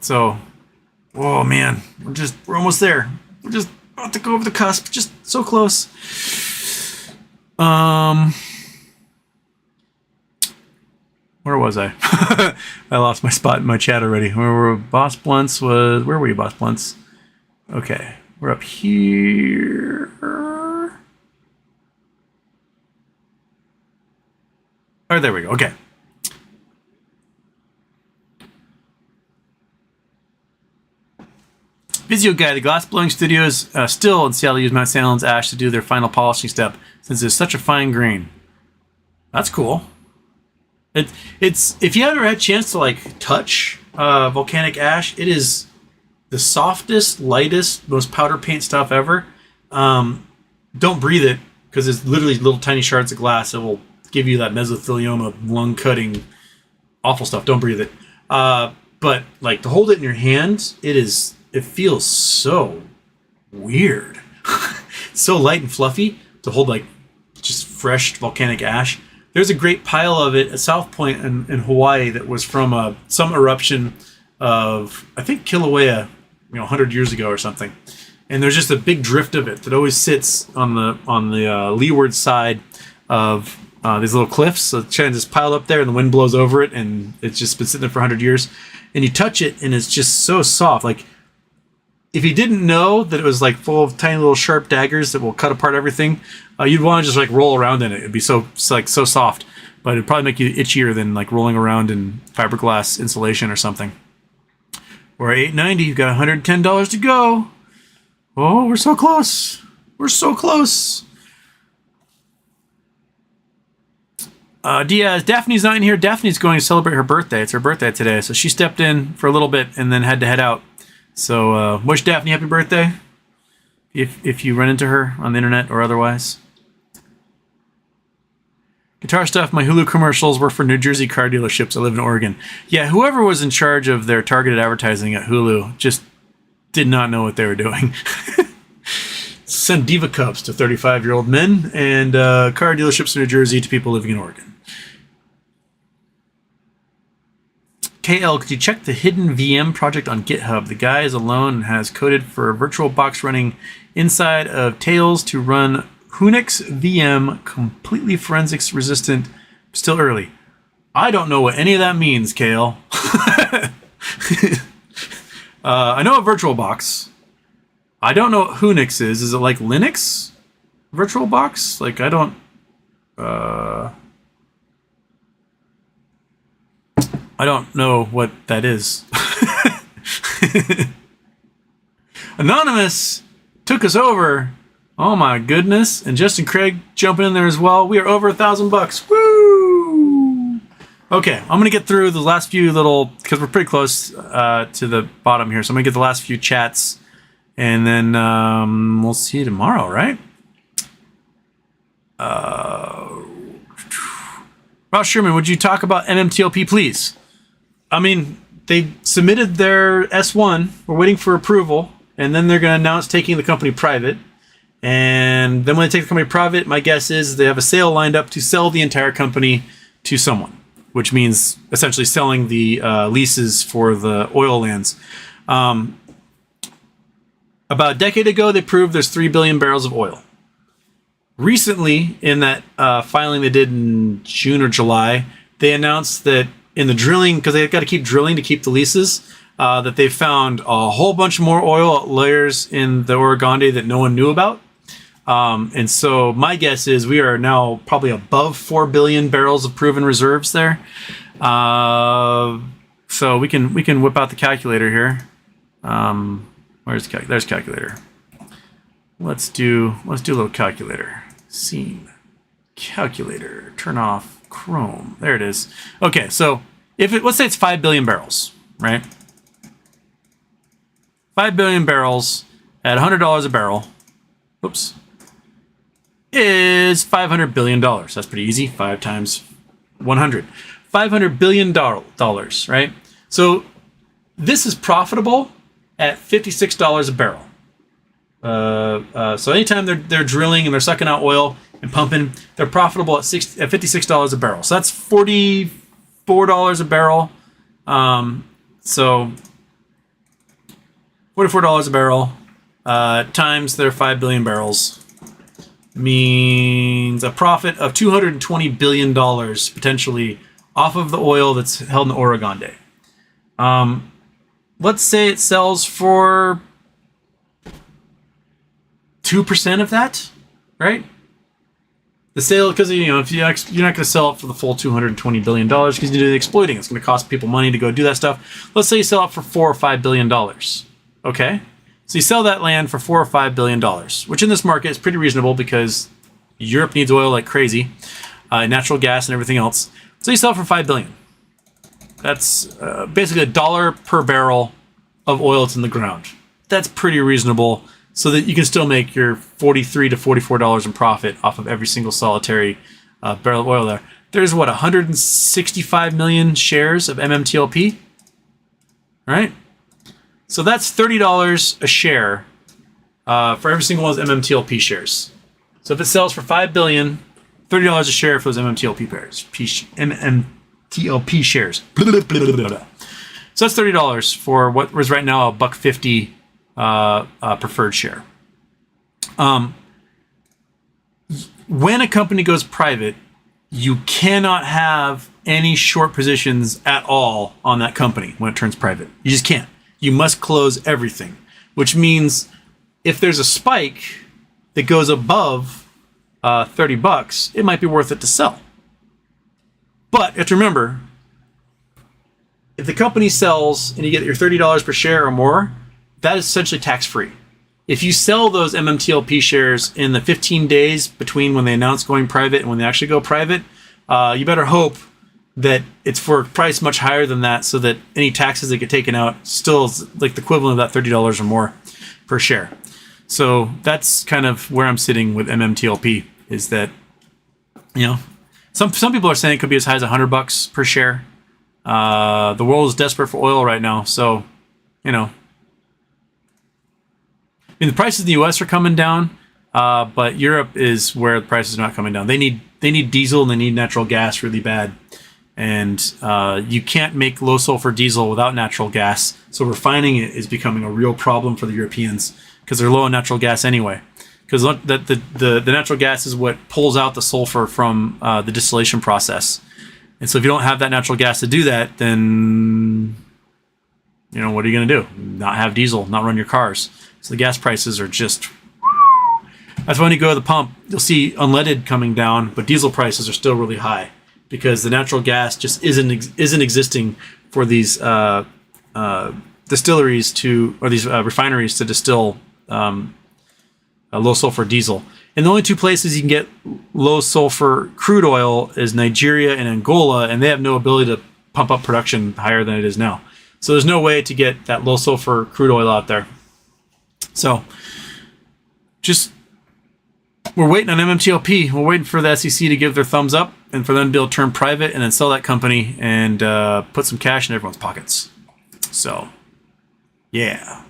So, oh man, we're almost there. We're just about to go over the cusp. Just so close. Where was I? I lost my spot in my chat already. Where were Boss Blunts was? Where were you, Boss Blunts? Okay, we're up here. Oh, there we go. Okay. Visio Guy, the glass blowing studios still in Seattle use Mount St. Helens ash to do their final polishing step since it's such a fine grain. That's cool. It's if you ever had a chance to like touch volcanic ash, it is the softest, lightest, most powder paint stuff ever. Don't breathe it because it's literally little tiny shards of glass. It will give you that mesothelioma, lung cutting, awful stuff. Don't breathe it. But like to hold it in your hand, it feels so weird. So light and fluffy to hold like just fresh volcanic ash. There's a great pile of it at South Point in Hawaii that was from some eruption of, I think, Kilauea, 100 years ago or something. And there's just a big drift of it that always sits on the leeward side of these little cliffs. So it's just piled up there, and the wind blows over it, and it's just been sitting there for 100 years. And you touch it, and it's just so soft. Like, if you didn't know that it was like full of tiny little sharp daggers that will cut apart everything, you'd want to just like roll around in it. It'd be so soft, but it'd probably make you itchier than like rolling around in fiberglass insulation or something. We're at $8.90. You've got $110 to go. Oh, we're so close. We're so close. Diaz, Daphne's not in here. Daphne's going to celebrate her birthday. It's her birthday today, so she stepped in for a little bit and then had to head out. So wish Daphne happy birthday if you run into her on the internet or otherwise. Guitar stuff, my Hulu commercials were for New Jersey car dealerships. I live in Oregon. Yeah, whoever was in charge of their targeted advertising at Hulu just did not know what they were doing. Send Diva Cups to 35-year-old men and car dealerships in New Jersey to people living in Oregon. KL, could you check the hidden VM project on GitHub? The guy is alone and has coded for a virtual box running inside of Tails to run Unix VM, completely forensics resistant, still early. I don't know what any of that means, KL. I know a virtual box. I don't know what Unix is. Is it like Linux? Virtual box? Like, I don't... I don't know what that is. Anonymous took us over. Oh my goodness. And Justin Craig jumping in there as well. We are over $1,000. Woo! Okay, I'm going to get through the last few little, because we're pretty close to the bottom here. So I'm going to get the last few chats. And then we'll see you tomorrow, right? Ross Sherman, would you talk about MMTLP, please? I mean, they submitted their S1. We're waiting for approval, and then they're going to announce taking the company private. And then when they take the company private, my guess is they have a sale lined up to sell the entire company to someone, which means essentially selling the leases for the oil lands. About a decade ago, they proved there's 3 billion barrels of oil. Recently, in that filing they did in June or July, they announced that in the drilling, because they've got to keep drilling to keep the leases, that they found a whole bunch more oil layers in the Orogande that no one knew about. And so my guess is we are now probably above 4 billion barrels of proven reserves there. So we can whip out the calculator here. There's calculator. Let's do a little calculator. Scene. Calculator. Turn off Chrome. There it is. Okay, so let's say it's 5 billion barrels, right? 5 billion barrels at $100 a barrel. Oops. Is $500 billion. That's pretty easy. 5 times 100. $500 billion, right? So this is profitable at $56 a barrel. So anytime they're drilling and they're sucking out oil and pumping, they're profitable at $56 a barrel. So that's $44 a barrel. So $44 a barrel times their 5 billion barrels means a profit of $220 billion potentially off of the oil that's held in Orogande. Let's say it sells for 2% of that, right? The sale, because if you're not going to sell it for the full $220 billion because you do the exploiting, it's going to cost people money to go do that stuff. Let's say you sell it for $4 or $5 billion. Okay, so you sell that land for $4 or $5 billion, which in this market is pretty reasonable because Europe needs oil like crazy, natural gas and everything else. So you sell it for $5 billion. That's basically $1 per barrel of oil that's in the ground. That's pretty reasonable, so that you can still make your $43 to $44 in profit off of every single solitary barrel of oil there. There's 165 million shares of MMTLP, right? So that's $30 a share for every single one of those MMTLP shares. So if it sells for $5 billion, $30 a share for those MMTLP pairs. MMTLP shares. So that's $30 for what was right now a $1.50 preferred share. When a company goes private, you cannot have any short positions at all on that company when it turns private. You just can't. You must close everything, which means if there's a spike that goes above $30, it might be worth it to sell. But you have to remember, if the company sells and you get your $30 per share or more, that is essentially tax-free. If you sell those MMTLP shares in the 15 days between when they announce going private and when they actually go private, you better hope that it's for a price much higher than that, so that any taxes that get taken out still is like the equivalent of that $30 or more per share. So that's kind of where I'm sitting with MMTLP, is that, some people are saying it could be as high as $100 per share. The world is desperate for oil right now, so the prices in the U.S. are coming down, but Europe is where the prices are not coming down. They need diesel and they need natural gas really bad, and you can't make low sulfur diesel without natural gas. So refining it is becoming a real problem for the Europeans because they're low on natural gas anyway. Because the natural gas is what pulls out the sulfur from the distillation process, and so if you don't have that natural gas to do that, then what are you going to do? Not have diesel, not run your cars. So the gas prices are just... That's why when you go to the pump, you'll see unleaded coming down, but diesel prices are still really high because the natural gas just isn't existing for these distilleries or these refineries to distill low sulfur diesel. And the only two places you can get low sulfur crude oil is Nigeria and Angola, and they have no ability to pump up production higher than it is now. So there's no way to get that low sulfur crude oil out there. So just we're waiting on MMTLP. We're waiting for the SEC to give their thumbs up and for them to be able to turn private and then sell that company and put some cash in everyone's pockets. So, yeah.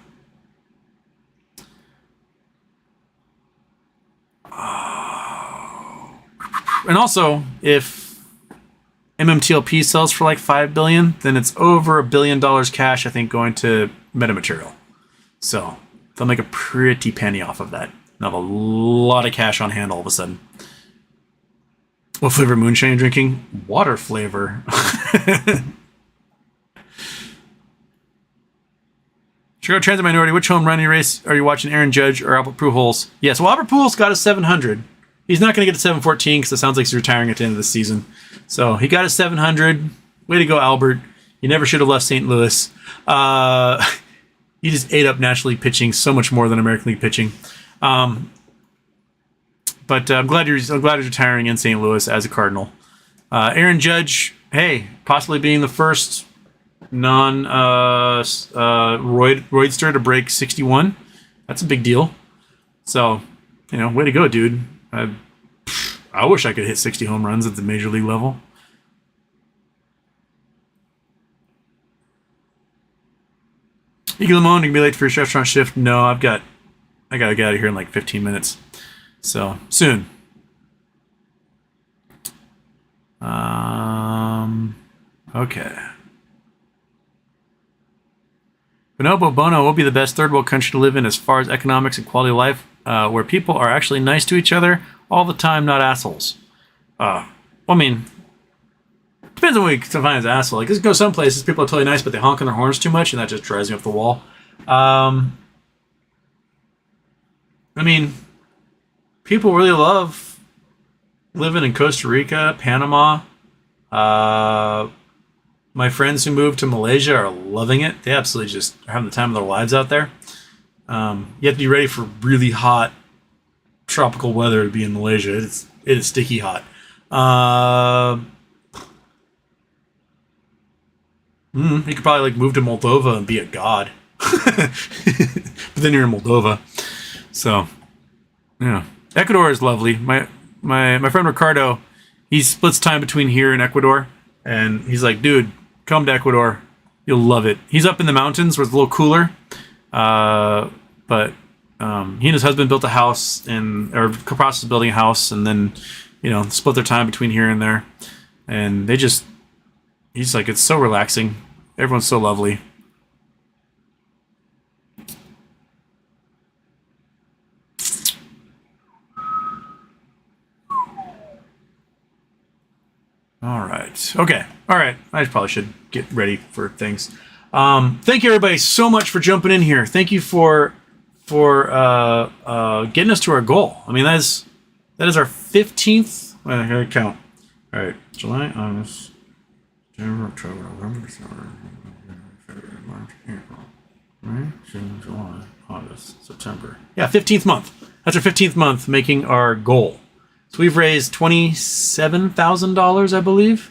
And also, if MMTLP sells for like $5 billion, then it's over $1 billion cash, I think, going to metamaterial. So they'll make a pretty penny off of that. They'll have a lot of cash on hand all of a sudden. What flavor moonshine are you drinking? Water flavor. Chicago Transit Minority, which home running race are you watching, Aaron Judge or Albert Pujols? Yes, well, Albert Pujols got a 700. He's not going to get to 714 because it sounds like he's retiring at the end of the season. So he got a 700. Way to go, Albert. You never should have left St. Louis. He just ate up National League pitching so much more than American League pitching. But I'm glad he's retiring in St. Louis as a Cardinal. Aaron Judge, hey, possibly being the first roidster to break 61. That's a big deal. So, way to go, dude. I wish I could hit 60 home runs at the major league level. Iggy Lamone, you can be late for your restaurant shift. No, I gotta get out of here in like 15 minutes. So soon. Okay. Bonobo Bono will be the best third world country to live in as far as economics and quality of life, where people are actually nice to each other all the time, not assholes. I mean, depends on what you define as asshole. Like, just go some places, people are totally nice, but they honk on their horns too much, and that just drives me up the wall. I mean, people really love living in Costa Rica, Panama. My friends who moved to Malaysia are loving it. They absolutely just are having the time of their lives out there. You have to be ready for really hot tropical weather to be in Malaysia. It is sticky hot. You could probably like move to Moldova and be a god. But then you're in Moldova. So, yeah. Ecuador is lovely. My friend Ricardo, he splits time between here and Ecuador. And he's like, dude, come to Ecuador. You'll love it. He's up in the mountains where it's a little cooler. But he and his husband built a house or process of building a house and then, split their time between here and there. And he's like, it's so relaxing. Everyone's so lovely. All right. Okay. All right. I probably should get ready for things. Thank you everybody so much for jumping in here. Thank you for getting us to our goal. I mean, that is our 15th. Wait, I gotta count. All right. July, August, September, October, November, December, February, March, April, May, June, July, August, September. Yeah, 15th month. That's our 15th month making our goal. So we've raised $27,000, I believe.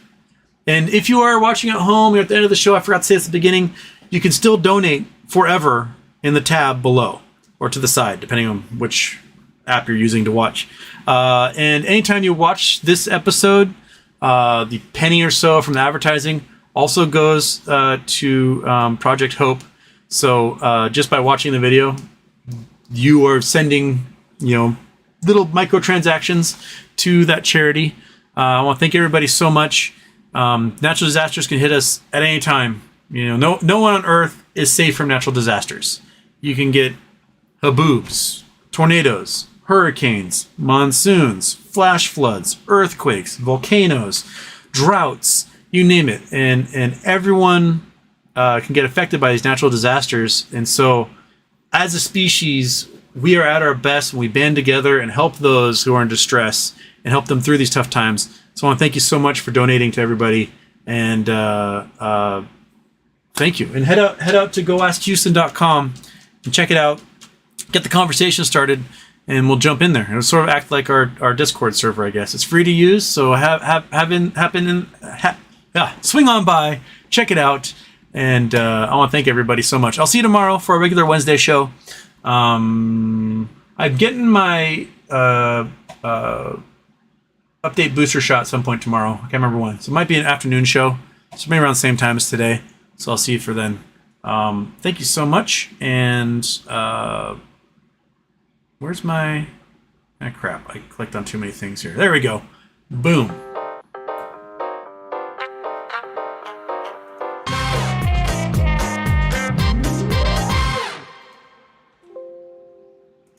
And if you are watching at home, you're at the end of the show, I forgot to say this at the beginning, you can still donate forever in the tab below or to the side, depending on which app you're using to watch. And anytime you watch this episode, the penny or so from the advertising also goes to Project Hope. So just by watching the video, you are sending, little microtransactions to that charity. I want to thank everybody so much. Natural disasters can hit us at any time. No one on Earth is safe from natural disasters. You can get haboobs, tornadoes, hurricanes, monsoons, flash floods, earthquakes, volcanoes, droughts, you name it. And everyone can get affected by these natural disasters. And so as a species, we are at our best when we band together and help those who are in distress and help them through these tough times. So I want to thank you so much for donating to everybody. And thank you. And head out to goaskhouston.com and check it out. Get the conversation started, and we'll jump in there. It'll sort of act like our Discord server, I guess. It's free to use, so swing on by, check it out, and I want to thank everybody so much. I'll see you tomorrow for a regular Wednesday show. I'm getting my update booster shot at some point tomorrow. I can't remember when. So it might be an afternoon show. So maybe around the same time as today. So I'll see you for then. Thank you so much. And where's my... Ah, crap. I clicked on too many things here. There we go. Boom.